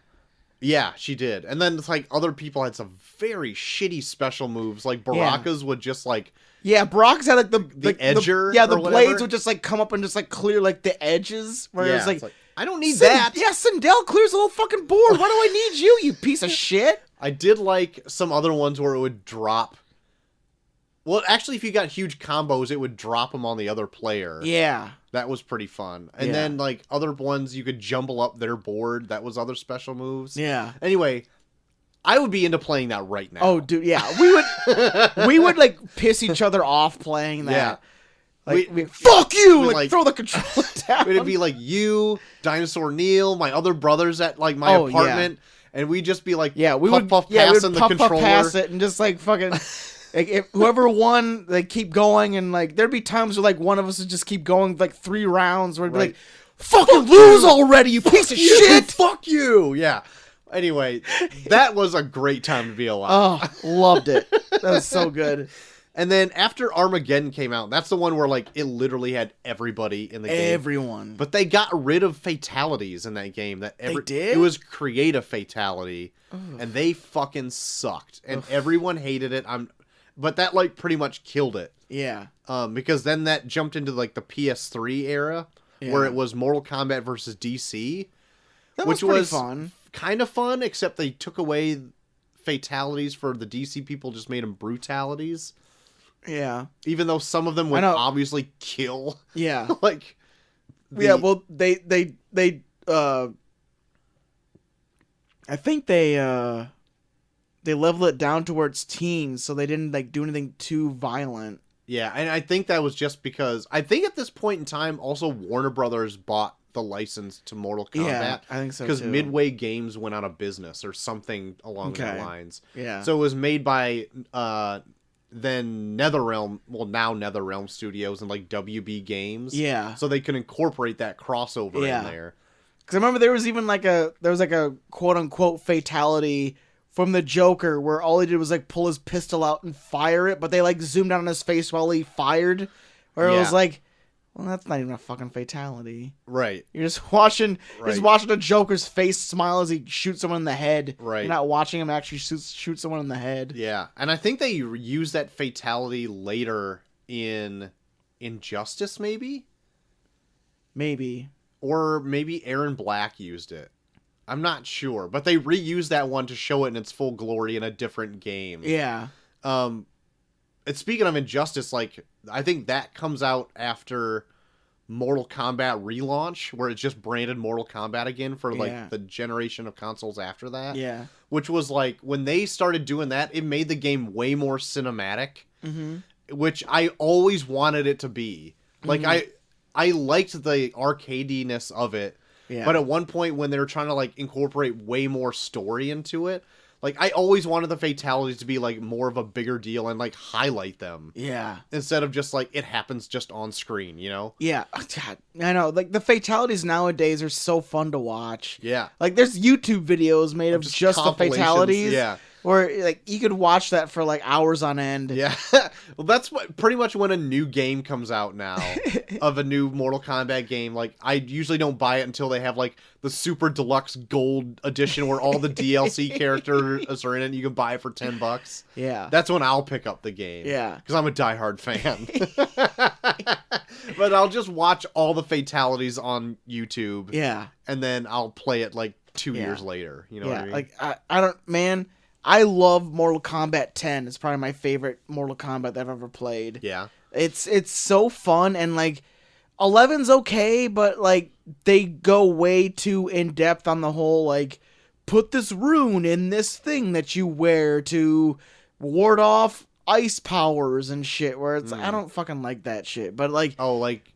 Yeah, she did. And then it's like other people had some very shitty special moves. Like Baraka's would just like, Yeah, Brock's had like the edger yeah, the or blades whatever. would just like come up and just like clear like the edges. Where yeah, it's like, it's like, I don't need that. Yeah, Sindel clears the whole fucking board. Why do I need you, you piece of shit? I did like some other ones where it would drop. Well, actually, if you got huge combos, it would drop them on the other player. Yeah. That was pretty fun. And Yeah. then, like, other ones, you could jumble up their board. That was other special moves. Yeah. Anyway, I would be into playing that right now. Oh, dude, yeah. We would like piss each other off playing that. Yeah. Like, fuck you! we'd, Like, throw the controller down. It'd be like you, Dinosaur Neil, my other brothers at, like, my apartment. And we'd just be like, yeah, we puff, would puff, yeah, we passing would the puff, controller. puff, pass it and just like fucking like if whoever won, they keep going, and like there'd be times where like one of us would just keep going like 3 rounds where it'd be like, fucking lose already, you piece of shit! Fuck you! Yeah. Anyway, that was a great time to be alive. Oh, loved it. That was so good. And then after Armageddon came out, that's the one where like it literally had everybody in the game. Everyone. But they got rid of fatalities in that game. They did? It was create a fatality, and they fucking sucked, and everyone hated it. But that like pretty much killed it. Yeah. Because then that jumped into like the PS3 era, where it was Mortal Kombat versus DC, Which was fun. Kind of fun, except they took away fatalities for the DC people, just made them brutalities. Yeah. Even though some of them would obviously kill. Yeah. Like. Yeah, well, they I think they leveled it down to where it's teens, so they didn't like do anything too violent. Yeah, and I think that was just because I think at this point in time, also Warner Brothers bought the license to Mortal Kombat. Yeah, I think so because too. Midway Games went out of business or something along those lines. Yeah. So it was made by then NetherRealm, well now NetherRealm Studios and like WB Games. Yeah. So they could incorporate that crossover in there. Because I remember there was even like a quote unquote fatality from the Joker where all he did was like pull his pistol out and fire it, but they like zoomed out on his face while he fired. Where it was like, well, that's not even a fucking fatality. Right. You're just watching the Joker's face smile as he shoots someone in the head. Right. You're not watching him actually shoot someone in the head. Yeah. And I think they used that fatality later in Injustice, maybe? Maybe. Or maybe Aaron Black used it. I'm not sure. But they reused that one to show it in its full glory in a different game. Yeah. And speaking of Injustice, like, I think that comes out after Mortal Kombat relaunch, where it's just branded Mortal Kombat again for, like, the generation of consoles after that. Yeah. Which was, like, when they started doing that, it made the game way more cinematic, which I always wanted it to be. Like, I liked the arcadiness of it, but at one point when they were trying to, like, incorporate way more story into it, like, I always wanted the fatalities to be, like, more of a bigger deal and, like, highlight them. Yeah. Instead of just, like, it happens just on screen, you know? Yeah. God, I know. Like, the fatalities nowadays are so fun to watch. Yeah. Like, there's YouTube videos made of just the fatalities. Yeah. Where, like, you could watch that for, like, hours on end. Yeah. Well, that's pretty much when a new game comes out now of a new Mortal Kombat game. Like, I usually don't buy it until they have, like, the super deluxe gold edition where all the DLC characters are in it and you can buy it for $10. Yeah. That's when I'll pick up the game. Yeah. Because I'm a diehard fan. But I'll just watch all the fatalities on YouTube. Yeah. And then I'll play it, like, 2 years later. You know what I mean? Like, I don't, man, I love Mortal Kombat 10. It's probably my favorite Mortal Kombat that I've ever played. Yeah. It's so fun, and, like, 11's okay, but, like, they go way too in-depth on the whole, like, put this rune in this thing that you wear to ward off ice powers and shit, where it's, I don't fucking like that shit, but, like... Oh, like,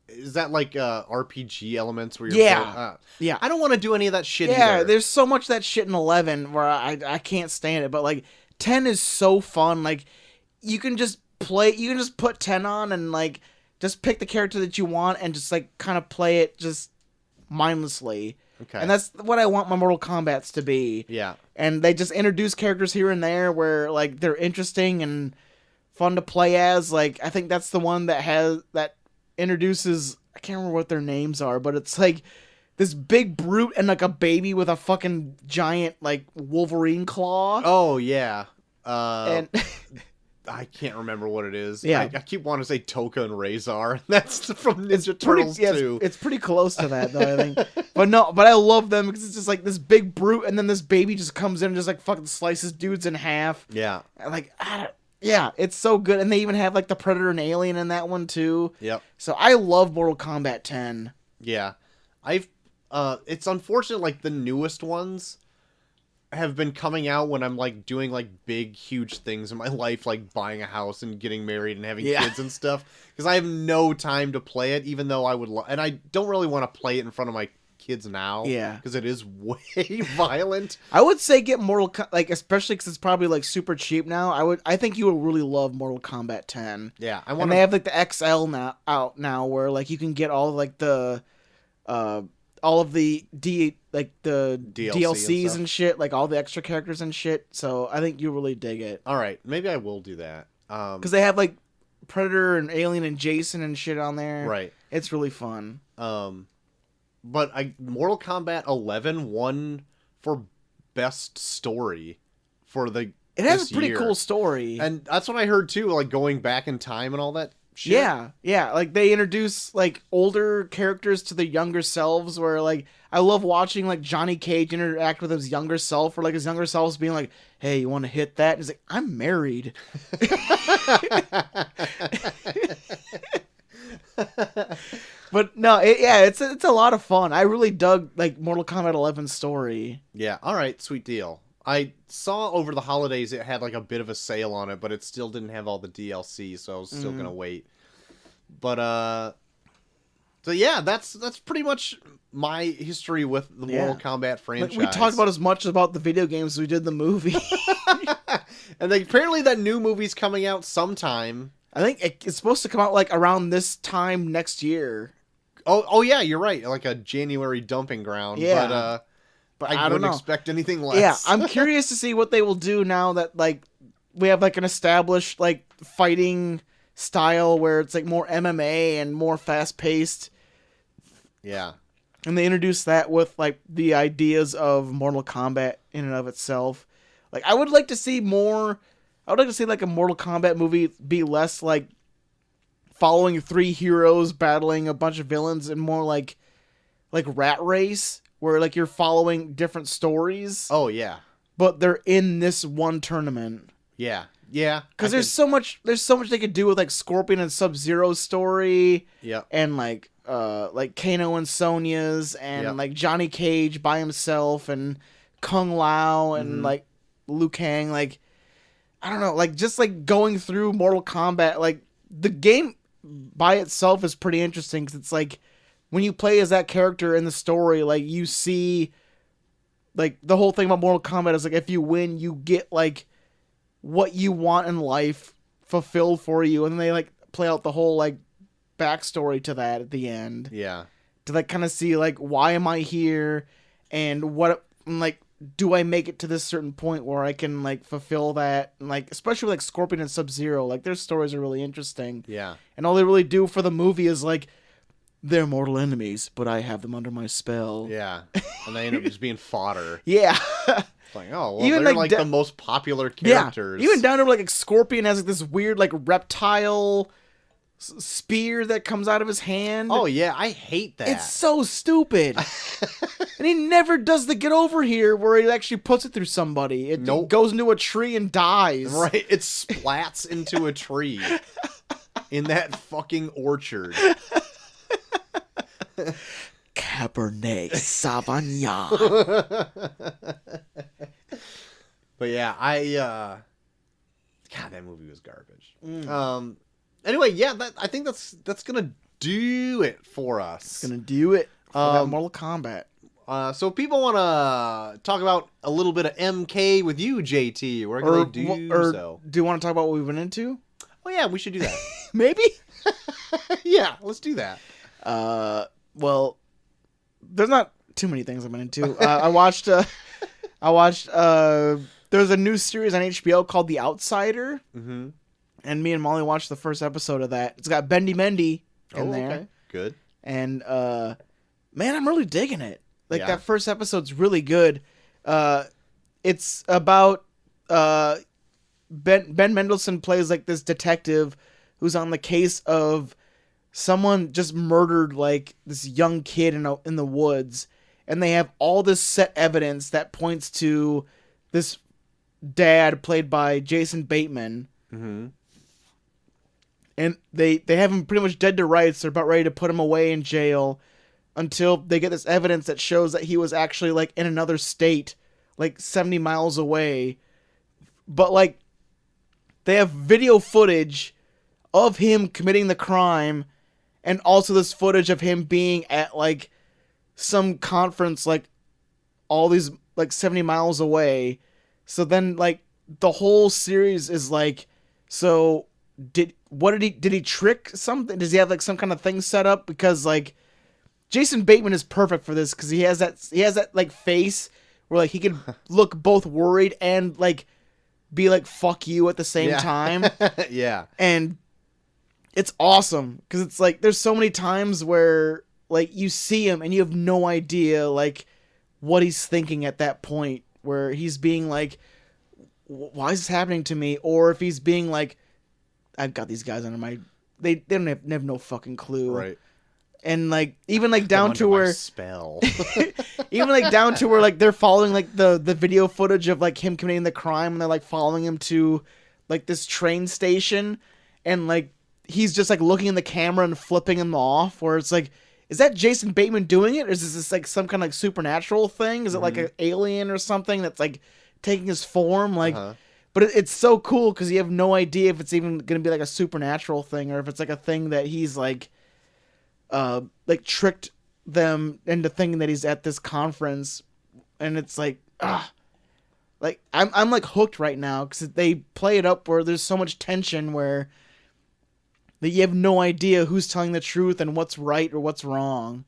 is that like RPG elements where you're yeah. I don't want to do any of that shit Yeah, either. there's so much of that shit in 11 where I can't stand it, but like 10 is so fun. Like you can just put 10 on and like just pick the character that you want and just like kind of play it just mindlessly. Okay. And that's what I want my Mortal Kombats to be. Yeah. And they just introduce characters here and there where like they're interesting and fun to play as. Like I think that's the one that introduces, I can't remember what their names are, but it's like this big brute and like a baby with a fucking giant like Wolverine claw. Oh yeah. And I can't remember what it is. Yeah. I keep wanting to say Toka and Razor. That's from Ninja Turtles too. It's pretty close to that, though, I think. But I love them because it's just like this big brute, and then this baby just comes in and just like fucking slices dudes in half. Yeah. And, like, yeah, it's so good. And they even have like the Predator and Alien in that one too. Yep. So I love Mortal Kombat 10. Yeah. It's unfortunate, like, the newest ones have been coming out when I'm, like, doing, like, big, huge things in my life, like buying a house and getting married and having kids and stuff. Because I have no time to play it, even though I would and I don't really want to play it in front of my kids now. Yeah. Because it is way violent. I would say get like, especially because it's probably like super cheap now. I think you would really love Mortal Kombat 10. Yeah. And they have like the XL out now where like you can get all like the all of the DLCs and shit, like all the extra characters and shit. So I think you really dig it. All right, maybe I will do that. Because they have like Predator and Alien and Jason and shit on there. Right. It's really fun. But Mortal Kombat 11 won for best story for the. It has a pretty cool story, and that's what I heard too. Like going back in time and all that. Shit. Yeah. Like they introduce like older characters to the younger selves. Where like I love watching like Johnny Cage interact with his younger self, or like his younger self's being like, "Hey, you want to hit that?" And he's like, "I'm married." But no, it's a lot of fun. I really dug like Mortal Kombat 11's story. Yeah. All right. Sweet deal. I saw over the holidays it had like a bit of a sale on it, but it still didn't have all the DLC, so I was still gonna wait. But so yeah, that's pretty much my history with the Mortal Kombat franchise. Like, we talked about as much about the video games as we did the movie. And apparently that new movie's coming out sometime. I think it's supposed to come out like around this time next year. Oh yeah, you're right. Like a January dumping ground. Yeah. But I wouldn't expect anything less. Yeah, I'm curious to see what they will do now that like we have like an established like fighting style where it's like more MMA and more fast paced. Yeah. And they introduce that with like the ideas of Mortal Kombat in and of itself. Like I would like to see more. I would like to see like a Mortal Kombat movie be less like following 3 heroes battling a bunch of villains and more like Rat Race, where like you're following different stories. Oh yeah. But they're in this one tournament. Yeah. Yeah. Because there's so much they could do with like Scorpion and Sub-Zero's story. Yeah. And like Kano and Sonya's and like Johnny Cage by himself and Kung Lao and like Liu Kang. Like I don't know, like just like going through Mortal Kombat, like the game by itself is pretty interesting because it's like when you play as that character in the story, like you see like the whole thing about Mortal Kombat is like if you win, you get like what you want in life fulfilled for you, and then they like play out the whole like backstory to that at the end. Yeah. To like kind of see like why am I here and what like do I make it to this certain point where I can like fulfill that, and like especially with, like Scorpion and Sub-Zero, like their stories are really interesting. Yeah. And all they really do for the movie is like they're mortal enemies, but I have them under my spell. Yeah. And they end up just being fodder. Yeah. It's like, oh, well, Even they're like like the most popular characters. Yeah. Even down to like Scorpion has like this weird like reptile spear that comes out of his hand. Oh yeah, I hate that. It's so stupid. And he never does the get over here where he actually puts it through somebody. It goes into a tree and dies. Right, it splats into a tree in that fucking orchard. Cabernet Sauvignon. But yeah, God, that movie was garbage. Anyway, yeah, I think that's gonna do it for us. It's gonna do it for that Mortal Kombat. So if people want to talk about a little bit of MK with you, JT, where can they do so? Do you want to talk about what we've been into? Oh yeah, we should do that. Maybe? Yeah, let's do that. Well, there's not too many things I've been into. I watched there's a new series on HBO called The Outsider. Mm-hmm. And me and Molly watched the first episode of that. It's got Bendy Mendy in there. Okay. Good. And man, I'm really digging it. Like that first episode's really good. It's about Ben Mendelsohn plays like this detective who's on the case of someone just murdered like this young kid in the woods, and they have all this set evidence that points to this dad played by Jason Bateman. Mm-hmm. And they have him pretty much dead to rights. They're about ready to put him away in jail until they get this evidence that shows that he was actually like in another state, like 70 miles away. But like they have video footage of him committing the crime, and also this footage of him being at like some conference like all these like 70 miles away. So then like the whole series is like, so did he trick something? Does he have like some kind of thing set up? Because like Jason Bateman is perfect for this because he has that like face where like he can look both worried and like be like fuck you at the same time. Yeah. And it's awesome because it's like there's so many times where like you see him and you have no idea like what he's thinking at that point, where he's being like, why is this happening to me? Or if he's being like, I've got these guys under my... They don't have no fucking clue. Right. And like even like down to where spell. even like down to where like they're following like the video footage of like him committing the crime, and they're like following him to like this train station, and like he's just like looking in the camera and flipping him off, where it's like, is that Jason Bateman doing it? Or is this like some kind of like supernatural thing? Is it like an alien or something that's like taking his form? Like, but it's so cool because you have no idea if it's even going to be like a supernatural thing, or if it's like a thing that he's like tricked them into thinking that he's at this conference. And it's like, like I'm like hooked right now because they play it up where there's so much tension where that you have no idea who's telling the truth and what's right or what's wrong.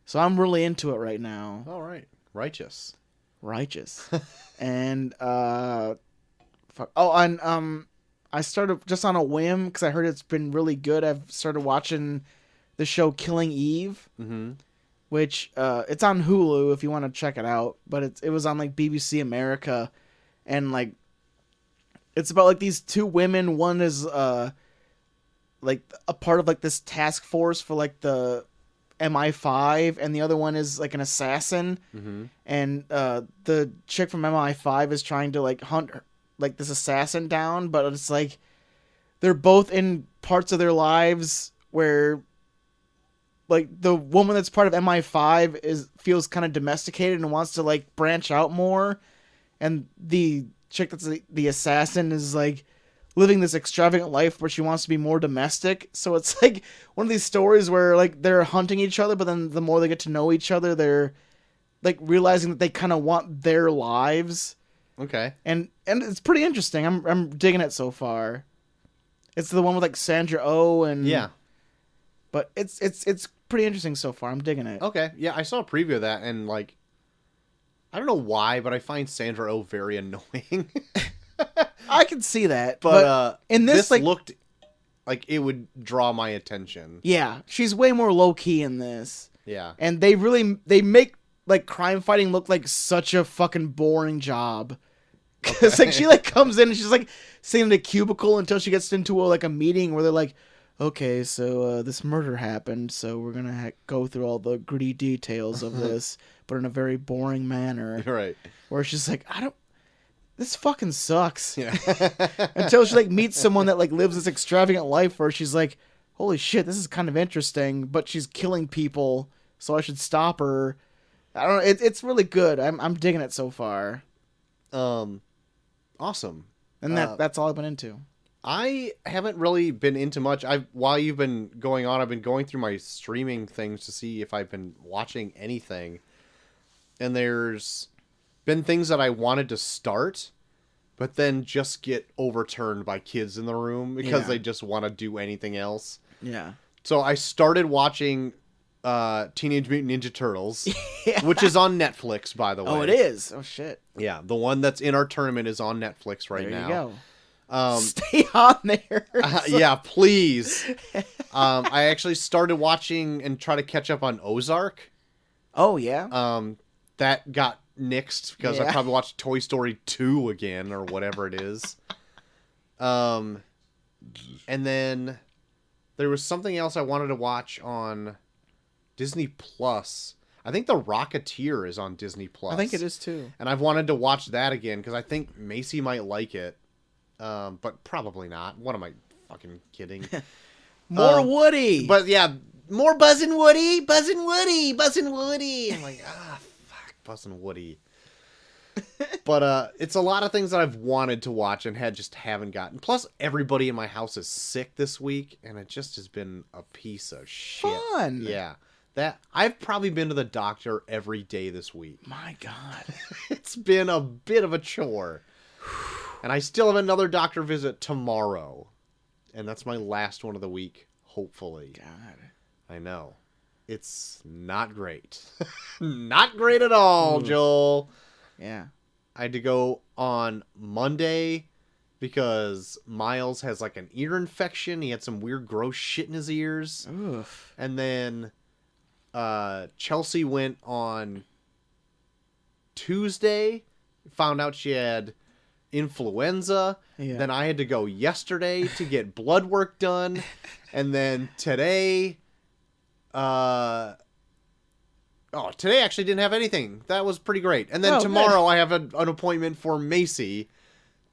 So I'm really into it right now. All right. Righteous. And fuck. Oh, and I started just on a whim because I heard it's been really good. I've started watching the show Killing Eve, which it's on Hulu if you want to check it out. But it was on like BBC America, and like it's about like these two women. One is like a part of like this task force for like the MI5, and the other one is like an assassin. And the chick from MI5 is trying to like hunt like this assassin down, but it's like they're both in parts of their lives where like the woman that's part of MI5 feels kind of domesticated and wants to like branch out more, and the chick that's the assassin is like living this extravagant life where she wants to be more domestic. So it's like one of these stories where like they're hunting each other, but then the more they get to know each other, they're like realizing that they kind of want their lives. Okay. And it's pretty interesting. I'm digging it so far. It's the one with like Sandra Oh and yeah. But it's pretty interesting so far. I'm digging it. Okay. Yeah, I saw a preview of that, and like I don't know why, but I find Sandra Oh very annoying. I can see that, but in this like looked like it would draw my attention. Yeah, she's way more low key in this. Yeah. And they make like crime fighting look like such a fucking boring job. Cause like she like comes in and she's like sitting in a cubicle until she gets into a meeting where they're like, okay, so this murder happened, so we're gonna go through all the gritty details of this, but in a very boring manner. Right. Where she's like, this fucking sucks. Yeah. Until she like meets someone that like lives this extravagant life where she's like, holy shit, this is kind of interesting, but she's killing people, so I should stop her. I don't know. It's really good. I'm digging it so far. Awesome. And that's all I've been into. I haven't really been into much. While you've been going on, I've been going through my streaming things to see if I've been watching anything. And there's been things that I wanted to start, but then just get overturned by kids in the room because they just want to do anything else. Yeah. So I started watching Teenage Mutant Ninja Turtles, which is on Netflix, by the way. Oh, it is? Oh, shit. Yeah, the one that's in our tournament is on Netflix right now. There you go. Stay on there. Yeah, please. I actually started watching and try to catch up on Ozark. Oh, yeah? That got nixed because I probably watched Toy Story 2 again or whatever it is. And then there was something else I wanted to watch on Disney Plus. I think The Rocketeer is on Disney Plus. I think it is too. And I've wanted to watch that again because I think Macy might like it. But probably not. What am I fucking kidding? More Woody. But yeah, more Buzzin' Woody, Buzzin' Woody, Buzzin' Woody. I'm like, fuck, Buzzin' Woody. But it's a lot of things that I've wanted to watch and just haven't gotten. Plus, everybody in my house is sick this week, and it just has been a piece of shit. Fun. Yeah. That I've probably been to the doctor every day this week. My God. It's been a bit of a chore. And I still have another doctor visit tomorrow. And that's my last one of the week, hopefully. God. I know. It's not great. Not great at all, Joel. Yeah. I had to go on Monday because Miles has like an ear infection. He had some weird gross shit in his ears. Oof. And then Chelsea went on Tuesday, found out she had influenza. Yeah. Then I had to go yesterday to get blood work done. And then today, today actually didn't have anything. That was pretty great. And then tomorrow I have an appointment for Macy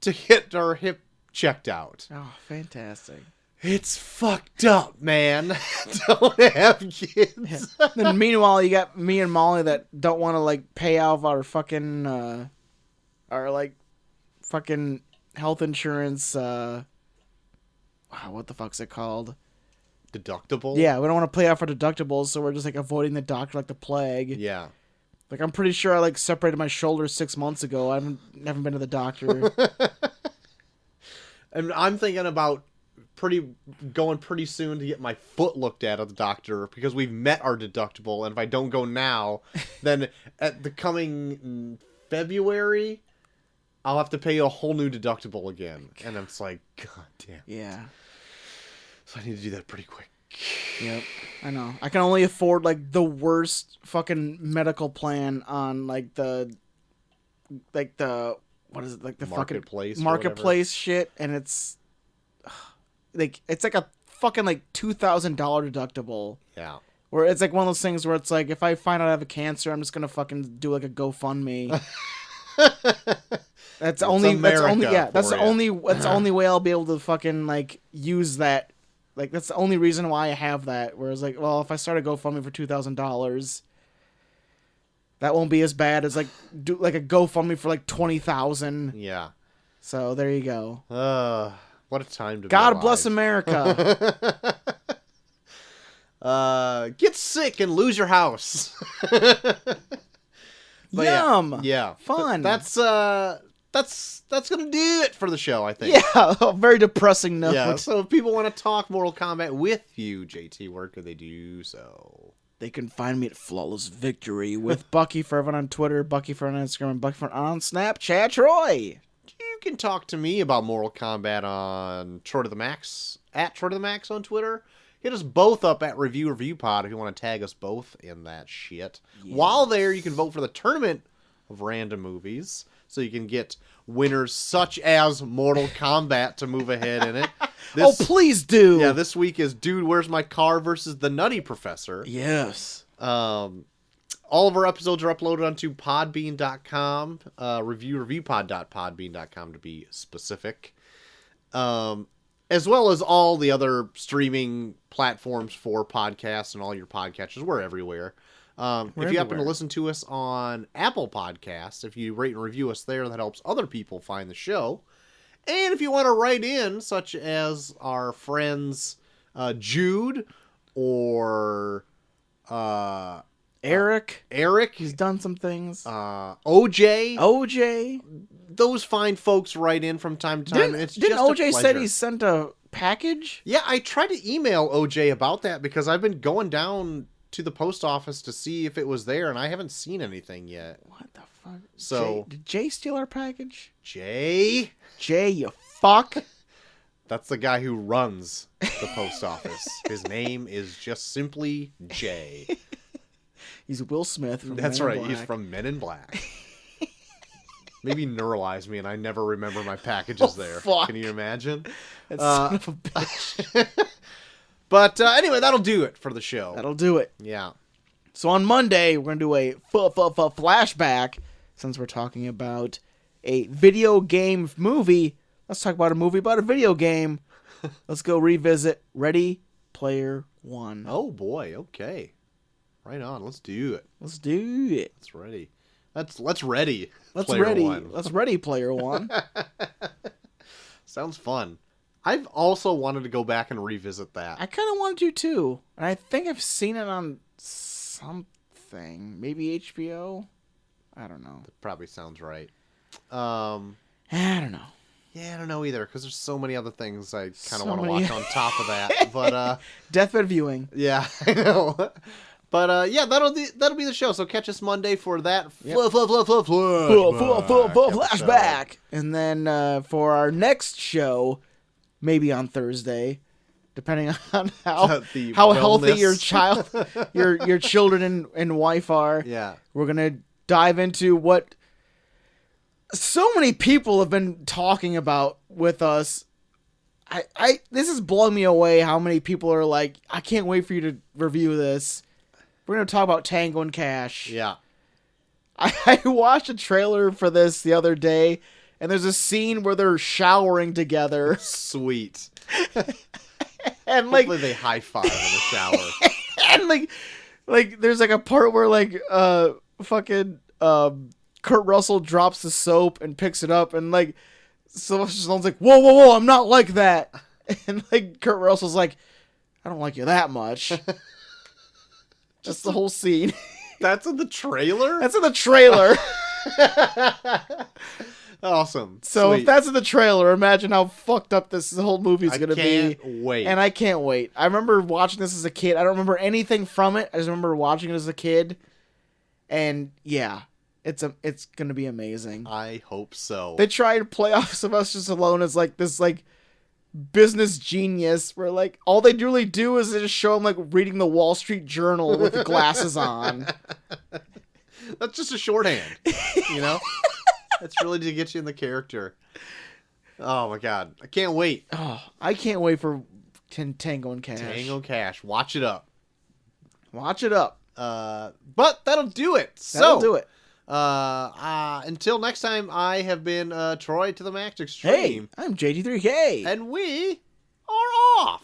to get her hip checked out. Oh, fantastic. It's fucked up, man. Don't have kids. Yeah. Then meanwhile, you got me and Molly that don't want to like pay off our fucking fucking health insurance. Wow, what the fuck's it called? Deductible? Yeah, we don't want to pay off our deductibles, so we're just like avoiding the doctor like the plague. Yeah. Like I'm pretty sure I like separated my shoulder 6 months ago. I haven't been to the doctor. And I'm thinking about going pretty soon to get my foot looked at the doctor because we've met our deductible, and if I don't go now, then at the coming February, I'll have to pay a whole new deductible again. And I'm just like, God damn. Yeah. So I need to do that pretty quick. Yep. I know. I can only afford like the worst fucking medical plan on like the what is it, like the Marketplace fucking marketplace shit, and it's like a fucking like $2,000 deductible. Yeah. Where it's like one of those things where it's like if I find out I have a cancer, I'm just gonna fucking do like a GoFundMe. That's the only way I'll be able to fucking like use that. Like that's the only reason why I have that. Whereas like, well, if I start a GoFundMe for $2,000, that won't be as bad as like do like a GoFundMe for like 20,000. Yeah. So there you go. What a time to God be bless America. Get sick and lose your house. Yum. Yeah. Fun. That's gonna do it for the show, I think. Yeah. A very depressing note. Yeah. So if people want to talk Mortal Kombat with you, JT, where could they do so? They can find me at Flawless Victory with Bucky for everyone on Twitter, Bucky for on Instagram, and Bucky for on Snapchat. Troy. You can talk to me about Mortal Kombat on Troy to the Max, at Troy to the Max on Twitter. Hit us both up at Revue Pod if you want to tag us both in that shit. Yes. While there, you can vote for the tournament of random movies, so you can get winners such as Mortal Kombat to move ahead in it. Please do. Yeah, this week is Dude, Where's My Car versus The Nutty Professor. Yes. All of our episodes are uploaded onto podbean.com, reviewpod.podbean.com to be specific. As well as all the other streaming platforms for podcasts and all your podcatchers. We're everywhere. If you happen to listen to us on Apple Podcasts, if you rate and review us there, that helps other people find the show. And if you want to write in, such as our friends Jude or Eric. He's done some things. OJ. Those fine folks write in from time to time. Didn't OJ said he sent a package? Yeah, I tried to email OJ about that because I've been going down to the post office to see if it was there, and I haven't seen anything yet. What the fuck? So did Jay steal our package? Jay, you fuck. That's the guy who runs the post office. His name is just simply Jay. He's Will Smith from That's Men in right. Black. He's from Men in Black. Maybe neuralize me and I never remember my packages there. Fuck. Can you imagine? That son of a bitch. But anyway, that'll do it for the show. That'll do it. Yeah. So on Monday, we're going to do a flashback. Since we're talking about a video game movie, let's talk about a movie about a video game. Let's go revisit Ready Player One. Oh boy. Okay. Right on. Let's do it. Let's do it. Let's ready. Let's ready. Let's Player ready. One. Let's Ready Player One. Sounds fun. I've also wanted to go back and revisit that. I kind of wanted to too, and I think I've seen it on something, maybe HBO. I don't know. That probably sounds right. I don't know. Yeah, I don't know either because there's so many other things I kind of So want to many- watch on top of that. But Deathbed viewing. yeah, I know. But yeah, that'll be the show. So catch us Monday for that Flashback. And then for our next show, maybe on Thursday, depending on how The healthy wellness. your child, your children and wife are. Yeah. We're gonna dive into what so many people have been talking about with us. This is blowing me away how many people are like, I can't wait for you to review this. We're going to talk about Tango and Cash. Yeah. I watched a trailer for this the other day, and there's a scene where they're showering together. Sweet. And like, Hopefully they high five in the shower. and like there's like a part where like fucking Kurt Russell drops the soap and picks it up, and like Sylvester Stallone's like, whoa, I'm not like that. And like Kurt Russell's like, I don't like you that much. That's the whole scene. That's in the trailer? That's in the trailer. Awesome. So Sweet. if that's in the trailer, imagine how fucked up this whole movie's I gonna can't be. wait. And I can't wait. I remember watching this as a kid. I don't remember anything from it. I just remember watching it as a kid. And yeah, it's gonna be amazing. I hope so. They try to play off Sylvester Stallone as like this like business genius where like all they really do is they just show him like reading the Wall Street Journal with glasses on. That's just a shorthand, you know? That's really to get you in the character. Oh my god. I can't wait. Oh, I can't wait for Tango and Cash. Tango Cash. Watch it up. Watch it up. But that'll do it. That'll do it. Until next time, I have been Troy to the Max Hey, Extreme. I'm JD3K. And we are off.